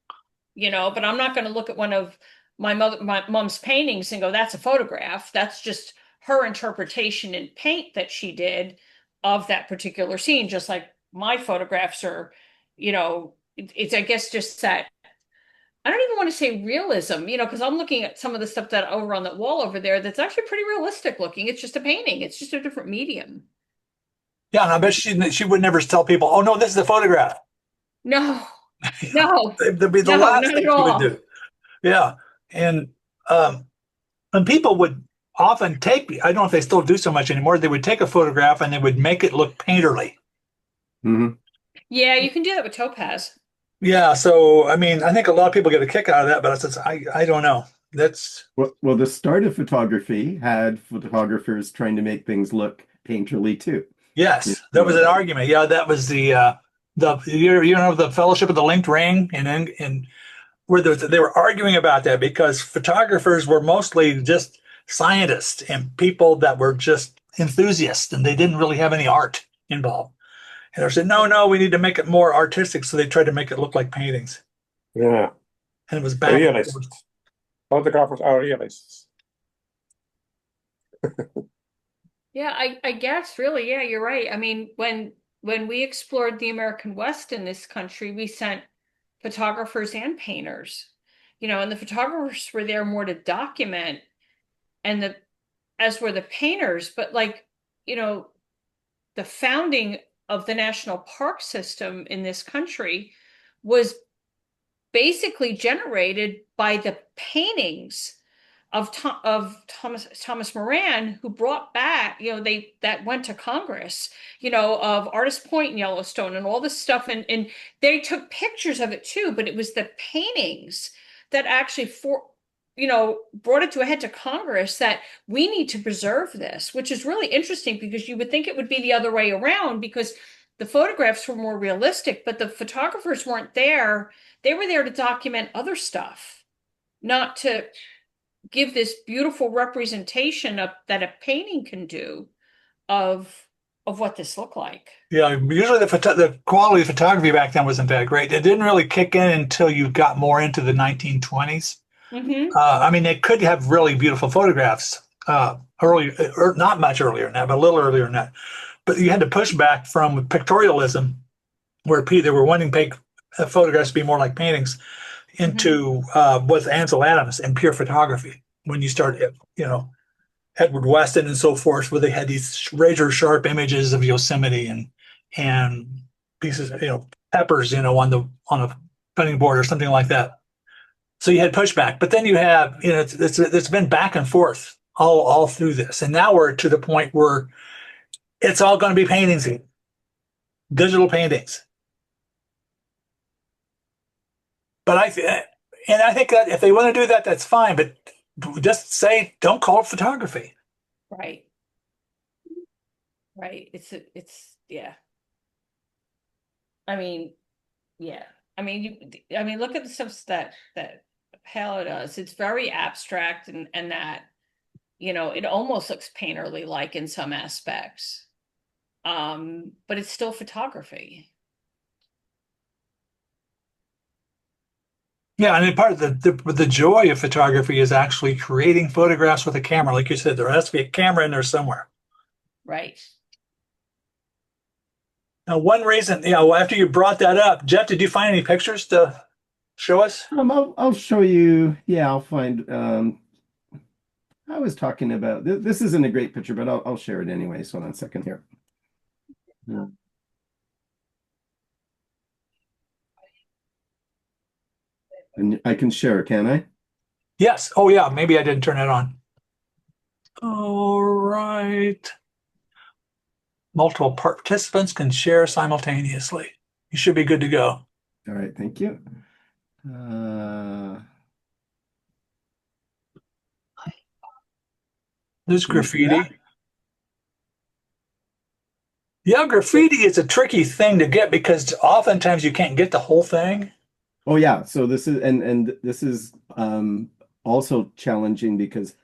Speaker 4: but I'm not going to look at one of my mom's paintings and go, that's a photograph. That's just her interpretation in paint that she did of that particular scene, just like my photographs are, it's, I guess, just that. I don't even want to say realism, because I'm looking at some of the stuff that over on that wall over there that's actually pretty realistic looking. It's just a painting. It's just a different medium.
Speaker 1: Yeah, and I bet she would never tell people, "Oh no, this is a photograph."
Speaker 4: No, no,
Speaker 1: That'd be the
Speaker 4: no,
Speaker 1: last
Speaker 4: not
Speaker 1: thing
Speaker 4: at
Speaker 1: she would
Speaker 4: all.
Speaker 1: do. Yeah, and and people would often take. I don't know if they still do so much anymore. They would take a photograph and they would make it look painterly.
Speaker 3: Hmm.
Speaker 4: Yeah, you can do that with Topaz.
Speaker 1: Yeah, so I mean, I think a lot of people get a kick out of that, but I don't know. That's
Speaker 3: Well, the start of photography had photographers trying to make things look painterly too.
Speaker 1: yes, that was an argument. Yeah, that was the Fellowship of the Linked Ring, and then where they were arguing about that because photographers were mostly just scientists and people that were just enthusiasts, and they didn't really have any art involved. And they said, no, we need to make it more artistic, so they tried to make it look like paintings,
Speaker 2: Yeah,
Speaker 1: and it was back and forth.
Speaker 2: realists. Photographers are realists.
Speaker 4: Yeah, I guess really, yeah, you're right. I mean, when we explored the American West in this country, we sent photographers and painters, and the photographers were there more to document and as were the painters, but like, the founding of the national park system in this country was basically generated by the paintings of Thomas Moran, who brought back, that went to Congress, of Artist Point in Yellowstone and all this stuff, and they took pictures of it too, but it was the paintings that actually brought it to a head to Congress that we need to preserve this, which is really interesting because you would think it would be the other way around because the photographs were more realistic, but the photographers weren't there. They were there to document other stuff, not to give this beautiful representation that a painting can do of what this looked like.
Speaker 1: Yeah, usually the quality of photography back then wasn't that great. It didn't really kick in until you got more into the 1920s.
Speaker 4: Mm-hmm.
Speaker 1: I mean, they could have really beautiful photographs early, or not much earlier than that, but a little earlier than that. But you had to push back from pictorialism, where they were wanting photographs to be more like paintings, into with Ansel Adams and pure photography. When you start, Edward Weston and so forth, where they had these razor sharp images of Yosemite and pieces, peppers, on a cutting board or something like that. So you had pushback, but then you have, it's been back and forth all through this, and now we're to the point where it's all going to be paintings, digital paintings. But I think that if they want to do that, that's fine. But just say, don't call it photography.
Speaker 4: Right. Right. Yeah. I mean, yeah. I mean, look at the stuff that Halo does. It's very abstract and that, it almost looks painterly like in some aspects. But it's still photography.
Speaker 1: Yeah, and part of the joy of photography is actually creating photographs with a camera. Like you said, there has to be a camera in there somewhere.
Speaker 4: Right.
Speaker 1: Now, one reason, after you brought that up, Jeff, did you find any pictures to show us?
Speaker 3: I'll show you. Yeah, I'll find. I was talking about this isn't a great picture, but I'll share it anyway. So hold on a second here. Yeah. And I can share, can I?
Speaker 1: Yes. Oh, yeah. Maybe I didn't turn it on. All right. Multiple participants can share simultaneously. You should be good to go.
Speaker 3: All right, thank you. Uh,
Speaker 1: There's
Speaker 3: can you see
Speaker 1: graffiti.
Speaker 3: that?
Speaker 1: Yeah, graffiti is a tricky thing to get because oftentimes you can't get the whole thing.
Speaker 3: Oh yeah, so this is and this is also challenging because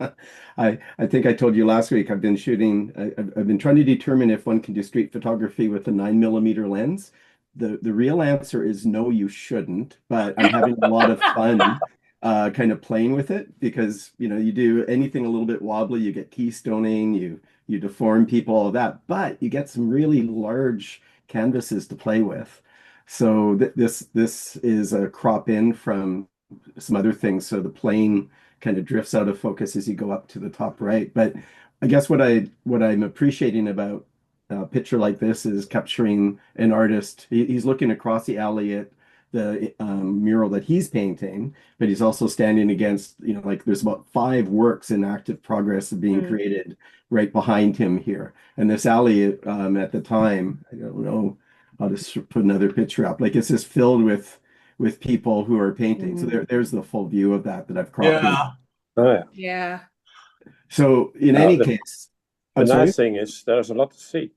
Speaker 3: I think I told you last week I've been shooting I've been trying to determine if one can do street photography with a 9mm lens. The real answer is no, you shouldn't, but I'm having a lot of fun kind of playing with it because you do anything a little bit wobbly, you get keystoning, you deform people, all of that, but you get some really large canvases to play with. So this is a crop in from some other things. So the plane kind of drifts out of focus as you go up to the top right. But I guess what I'm appreciating about a picture like this is capturing an artist. He's looking across the alley at the mural that he's painting, but he's also standing against, like there's about 5 works in active progress of being created right behind him here. And this alley at the time, I don't know, I'll just put another picture up. Like it's just filled with people who are painting. So there's the full view of that I've cropped in.
Speaker 1: Yeah.
Speaker 2: Oh yeah.
Speaker 4: Yeah.
Speaker 3: So in any
Speaker 2: The,
Speaker 3: case,
Speaker 2: the
Speaker 3: I'm sorry.
Speaker 2: nice thing is there's a lot to see.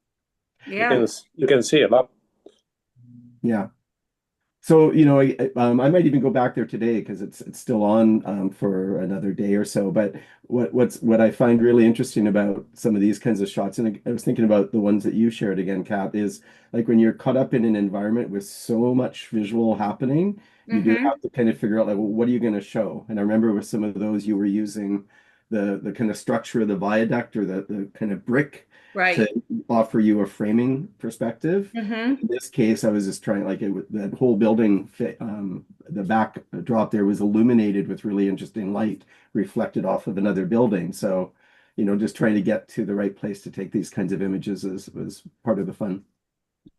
Speaker 4: Yeah.
Speaker 2: You can see a lot.
Speaker 3: Yeah. So, I might even go back there today because it's still on for another day or so. But what I find really interesting about some of these kinds of shots, and I was thinking about the ones that you shared again, Kat, is like when you're caught up in an environment with so much visual happening, you do
Speaker 4: Mm-hmm.
Speaker 3: have to kind of figure out like, well, what are you going to show? And I remember with some of those you were using the kind of structure of the viaduct or the kind of brick to
Speaker 4: Right.
Speaker 3: offer you a framing perspective.
Speaker 4: Mm-hmm.
Speaker 3: In this case, I was just trying like that whole building fit, the back drop there was illuminated with really interesting light reflected off of another building. So, just trying to get to the right place to take these kinds of images was part of the fun.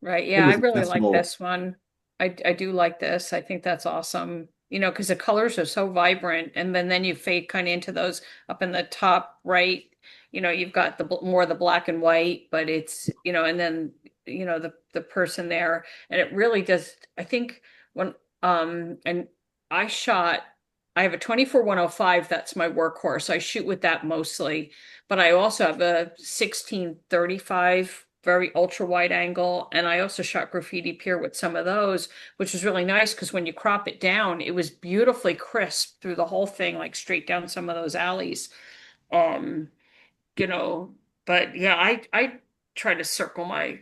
Speaker 4: Right.
Speaker 3: It
Speaker 4: Yeah, I
Speaker 3: was
Speaker 4: really like
Speaker 3: accessible.
Speaker 4: this one. I do like this. I think that's awesome. Because the colors are so vibrant, and then you fade kind of into those up in the top right. You've got more of the black and white, but it's and then the person there, and it really does. I think when and I shot. I have a 24-105. That's my workhorse. I shoot with that mostly, but I also have a 16-35 very ultra wide angle. And I also shot Graffiti Pier with some of those, which was really nice because when you crop it down, it was beautifully crisp through the whole thing, like straight down some of those alleys. Um, you know, but yeah, I try to circle my,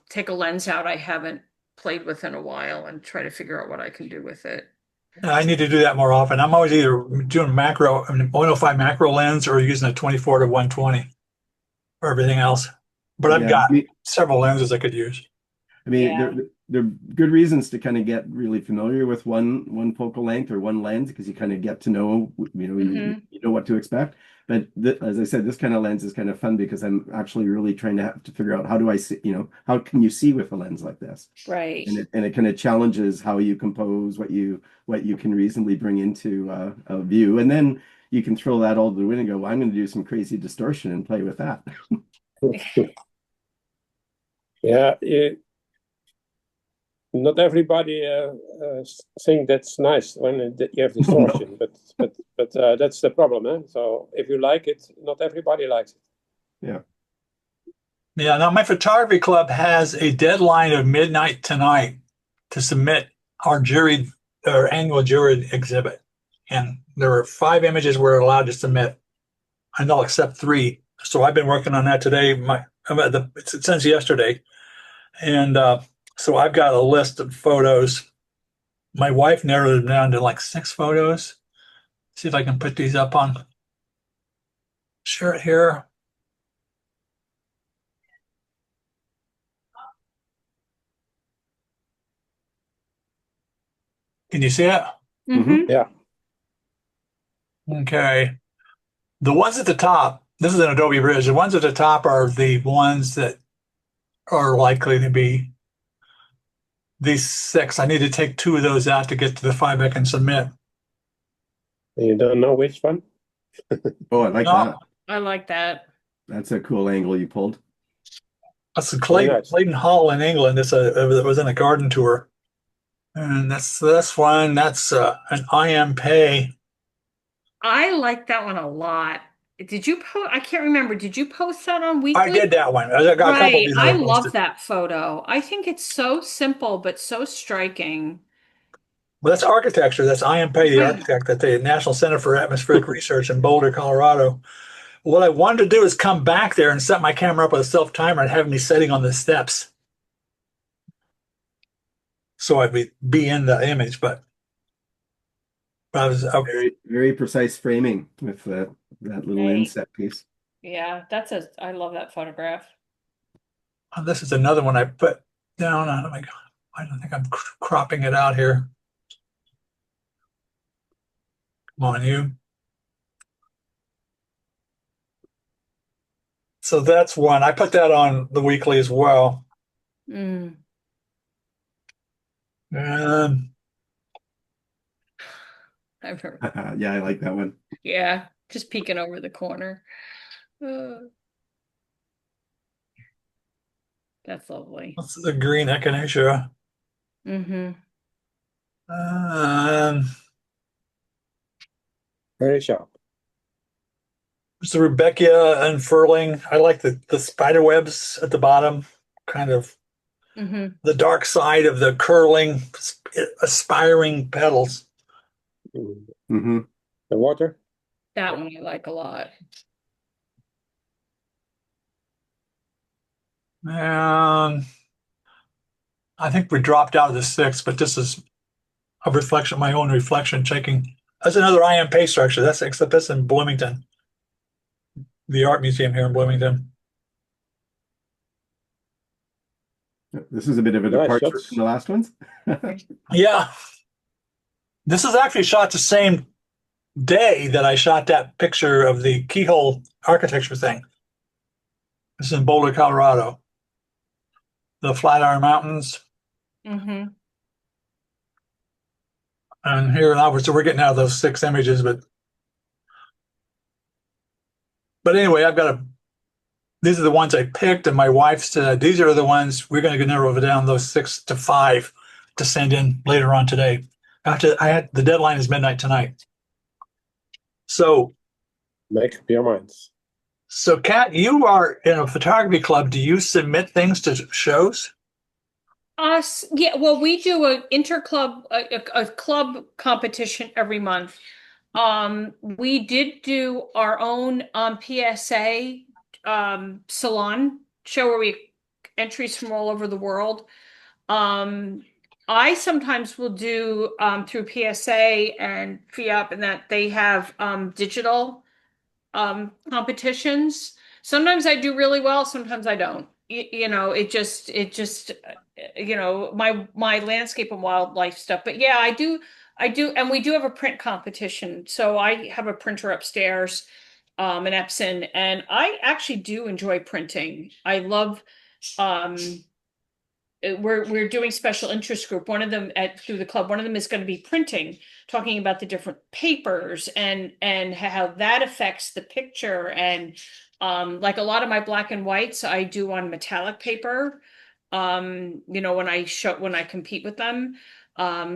Speaker 4: take a lens out I haven't played with in a while and try to figure out what I can do with it.
Speaker 1: I need to do that more often. I'm always either doing macro, 105 macro lens or using a 24 to 120 for everything else. But I've
Speaker 3: Yeah.
Speaker 1: got several lenses I could use.
Speaker 3: I mean,
Speaker 4: Yeah.
Speaker 3: there are good reasons to kind of get really familiar with one focal length or one lens because you kind of get to know,
Speaker 4: Hmm.
Speaker 3: you know what to expect. But as I said, this kind of lens is kind of fun because I'm actually really trying to have to figure out how do I see, how can you see with a lens like this?
Speaker 4: Right.
Speaker 3: And it kind of challenges how you compose what you can reasonably bring into a view, and then you can throw that all to the wind and go, well, I'm going to do some crazy distortion and play with that.
Speaker 2: Yeah, not everybody think that's nice when you have
Speaker 3: Oh, no.
Speaker 2: distortion, but that's the problem, eh? So if you like it, not everybody likes it.
Speaker 3: Yeah.
Speaker 1: Yeah, now my photography club has a deadline of midnight tonight to submit our annual jury exhibit. And there are 5 images we're allowed to submit, and they'll accept 3. So I've been working on that today. Since yesterday. And so I've got a list of photos. My wife narrowed it down to like 6 photos. See if I can put these up on, share it here. Can you see it?
Speaker 3: Mm-hmm.
Speaker 4: Hmm.
Speaker 2: Yeah.
Speaker 1: Okay. The ones at the top, this is an Adobe Bridge. The ones at the top are the ones that are likely to be these 6. I need to take 2 of those out to get to the 5 I can submit.
Speaker 2: You don't know which one?
Speaker 3: Oh, I like
Speaker 1: No.
Speaker 3: that.
Speaker 4: I like that.
Speaker 3: That's a cool angle you pulled.
Speaker 1: That's the
Speaker 2: Very nice.
Speaker 1: Clayton Hall in England. It was in a garden tour. And that's one. That's an IM Pay.
Speaker 4: I like that one a lot. Did you post? I can't remember. Did you post that on
Speaker 1: I
Speaker 4: Weekly?
Speaker 1: did that one. I got a couple of
Speaker 4: Right.
Speaker 1: these
Speaker 4: I
Speaker 1: I
Speaker 4: love
Speaker 1: posted.
Speaker 4: that photo. I think it's so simple but so striking.
Speaker 1: Well, that's architecture. That's IM Pay, the
Speaker 4: Right.
Speaker 1: architect at the National Center for Atmospheric Research in Boulder, Colorado. What I wanted to do is come back there and set my camera up with a self timer and have me setting on the steps. So I'd be in the image, but I was
Speaker 3: Very, very precise framing with that little
Speaker 4: Right.
Speaker 3: inset piece.
Speaker 4: Yeah, I love that photograph.
Speaker 1: this is another one I put down. Oh my God, I don't think I'm cropping it out here. Come on, you. So that's one. I put that on the weekly as well.
Speaker 4: Mm.
Speaker 1: And
Speaker 4: I remember.
Speaker 3: Yeah, I like that one.
Speaker 4: Yeah, just peeking over the corner. That's lovely.
Speaker 1: what's the green echinacea?
Speaker 4: Mm-hmm.
Speaker 1: Um,
Speaker 2: Very sharp.
Speaker 1: there's the Rudbeckia unfurling. I like the spider webs at the bottom, kind of
Speaker 4: Mm-hmm.
Speaker 1: the dark side of the curling, aspiring petals.
Speaker 3: Mm-hmm.
Speaker 2: The water.
Speaker 4: That one I like a lot.
Speaker 1: And I think we dropped out of the 6, but this is a reflection, my own reflection checking. That's another IM Pay structure. Except that's in Bloomington, the art museum here in Bloomington.
Speaker 3: This is a bit of a
Speaker 2: Nice
Speaker 3: departure
Speaker 2: shots.
Speaker 3: from the last ones.
Speaker 1: Yeah. This is actually shot the same day that I shot that picture of the keyhole architecture thing. This is in Boulder, Colorado. The Flatiron Mountains.
Speaker 4: Mm-hmm.
Speaker 1: And here now we're getting out of those 6 images, but anyway, these are the ones I picked, and my wife said these are the ones we're going to narrow down those 6 to 5 to send in later on today. The deadline is midnight tonight. So
Speaker 2: Make up your minds.
Speaker 1: Kat, you are in a photography club. Do you submit things to shows?
Speaker 4: Us, yeah. Well, we do a interclub, a club competition every month. We did do our own PSA salon show where we entries from all over the world. I sometimes will do through PSA and FIAP and that they have digital competitions. Sometimes I do really well, sometimes I don't. My landscape and wildlife stuff. But yeah, I do, and we do have a print competition. So I have a printer upstairs, an Epson, and I actually do enjoy printing. I love um we're doing special interest group. One of them through the club, one of them is going to be printing, talking about the different papers and how that affects the picture. And like a lot of my black and whites I do on metallic paper, when I compete with them.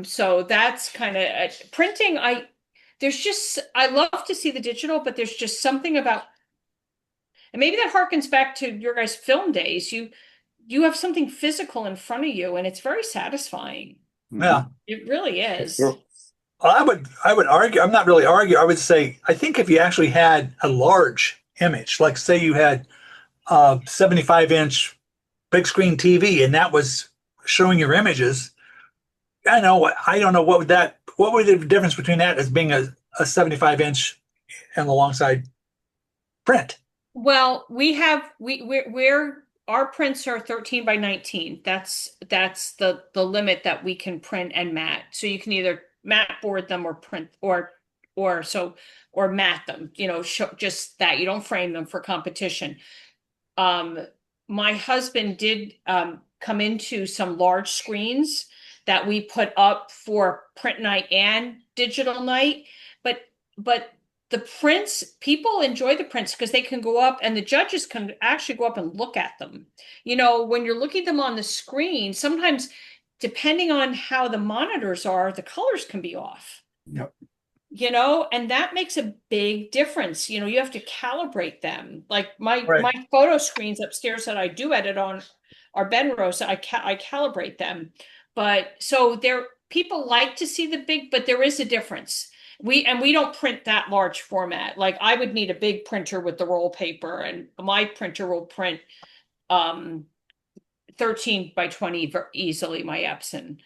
Speaker 4: So that's kind of printing. I love to see the digital, but there's just something about, and maybe that harkens back to your guys' film days. You have something physical in front of you and it's very satisfying.
Speaker 1: Yeah.
Speaker 4: It really is.
Speaker 2: True.
Speaker 1: Well, I would argue, I'm not really argue. I would say, I think if you actually had a large image, like say you had a 75-inch big screen TV and that was showing your images, I don't know what would the difference between that as being a 75-inch and alongside print?
Speaker 4: Well, we're our prints are 13 by 19. That's the limit that we can print and mat. So you can either mat board them or print or or mat them, just that you don't frame them for competition. My husband did come into some large screens that we put up for print night and digital night, but the prints, people enjoy the prints because they can go up and the judges can actually go up and look at them. When you're looking at them on the screen, sometimes depending on how the monitors are, the colors can be off.
Speaker 3: Yep.
Speaker 4: And that makes a big difference. You have to calibrate them. Like my
Speaker 1: Right.
Speaker 4: photo screens upstairs that I do edit on are Benrose. I calibrate them. But so people like to see the big, but there is a difference. We don't print that large format. Like I would need a big printer with the roll paper, and my printer will print 13 by 20 easily, my Epson.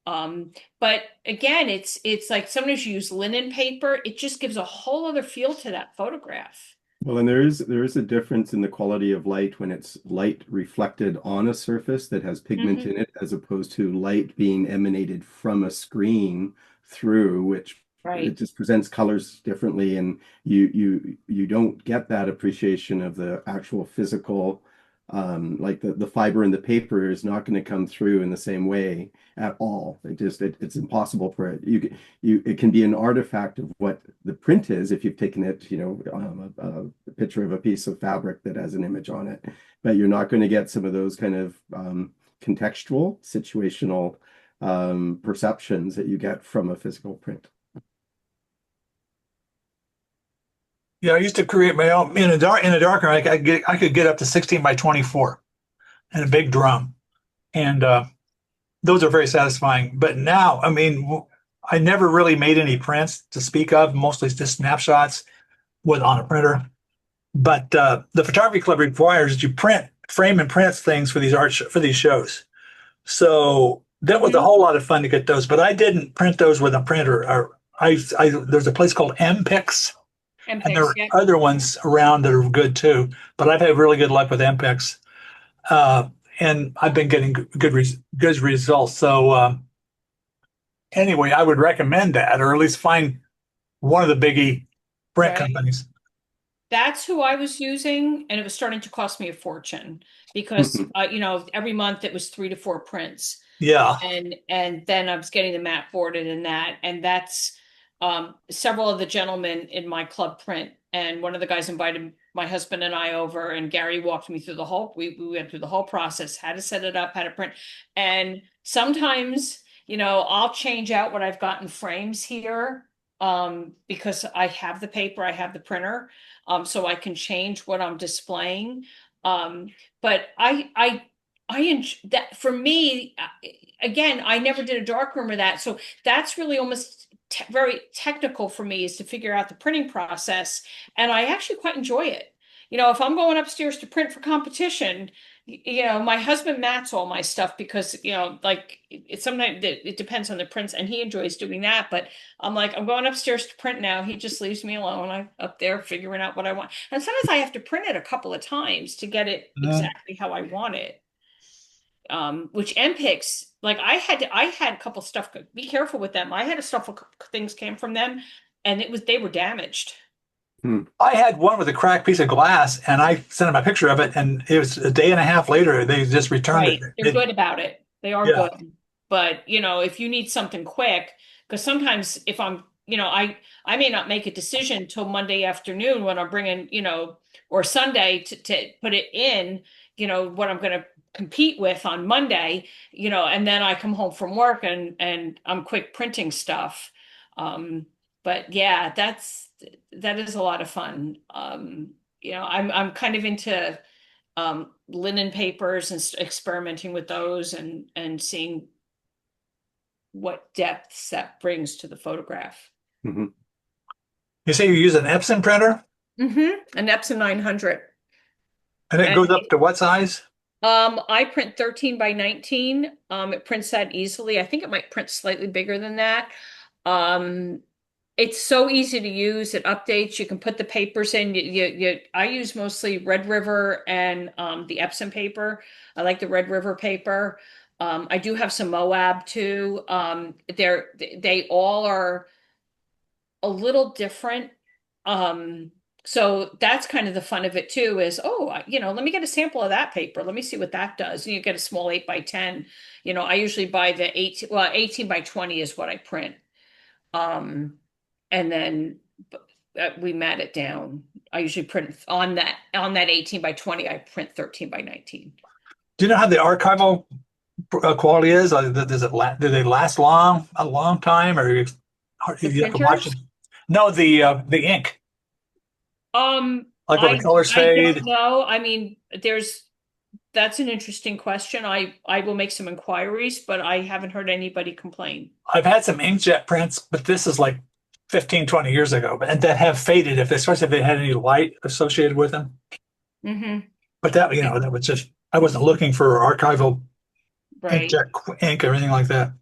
Speaker 4: But again, it's like sometimes you use linen paper. It just gives a whole other feel to that photograph.
Speaker 3: Well, and there is a difference in the quality of light when it's light reflected on a surface that has pigment in it, as opposed to light being emanated from a screen through, which it
Speaker 4: Right.
Speaker 3: just presents colors differently, and you don't get that appreciation of the actual physical, like the fiber in the paper is not going to come through in the same way at all. It's impossible for it. It can be an artifact of what the print is if you've taken it, a picture of a piece of fabric that has an image on it, but you're not going to get some of those kind of contextual, situational perceptions that you get from a physical print.
Speaker 1: Yeah, I used to create my own in a dark room. I could get up to 16 by 24 in a big drum, and those are very satisfying. But now, I mean, I never really made any prints to speak of. Mostly just snapshots with on a printer. But the photography club requires that you frame and print things for for these shows. So that was a whole lot of fun to get those. But I didn't print those with a printer. There's a place called MPix. And there
Speaker 4: MPEGs,
Speaker 1: are
Speaker 4: yeah.
Speaker 1: other ones around that are good too, but I've had really good luck with MPEX, and I've been getting good results. So anyway, I would recommend that, or at least find one of the biggie print
Speaker 4: Right.
Speaker 1: companies.
Speaker 4: That's who I was using, and it was starting to cost me a fortune because every month it was 3 to 4 prints.
Speaker 1: Yeah,
Speaker 4: And then I was getting the mat boarded and that's several of the gentlemen in my club print, and one of the guys invited my husband and I over, and Gary walked me through we went through the whole process, how to set it up, how to print. And sometimes I'll change out what I've got in frames here, because I have the paper, I have the printer, so I can change what I'm displaying. But I enjoy that. For me, again, I never did a darkroom or that, so that's really almost very technical for me, is to figure out the printing process, and I actually quite enjoy it. If I'm going upstairs to print for competition, my husband mats all my stuff because like sometimes it depends on the prints, and he enjoys doing that. But I'm like, I'm going upstairs to print now. He just leaves me alone. I'm up there figuring out what I want, and sometimes I have to print it a couple of times to get it exactly how I want it. Which MPix, like I had a couple stuff. Be careful with them. I had a stuff things came from them, and they were damaged.
Speaker 1: I had one with a cracked piece of glass, and I sent him a picture of it, and it was a day and a half later they just returned
Speaker 4: Right. They're
Speaker 1: it.
Speaker 4: good about it. They are
Speaker 1: Yeah,
Speaker 4: good. But, if you need something quick, because sometimes if I'm, I may not make a decision till Monday afternoon when I'm bringing, or Sunday to put it in, what I'm going to compete with on Monday, and then I come home from work and I'm quick printing stuff. But yeah, that is a lot of fun. I'm kind of into linen papers and experimenting with those and seeing what depths that brings to the photograph.
Speaker 3: Mm-hmm.
Speaker 1: you say you use an Epson printer,
Speaker 4: An Epson 900.
Speaker 1: and it
Speaker 4: And
Speaker 1: goes up to what size?
Speaker 4: I print 13 by 19. It prints that easily. I think it might print slightly bigger than that. Um, it's so easy to use. It updates. You can put the papers in. I use mostly Red River and the Epson paper. I like the Red River paper. I do have some Moab too. They all are a little different. So that's kind of the fun of it too, is, oh, let me get a sample of that paper. Let me see what that does. And you get a small 8x10. I usually buy the 18x20 is what I print. And then we mat it down. I usually print on that 18x20, I print 13x19.
Speaker 1: Do you know how the archival quality is? Do they last a long time, or
Speaker 4: The
Speaker 1: you have to watch
Speaker 4: printers?
Speaker 1: it? No, the ink, like will the colors
Speaker 4: I
Speaker 1: fade?
Speaker 4: don't know. I mean, that's an interesting question. I will make some inquiries, but I haven't heard anybody complain.
Speaker 1: I've had some inkjet prints, but this is like 15, 20 years ago, and that have faded, especially if they had any light associated with them.
Speaker 4: Mm-hmm.
Speaker 1: But that was just, I wasn't looking for archival
Speaker 4: Right.
Speaker 1: inkjet ink or anything like that.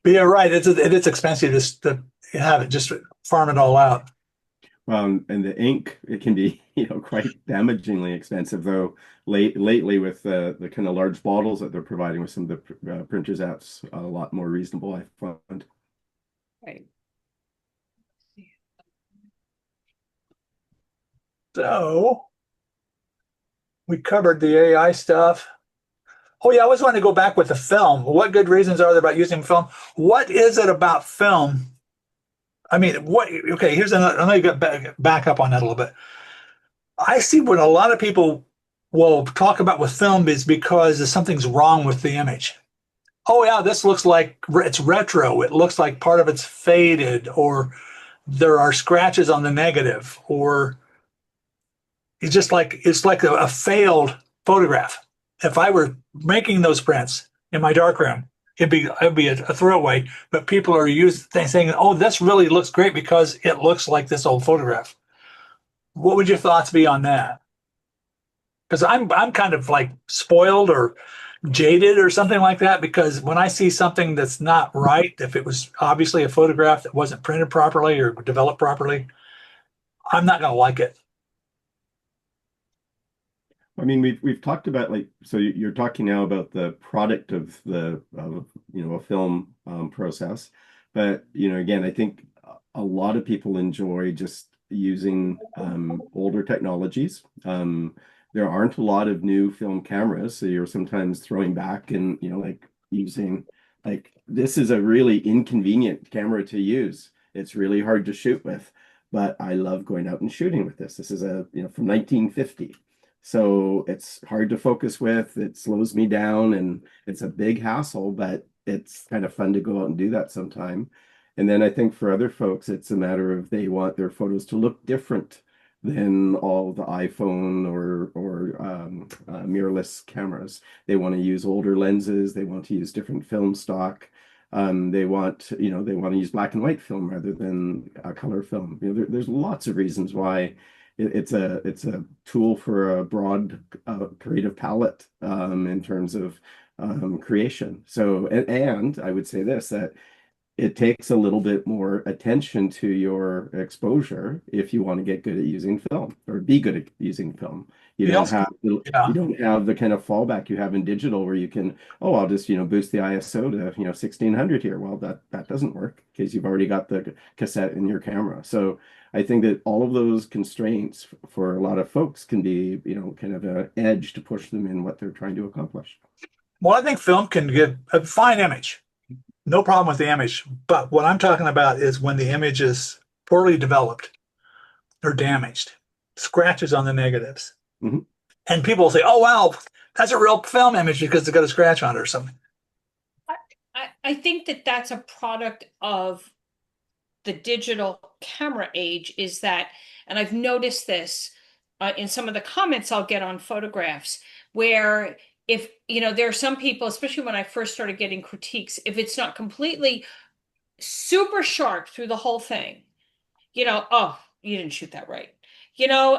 Speaker 1: But yeah, right. It is expensive to have it, just farm it all out.
Speaker 3: And the ink, it can be, quite damagingly expensive, though lately with the kind of large bottles that they're providing with some of the printers apps, a lot more reasonable, I find.
Speaker 4: Right.
Speaker 1: So we covered the AI stuff. Oh yeah, I always wanted to go back with the film. What good reasons are there about using film? What is it about film? I mean, okay, here's another, let me get back up on that a little bit. I see what a lot of people will talk about with film is because something's wrong with the image. Oh yeah, this looks like it's retro. It looks like part of it's faded, or there are scratches on the negative, or it's like a failed photograph. If I were making those prints in my darkroom, it'd be a throwaway. But people are saying, "Oh, this really looks great because it looks like this old photograph." What would your thoughts be on that? Because I'm kind of like spoiled or jaded or something like that, because when I see something that's not right, if it was obviously a photograph that wasn't printed properly or developed properly, I'm not going to like it.
Speaker 3: I mean, we've talked about, like, so you're talking now about the product of a film process, but again, I think a lot of people enjoy just using older technologies. There aren't a lot of new film cameras, so you're sometimes throwing back and like using, like, this is a really inconvenient camera to use. It's really hard to shoot with, but I love going out and shooting with this. This is from 1950. So it's hard to focus with, it slows me down, and it's a big hassle, but it's kind of fun to go out and do that sometime. And then I think for other folks, it's a matter of they want their photos to look different than all the iPhone or mirrorless cameras. They want to use older lenses, they want to use different film stock. They want to use black and white film rather than a color film. There's lots of reasons why it's a tool for a broad creative palette in terms of creation. So, and I would say this, that it takes a little bit more attention to your exposure if you want to get good at using film or be good at using film. You
Speaker 1: You
Speaker 3: don't
Speaker 1: also,
Speaker 3: have
Speaker 1: yeah,
Speaker 3: you don't have the kind of fallback you have in digital where you can, oh, I'll just boost the ISO to 1600 here. Well, that doesn't work because you've already got the cassette in your camera. So I think that all of those constraints for a lot of folks can be kind of an edge to push them in what they're trying to accomplish.
Speaker 1: well, I think film can give a fine image. No problem with the image. But what I'm talking about is when the image is poorly developed or damaged, scratches on the negatives.
Speaker 3: Mhm.
Speaker 1: And people will say, oh, wow, that's a real film image because it's got a scratch on it or something.
Speaker 4: I think that that's a product of the digital camera age, is that, and I've noticed this in some of the comments I'll get on photographs, where if, there are some people, especially when I first started getting critiques, if it's not completely super sharp through the whole thing, oh, you didn't shoot that right.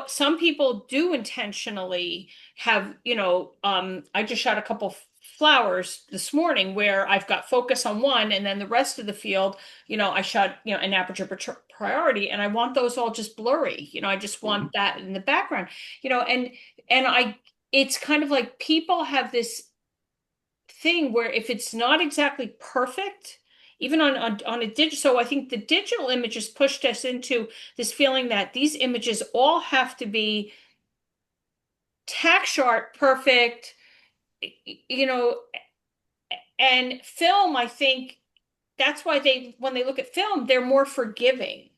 Speaker 4: Some people do intentionally have, I just shot a couple flowers this morning where I've got focus on one, and then the rest of the field, I shot, an aperture priority, and I want those all just blurry. I just want that in the background, and it's kind of like people have this thing where if it's not exactly perfect, even on a digital. So I think the digital images pushed us into this feeling that these images all have to be tack sharp, perfect, you know, and film, I think that's why when they look at film, they're more forgiving.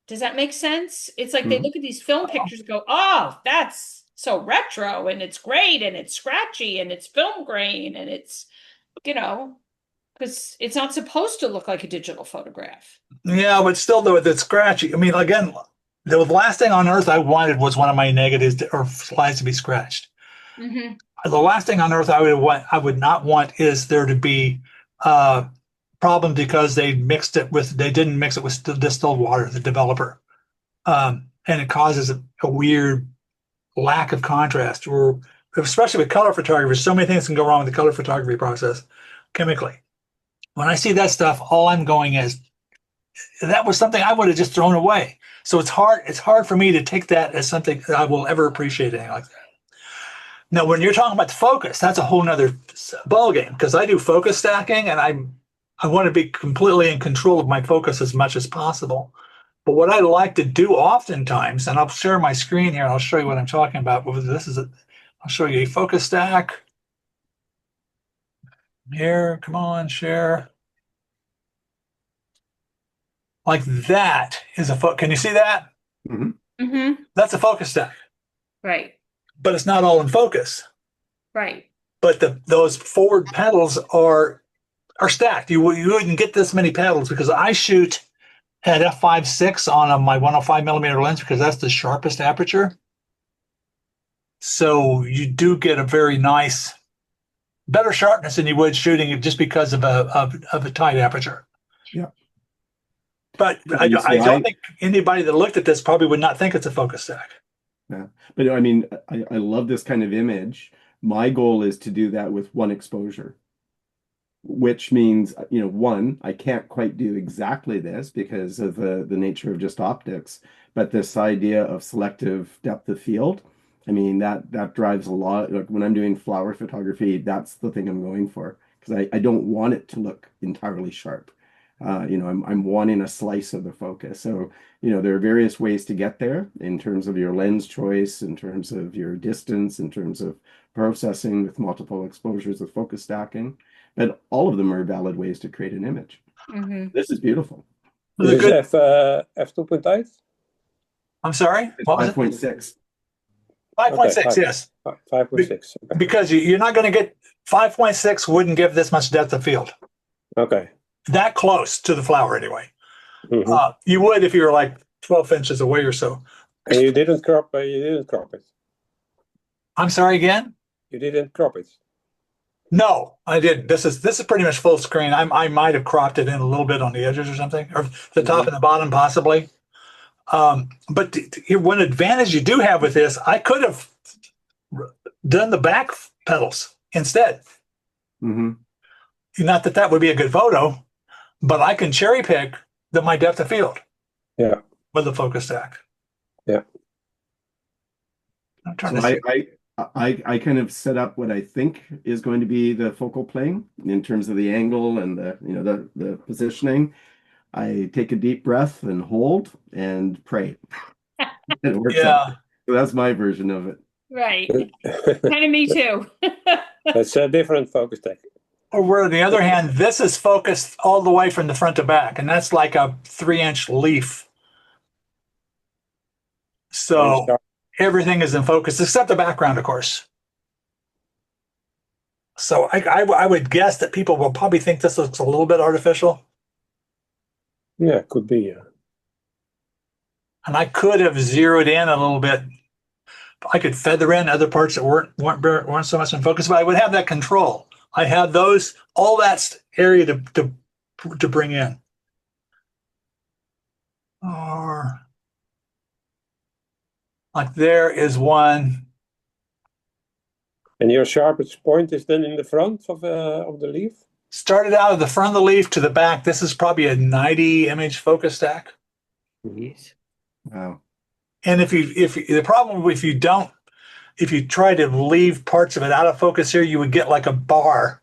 Speaker 4: Does that make sense? It's like they
Speaker 3: Mhm.
Speaker 4: look at these film pictures and go, oh, that's so retro and it's great and it's scratchy and it's film grain and it's, because it's not supposed to look like a digital photograph.
Speaker 1: Yeah, but still, though, it's scratchy. I mean, again, the last thing on earth I wanted was one of my negatives or slides to be scratched.
Speaker 4: Mm-hmm.
Speaker 1: The last thing on earth I would not want is there to be problem because they didn't mix it with distilled water, the developer, and it causes a weird lack of contrast. Or especially with color photography, so many things can go wrong with the color photography process chemically. When I see that stuff, all I'm going is that was something I would have just thrown away. So it's hard. It's hard for me to take that as something that I will ever appreciate anything like that. Now, when you're talking about the focus, that's a whole nother ballgame because I do focus stacking and I want to be completely in control of my focus as much as possible. But what I like to do oftentimes, and I'll share my screen here and I'll show you what I'm talking about. I'll show you a focus stack. Here, come on, share. Like that is can you see that?
Speaker 3: Mhm.
Speaker 4: Mm-hmm.
Speaker 1: That's a focus stack,
Speaker 4: Right.
Speaker 1: but it's not all in focus.
Speaker 4: Right.
Speaker 1: But those forward pedals are stacked. You wouldn't get this many pedals because I shoot at f5.6 on my 105 millimeter lens because that's the sharpest aperture. So you do get a very nice, better sharpness than you would shooting it just because of a tight aperture.
Speaker 3: Yeah.
Speaker 1: But
Speaker 3: Yeah,
Speaker 1: I
Speaker 3: you see,
Speaker 1: don't think anybody that looked at this probably would not think it's a focus stack.
Speaker 3: Yeah. But I mean, I love this kind of image. My goal is to do that with one exposure, which means, one, I can't quite do exactly this because of the nature of just optics, but this idea of selective depth of field, I mean, that drives a lot. Like when I'm doing flower photography, that's the thing I'm going for because I don't want it to look entirely sharp. I'm wanting a slice of the focus. So, there are various ways to get there in terms of your lens choice, in terms of your distance, in terms of processing with multiple exposures of focus stacking. But all of them are valid ways to create an image.
Speaker 4: Mm-hmm.
Speaker 3: This is beautiful.
Speaker 1: The
Speaker 2: Is
Speaker 1: good,
Speaker 2: it f2.8?
Speaker 1: I'm sorry,
Speaker 3: It's
Speaker 1: what was it?
Speaker 3: 5.6.
Speaker 1: 5.6, yes.
Speaker 2: 5.6. Okay.
Speaker 1: Because you're not going to get 5.6 wouldn't give this much depth of field.
Speaker 2: Okay.
Speaker 1: That close to the flower anyway.
Speaker 2: Mhm.
Speaker 1: You would if you were like 12 inches away or so.
Speaker 2: And you didn't crop it.
Speaker 1: I'm sorry again?
Speaker 2: You didn't crop it.
Speaker 1: No, I didn't. This is pretty much full screen. I might have cropped it in a little bit on the edges or something, or the top and the bottom possibly. But one advantage you do have with this, I could have done the back pedals instead.
Speaker 3: Mm-hmm.
Speaker 1: Not that that would be a good photo, but I can cherry pick my depth of field.
Speaker 2: Yeah.
Speaker 1: With the focus stack.
Speaker 2: Yeah.
Speaker 1: I'm trying
Speaker 3: So
Speaker 1: to see.
Speaker 3: I kind of set up what I think is going to be the focal plane in terms of the angle and the positioning. I take a deep breath and hold and pray. It works out.
Speaker 1: Yeah.
Speaker 3: So that's my version of it.
Speaker 4: Right. Kind of me too.
Speaker 2: That's a different focus tech.
Speaker 1: Or where on the other hand, this is focused all the way from the front to back, and that's like a 3-inch leaf. So everything is in focus except the background, of course. So I would guess that people will probably think this looks a little bit artificial.
Speaker 2: Yeah, could be. Yeah.
Speaker 1: And I could have zeroed in a little bit. I could feather in other parts that weren't so much in focus, but I would have that control. I have all that area to bring in. Or like there is one.
Speaker 2: And your sharpest point is then in the front of the leaf?
Speaker 1: Started out of the front of the leaf to the back. This is probably a 90 image focus stack.
Speaker 3: Wow.
Speaker 1: And if the problem if you try to leave parts of it out of focus here, you would get like a bar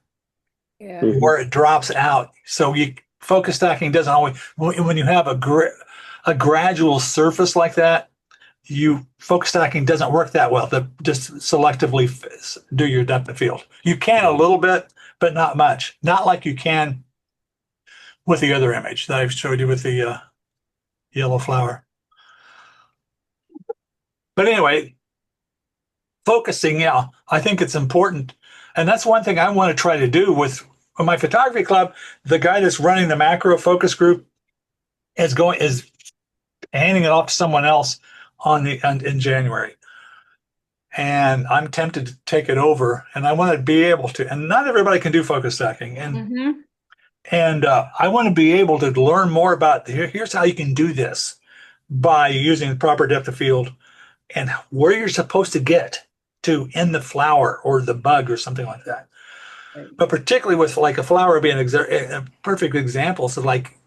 Speaker 4: Yeah.
Speaker 2: Mhm.
Speaker 1: where it drops out. So focus stacking doesn't always, when you have a gradual surface like that, focus stacking doesn't work that well to just selectively do your depth of field. You can a little bit, but not much. Not like you can with the other image that I showed you with the yellow flower. But anyway, focusing, yeah, I think it's important. And that's one thing I want to try to do with my photography club. The guy that's running the macro focus group is handing it off to someone else in January. And I'm tempted to take it over, and I want to be able to. And not everybody can do focus stacking, and I want to be able to learn more about here's how you can do this by using the proper depth of field and where you're supposed to get to in the flower or the bug or something like that.
Speaker 4: Right.
Speaker 1: But particularly with like a flower being a perfect example, so like,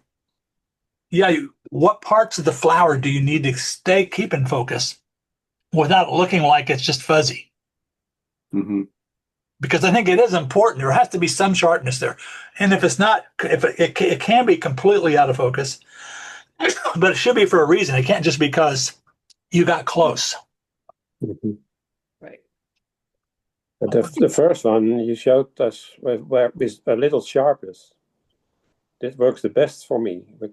Speaker 1: yeah, what parts of the flower do you need to keep in focus without looking like it's just fuzzy?
Speaker 3: Hmm.
Speaker 1: Because I think it is important. There has to be some sharpness there. And if it's not, if it can be completely out of focus, but it should be for a reason. It can't just because you got close.
Speaker 2: Mhm.
Speaker 4: Right.
Speaker 2: But the first one you showed us with a little sharpness. This works the best for me, but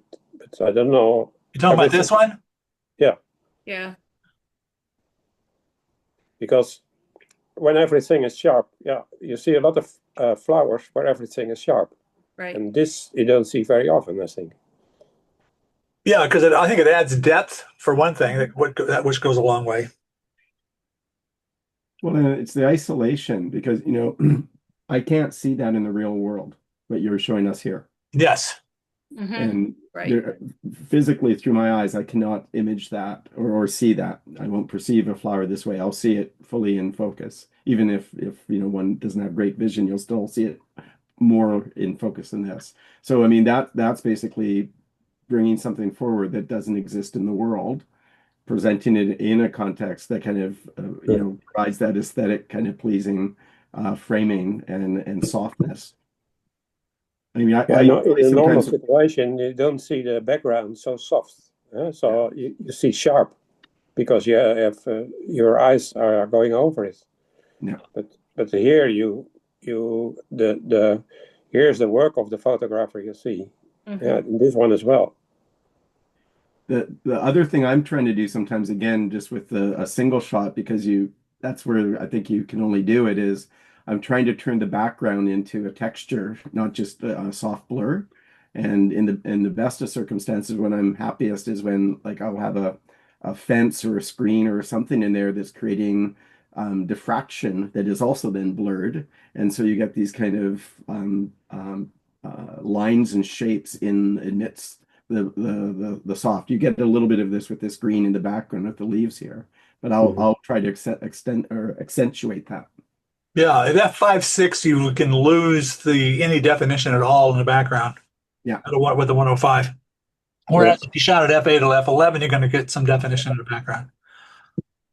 Speaker 2: I don't know.
Speaker 1: You talking about this one?
Speaker 4: Yeah.
Speaker 2: Because when everything is sharp, yeah, you see a lot of flowers where everything is sharp,
Speaker 4: Right.
Speaker 2: and this you don't see very often, I think.
Speaker 1: Yeah, because I think it adds depth for one thing, which goes a long way.
Speaker 3: Well, it's the isolation because, I can't see that in the real world, what you're showing us here.
Speaker 1: Yes.
Speaker 3: And
Speaker 4: Right.
Speaker 3: physically through my eyes, I cannot image that or see that. I won't perceive a flower this way. I'll see it fully in focus. Even if one doesn't have great vision, you'll still see it more in focus than this. So, I mean, that's basically bringing something forward that doesn't exist in the world, presenting it in a context that kind of, provides that aesthetic kind of pleasing framing and softness. I mean,
Speaker 2: Yeah, no, in a normal
Speaker 3: sometimes,
Speaker 2: situation, you don't see the background so soft. So you see sharp because you have your eyes are going over it.
Speaker 3: yeah.
Speaker 2: But here here's the work of the photographer you see. Yeah, in this one as well.
Speaker 3: The other thing I'm trying to do sometimes, again, just with a single shot, because that's where I think you can only do it, is I'm trying to turn the background into a texture, not just a soft blur. And in the best of circumstances, when I'm happiest is when like I'll have a fence or a screen or something in there that's creating diffraction that is also then blurred. And so you get these kind of lines and shapes amidst the soft. You get a little bit of this with this green in the background with the leaves here, but I'll try to extend or accentuate that.
Speaker 1: Yeah, at f5.6, you can lose any definition at all in the background.
Speaker 3: Yeah.
Speaker 1: With the 105. Whereas if you shot at f8 or f11, you're going to get some definition in the background.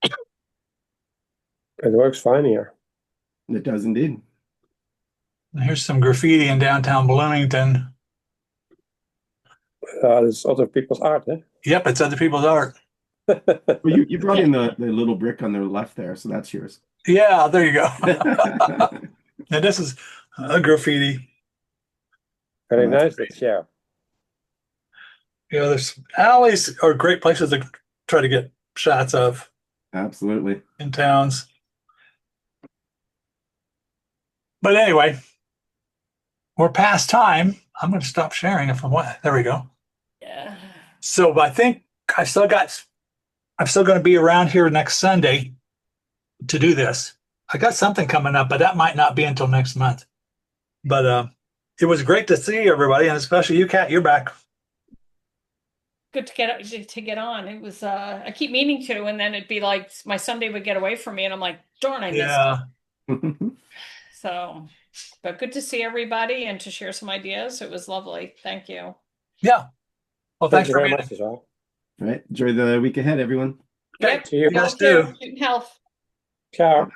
Speaker 2: It works fine here.
Speaker 3: It does indeed.
Speaker 1: Here's some graffiti in downtown Bloomington.
Speaker 2: It's other people's art, eh?
Speaker 1: Yep, it's other people's art.
Speaker 3: Well, you brought in the little brick on the left there, so that's yours.
Speaker 1: Yeah, there you go. Now this is a graffiti.
Speaker 2: Very
Speaker 3: Oh, that's
Speaker 2: nice,
Speaker 3: great.
Speaker 2: that chair.
Speaker 1: There's alleys are great places to try to get shots of
Speaker 3: Absolutely.
Speaker 1: in towns. But anyway, we're past time. I'm going to stop sharing if there we go.
Speaker 4: Yeah.
Speaker 1: So I think I'm still going to be around here next Sunday to do this. I got something coming up, but that might not be until next month. But it was great to see everybody, and especially you, Kat. You're back.
Speaker 4: Good to get on. It was I keep meaning to, and then it'd be like my Sunday would get away from me, and I'm like, darn, I missed it. So, but good to see everybody and to share some ideas. It was lovely. Thank you.
Speaker 1: Yeah. Well,
Speaker 2: Thank
Speaker 1: thanks
Speaker 2: you
Speaker 1: for
Speaker 2: very
Speaker 1: being.
Speaker 2: much as well.
Speaker 3: All right. Enjoy the week ahead, everyone.
Speaker 1: Okay.
Speaker 4: Yep.
Speaker 2: See you.
Speaker 1: Yes,
Speaker 4: Thank you.
Speaker 1: too.
Speaker 4: Good health.
Speaker 2: Ciao.